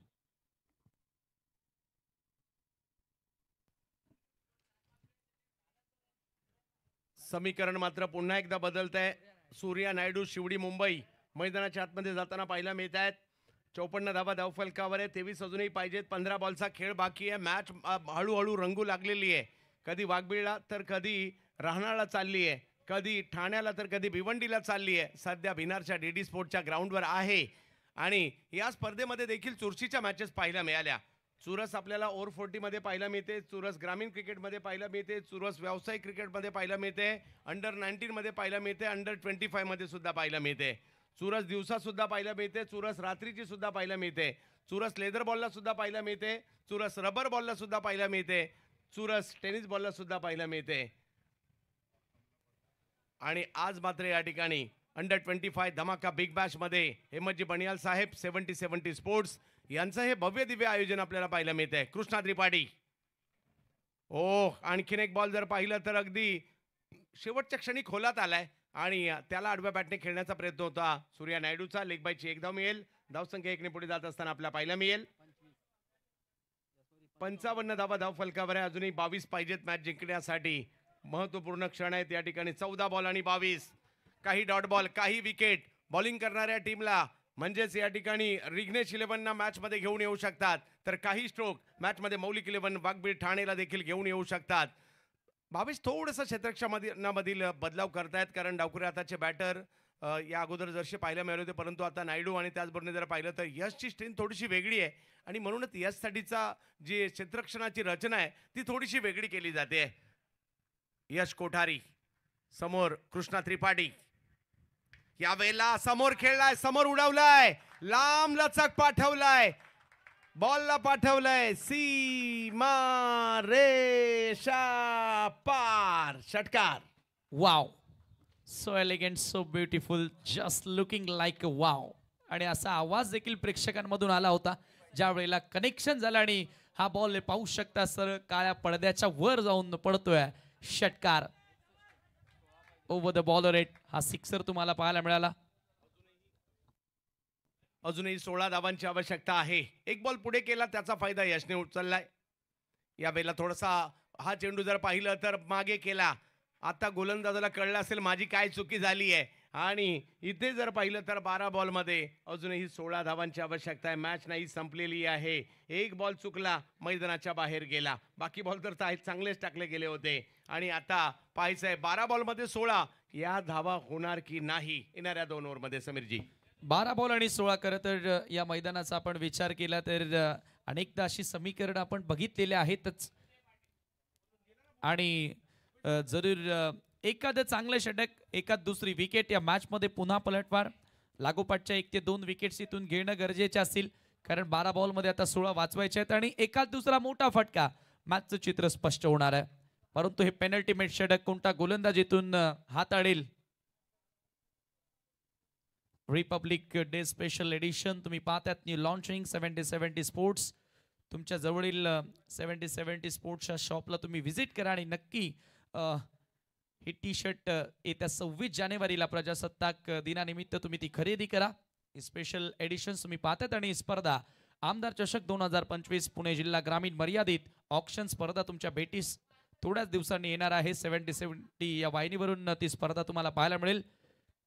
समीकरण मात्र पुन्हा एकदा बदलत आहे. सूर्या नायडू शिवडी मुंबई मैदानाच्या आतमध्ये जाताना पाहायला मिळत आहेत. 54 धावा धावफलकावर आहे. 23 अजूनही पाहिजेत. 15 बॉलचा खेळ बाकी आहे. मॅच हळूहळू रंगू लागलेली आहे. कधी वाघबीळला तर कधी राहणाला चालली आहे, कधी ठाण्याला तर कधी भिवंडीला चालली आहे. सध्या भिनारच्या डीडी स्पोर्टच्या ग्राउंडवर आहे आणि या स्पर्धेमध्ये देखील चुरशीच्या मॅचेस पाहायला मिळाल्या. चुरस आपल्याला ओव्हर 40 मध्ये पाहायला मिळते, चुरस ग्रामीण क्रिकेटमध्ये पाहायला मिळते, चुरस व्यावसायिक क्रिकेटमध्ये पाहायला मिळते, अंडर 19 मध्ये पाहायला मिळते, अंडर 25 मध्ये सुद्धा पाहायला मिळते. चुरस दिवसा सुद्धा पाहायला मिळते, चुरस रात्रीची सुद्धा पाहायला मिळते, चुरस लेदर बॉलला सुद्धा पाहायला मिळते, चुरस रबर बॉलला सुद्धा पाहायला मिळते, चुरस टेनिस बॉलला सुद्धा पाहायला मिळते. आणि आज मात्र या ठिकाणी अंडर 25 धमाका बिग बॅश मध्ये हेमतजी बनियाल साहेब 70-70 स्पोर्ट्स यांचं हे भव्य दिव्य आयोजन आपल्याला पाहायला मिळतंय. कृष्णा त्रिपाठी आणखीन एक बॉल जर पाहिलं तर अगदी शेवटच्या क्षणी खोलात आलाय. आणि त्याला आडव्या बॅटने खेळण्याचा प्रयत्न होता सूर्या नायडूचा. लेग बायची एक धाव मिळेल. धावसंख्या 1 ने पुढे जात असताना आपल्याला पाहायला मिळेल 55 धावा धाव फलकावर आहे. अजूनही 22 पाहिजेत मॅच जिंकण्यासाठी. महत्वपूर्ण क्षण आहेत या ठिकाणी. 14 बॉल आणि 22. काही डॉट बॉल, काही विकेट बॉलिंग करणाऱ्या टीमला म्हणजेच या ठिकाणी रिग्नेश 11 मॅच मध्ये घेऊन येऊ शकतात, तर काही स्ट्रोक मॅच मध्ये मौलिक 11 वाघबीर ठाणेला देखील घेऊन येऊ शकतात. भावेश थोडंसं क्षेत्ररक्षणामधील बदलाव करतायत, कारण डावखुरे हाताचे बॅटर या अगोदर जसे पाहायला मिळाले होते, परंतु आता नायडू आणि त्याचबरोबर जर पाहिलं तर यशची स्ट्रेंथ थोडीशी वेगळी आहे आणि म्हणूनच यशसाठीचा जी क्षेत्ररक्षणाची रचना आहे ती थोडीशी वेगळी केली जाते. यश कोठारी समोर कृष्णा त्रिपाठी यावेळेला समोर खेळलाय, समोर उडवलाय, लांब लचक पाठवलाय, बॉलला पाठवलंय सीमा रेषा पार. षटकार. Wow, so elegant, so beautiful, just looking like a wow. आणि असा आवाज देखील प्रेक्षकांमधून आला होता ज्या वेळेला कनेक्शन झालं आणि हा बॉल पाहू शकता सर काळ्या पडद्याच्या वर जाऊन पडतोय. षटकार ओव्हर द बॉलर एट. हा सिक्सर तुम्हाला पाहायला मिळाला. अजूनही 16 धावांची आवश्यकता आहे. एक बॉल पुढे केला त्याचा फायदा यशने उचललाय. यावेळेला थोडासा हा चेंडू जर पाहिलं तर मागे केला. आता गोलंदाजाला कळलं असेल माझी काय चुकी झाली आहे आणि इथे जर पाहिलं तर 12 बॉलमध्ये अजूनही 16 धावांची आवश्यकता आहे. मॅच नाही संपलेली आहे. एक बॉल चुकला, मैदानाच्या बाहेर गेला. बाकी बॉल तर चांगलेच टाकले गेले होते आणि आता पाहायचं आहे 12 बॉलमध्ये 16 या धावा होणार की नाही येणाऱ्या 2 ओव्हरमध्ये. समीरजी 12 बॉल आणि 16. खरं तर या मैदानाचा आपण विचार केला तर अनेकदा अशी समीकरण आपण बघितलेले आहेतच आणि जरूर एखादं चांगलं षटक, एखाद दुसरी विकेट या मॅच मध्ये पुन्हा पलटवार लागोपाठच्या 1 ते 2 विकेट्स इथून घेणं गरजेचे असतील, कारण 12 बॉल मध्ये आता 16 वाचवायचे आहेत आणि एखाद दुसरा मोठा फटका मॅचचं चित्र स्पष्ट होणार आहे. परंतु हे पेनल्टी षटक कोणता गोलंदाजीतून हाताळेल. रिपब्लिक डे स्पेशल एडिशन तुम्ही पाहतात. New launching 7070 sports. तुमच्या जवळील 7070 स्पोर्ट्सच्या शॉपला तुम्ही व्हिजिट करा आणि नक्की ही टी शर्ट येत्या 26 जानेवारीला प्रजासत्ताक दिनानिमित्त तुम्ही ती खरेदी करा. स्पेशल एडिशन तुम्ही पाहतात आणि स्पर्धा आमदार चषक 2025 पुणे जिल्हा ग्रामीण मर्यादित ऑक्शन स्पर्धा तुमच्या भेटीस थोड्याच दिवसांनी येणार आहे. 7070 या वाहिनीवरून ती स्पर्धा तुम्हाला पाहायला मिळेल.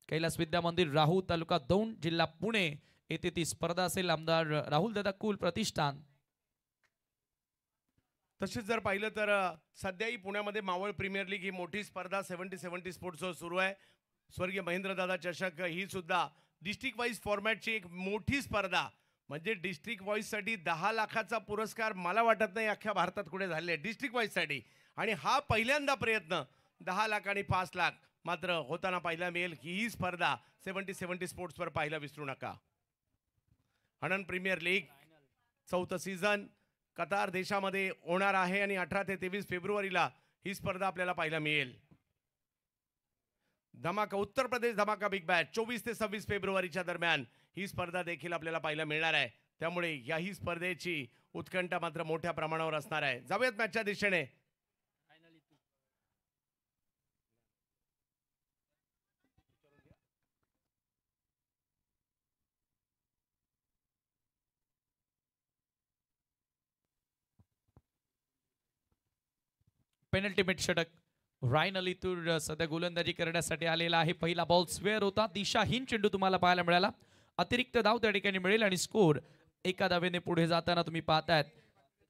कैलास विद्या मंदिर, राहू, तालुका दौंड, जिल्हा पुणे येथे ती स्पर्धा असेल. आमदार राहुल दादा कुल प्रतिष्ठान. तसेच जर पाहिलं तर सध्याही पुण्यामध्ये मावळ प्रीमियर लीग ही मोठी स्पर्धा 7070 स्पोर्ट्स सुरू आहे. स्वर्गीय महेंद्रदादा चषक ही सुद्धा डिस्ट्रिक्ट वाईज फॉर्मॅटची एक मोठी स्पर्धा. म्हणजे डिस्ट्रिक्ट वाईज साठी 10 लाखाचा पुरस्कार मला वाटत नाही अख्ख्या भारतात कुठे झाले डिस्ट्रिक्ट वाईज साठी, आणि हा पहिल्यांदा प्रयत्न 10 लाख आणि 5 लाख मात्र होताना पाहायला मिळेल. ही स्पर्धा 7070 स्पोर्ट्सवर पाहायला विसरू नका. हणन प्रीमियर लीग 4थं सीझन कतार देशामध्ये होणार आहे आणि 18 ते 23 फेब्रुवारीला ही स्पर्धा आपल्याला पाहायला मिळेल. धमाका उत्तर प्रदेश धमाका बिग बॅच 24 ते 26 फेब्रुवारीच्या दरम्यान ही स्पर्धा देखील आपल्याला पाहायला मिळणार आहे. त्यामुळे याही स्पर्धेची उत्कंठा मात्र मोठ्या प्रमाणावर असणार आहे. जाऊयात मॅचच्या दिशेने. पेनल्टीमेट षटक रायन अली तूर सध्या गोलंदाजी करण्यासाठी आलेला आहे. पहिला बॉल स्क्वेअर होता. दिशाहीन चेंडू तुम्हाला पाहायला मिळाला. अतिरिक्त धाव त्या ठिकाणी मिळेल आणि स्कोर एका धावेने पुढे जाताना तुम्ही पाहतायत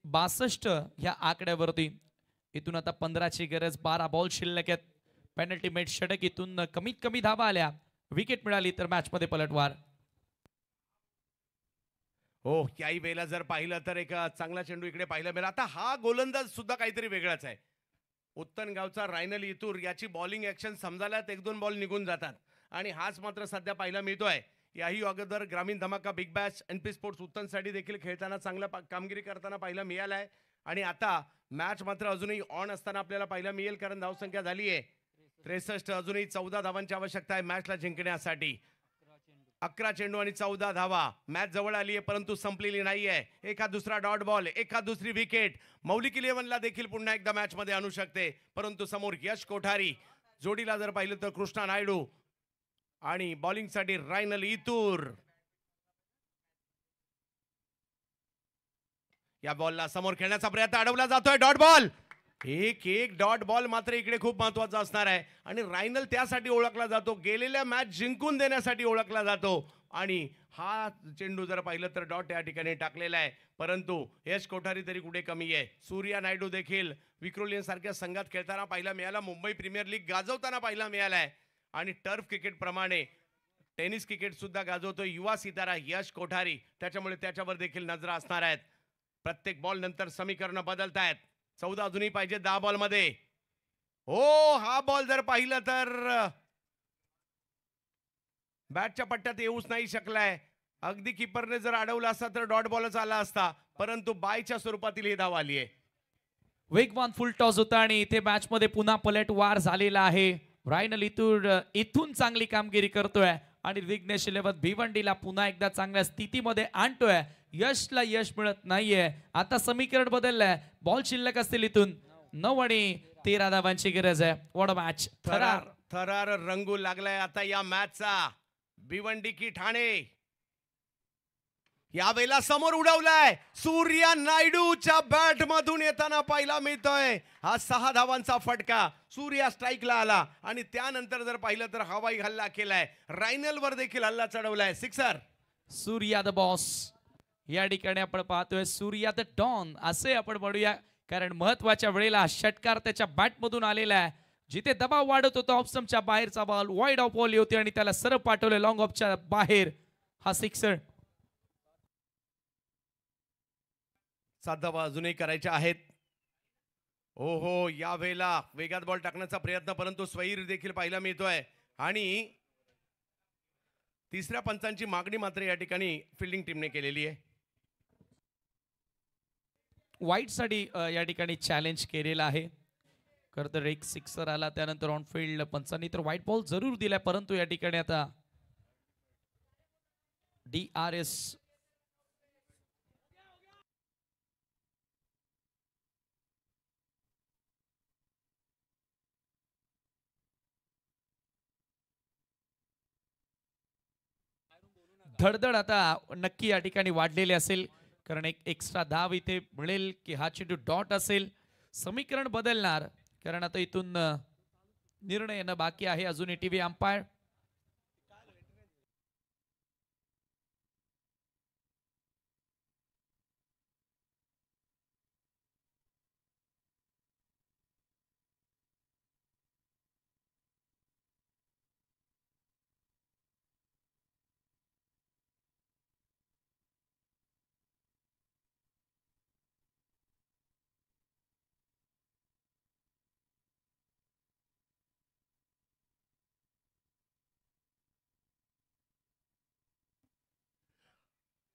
62 ह्या आकड्यावरती. इथून आता 15ची गरज. 12 बॉल शिल्लक आहेत. पेनल्टीमेट षटक इथून कमीत कमी धावा आल्या, विकेट मिळाली तर मॅच मध्ये पलटवार. हो, याही वेळेला जर पाहिलं तर एक चांगला चेंडू इकडे पाहायला मिळाला. आता हा गोलंदाज सुद्धा काहीतरी वेगळाच आहे. उत्तनगावचा रायनल इतूर याची बॉलिंग ऍक्शन समजायला 1-2 बॉल निघून जातात आणि हाच मात्र सध्या पाहायला मिळतोय. याही अगोदर ग्रामीण धमाका बिग बॅच एनपी स्पोर्ट्स उत्तनसाठी देखील खेळताना चांगला कामगिरी करताना पाहायला मिळालाय आणि आता मॅच मात्र अजूनही ऑन असताना आपल्याला पाहायला मिळेल, कारण धावसंख्या झाली आहे 63. अजूनही 14 धावांची आवश्यकता आहे मॅचला जिंकण्यासाठी. 11 चेंडू आणि 14 धावा. मॅच जवळ आली आहे परंतु संपलेली नाहीये. एखाद दुसरा डॉट बॉल, एखाद दुसरी विकेट मौलिक 11ला देखील पुन्हा एकदा मॅच मध्ये आणू शकते. परंतु समोर यश कोठारी जोडीला जर पाहिलं तर कृष्णा नायडू आणि बॉलिंगसाठी रायनल इतूर. या बॉलला समोर खेळण्याचा प्रयत्न अडवला जातोय. Dot ball. एक डॉट बॉल मात्र इकडे खूप महत्वाचा असणार आहे आणि रायनल त्यासाठी ओळखला जातो, गेलेल्या मॅच जिंकून देण्यासाठी ओळखला जातो आणि हा चेंडू जर पाहिलं तर डॉट या ठिकाणी टाकलेला आहे. परंतु यश कोठारी तरी कुठे कमी आहे. सूर्या नायडू देखील विक्रोलियन सारख्या संघात खेळताना पाहायला मिळाला, मुंबई प्रीमियर लीग गाजवताना पाहायला मिळालाय आणि टर्फ क्रिकेट प्रमाणे टेनिस क्रिकेट सुद्धा गाजवतो युवा सितारा यश कोठारी. त्याच्यामुळे त्याच्यावर देखील नजरा असणार आहेत. प्रत्येक बॉल नंतर समीकरण बदलतायत. 14 अजूनही पाहिजे 10 बॉल मध्ये. हो, हा बॉल जर पाहिलं तर बॅटच्या पट्ट्यात येऊच नाही शकलाय. अगदी किपरने जर अडवला असता तर डॉट बॉलच आला असता, परंतु बायच्या स्वरूपातील ही धाव आली आहे. वेगवान फुल टॉस होता आणि इथे मॅच मध्ये पुन्हा पलटवार झालेला आहे. रायनल इथून इथून चांगली कामगिरी करतोय आणि विघ्नेश 11 भिवंडीला पुन्हा एकदा चांगल्या स्थितीमध्ये आणतोय. यशला यश मिळत नाहीये. आता समीकरण बदललंय. बॉल शिल्लक असतील इथून 9 आणि 13 धावांची गरज आहे. What a match. थरार रंगू लागलाय आता या मॅचचा. भिवंडी की ठाणे यावेळेला समोर उडवलाय. सूर्या नायडूच्या बॅट मधून येताना पाहायला मिळतोय हा 6 धावांचा फटका. सूर्या स्ट्राईकला आला आणि त्यानंतर जर पाहिलं तर हवाई हल्ला केलाय. रायनल वर देखील हल्ला चढवलाय. सिक्सर. Surya the boss. या ठिकाणी आपण पाहतोय सूर्या द डॉन असे आपण म्हणूया, कारण महत्वाच्या वेळेला षटकार त्याच्या बॅट मधून आलेला आहे. जिथे दबाव वाढत होता ऑप्शनच्या बाहेरचा बॉल वाईड ऑफ बॉल होती आणि त्याला सरळ पाठवले लॉंग ऑफच्या बाहेर. हा सिक्सर. 7 धावा अजूनही करायच्या आहेत. ओहो, या वेळेला वेगात बॉल टाकण्याचा प्रयत्न, परंतु स्वैर देखील पाहायला मिळतोय आणि तिसऱ्या पंचांची मागणी मात्र या ठिकाणी फिल्डिंग टीमने केलेली आहे. वाईट साठी या ठिकाणी चॅलेंज केलेला आहे. खरं तर एक सिक्सर आला, त्यानंतर ऑन फील्ड पंचांनी तर व्हाईट बॉल जरूर दिलाय, परंतु या ठिकाणी आता DRS धडधड आता नक्की या ठिकाणी वाढलेली असेल, कारण एक एक्स्ट्रा धाव इथे मिळेल की हा चेंडू डॉट असेल. समीकरण बदलणार, कारण आता इथून निर्णय येणं बाकी आहे. अजूनही टीव्ही अंपायर.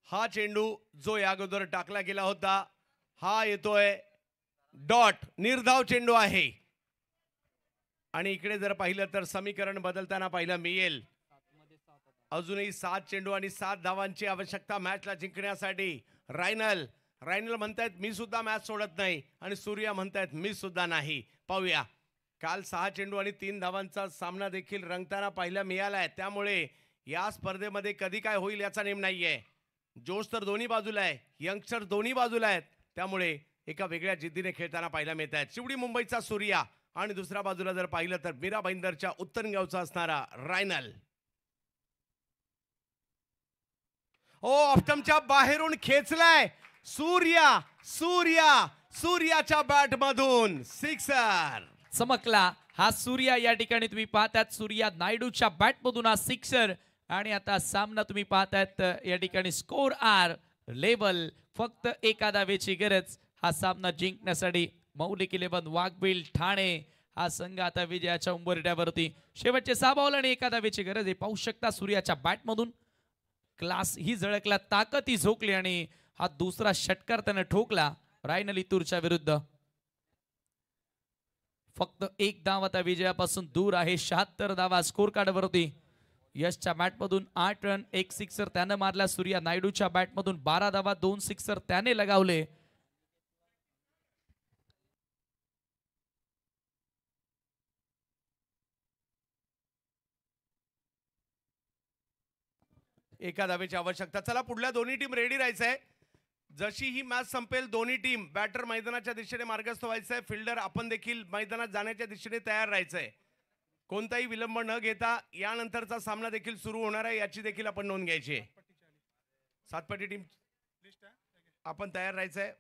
हा चेंडू जो या अगोदर टाकला गेला होता हा येतोय डॉट. निर्धाव चेंडू आहे आणि इकडे जर पाहिलं तर समीकरण बदलताना पाहायला मिळेल. अजूनही 7 चेंडू आणि 7 धावांची आवश्यकता मॅचला जिंकण्यासाठी. रायनल म्हणतायत मी सुद्धा मॅच सोडत नाही आणि सूर्या म्हणतायत मी सुद्धा नाही. पाहूया, काल 6 चेंडू आणि 3 धावांचा सामना देखील रंगताना पाहायला मिळालाय. त्यामुळे या स्पर्धेमध्ये कधी काय होईल याचा नेम नाहीये. जोश तर दोन्ही बाजूला आहे, यंगस्टर दोन्ही बाजूला आहेत, त्यामुळे एका वेगळ्या जिद्दीने खेळताना पाहायला मिळत आहेत. शिवडी मुंबईचा सूर्या आणि दुसऱ्या बाजूला जर पाहिलं तर मीरा भाईंदरच्या उत्तरगावचा असणारा रायनल. ओ, ऑप्टमच्या बाहेरून खेचलाय सूर्याच्या बॅट मधून सिक्सर. चमकला हा सूर्या. या ठिकाणी तुम्ही पाहतात सूर्या नायडूच्या बॅट मधून हा सिक्सर. आणि आता सामना तुम्ही पाहतायत या ठिकाणी स्कोर आर लेवल. फक्त एका धावेची गरज हा सामना जिंकण्यासाठी. मौलिक 11 वाघबील ठाणे हा संघ आता विजयाच्या उंबरठ्यावरती. शेवटचे 6 बॉल आणि एका धावेची गरज आहे. पाहू शकता सूर्याच्या बॅट मधून क्लास ही झळकला, ताकद ही झोकली आणि हा दुसरा षटकार त्याने ठोकला रायनल इतूरच्या विरुद्ध. फक्त 1 धाव आता विजयापासून दूर आहे. 76 धावा स्कोर कार्ड वरती. यशच्या बॅट मधून 8 रन, 1 सिक्सर त्याने मारला. सूर्या नायडूच्या बॅट मधून 12 धावा, 2 सिक्सर त्याने लगावले. एका धावेची आवश्यकता. चला पुढल्या दोन्ही टीम रेडी राहायचंय. जशी ही मॅच संपेल दोन्ही टीम बॅटर मैदानाच्या दिशेने मार्गस्थ व्हायचंय. फिल्डर आपण देखील मैदानात जाण्याच्या दिशेने तयार राहायचंय. कोणताही विलंब न घेता यानंतरचा सामना देखील सुरू होणार आहे, याची देखील आपण नोंद घ्यायची आहे. सातपटी टीम आपण तयार राहायचंय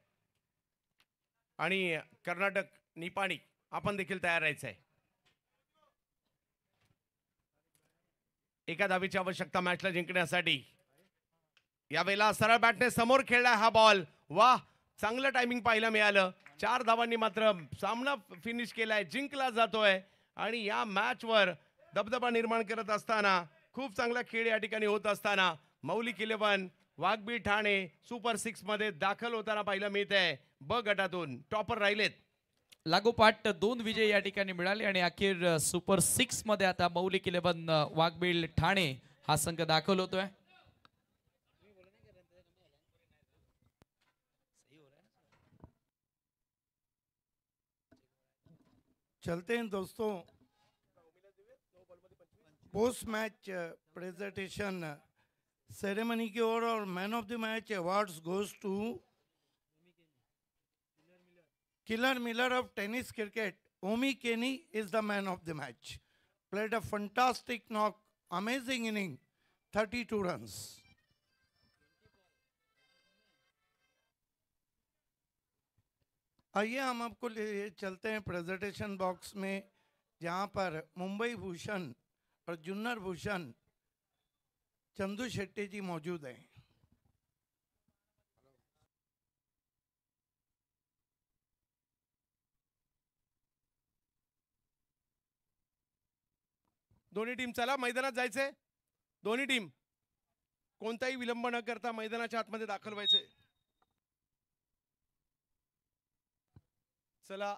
आणि कर्नाटक निपाणी आपण देखील तयार राहायचंय. एका धावेची आवश्यकता मॅचला जिंकण्यासाठी. यावेळेला सरळ बॅटने समोर खेळला हा बॉल. वाह, चांगलं टायमिंग पाहायला मिळालं. 4 धावांनी मात्र सामना फिनिश केलाय, जिंकला जातोय आणि या मॅचवर दबदबा निर्माण करत असताना खूप चांगला खेळ या ठिकाणी होत असताना मौलिक 11 वाघबीळ ठाणे सुपर 6 मध्ये दाखल होताना पाहायला मिळतंय. ब गटातून टॉपर राहिलेत. लागोपाठ 2 विजय या ठिकाणी मिळाले आणि अखेर सुपर 6 मध्ये आता मौलिक 11 वाघबीळ ठाणे हा संघ दाखल होतोय. चलते हैं दोस्तों. पोस्ट मैच प्रेजेंटेशन सेरेमनी की ओर और man of the match awards goes to killer Miller of tennis cricket. Omi Keni is the man of the match. Played a fantastic knock, amazing inning, 32 runs. आइए हम आपको ले चलते हैं प्रेजेंटेशन बॉक्स में, जहां पर मुंबई भूषण और जुन्नर भूषण चंदू शेट्टी जी मौजूद हैं. दोन्ही टीम चला मैदानात जायचंय. दोन्ही टीम कोणताही विलंब न करता मैदानाच्या आतमध्ये दाखल व्हायचंय. चला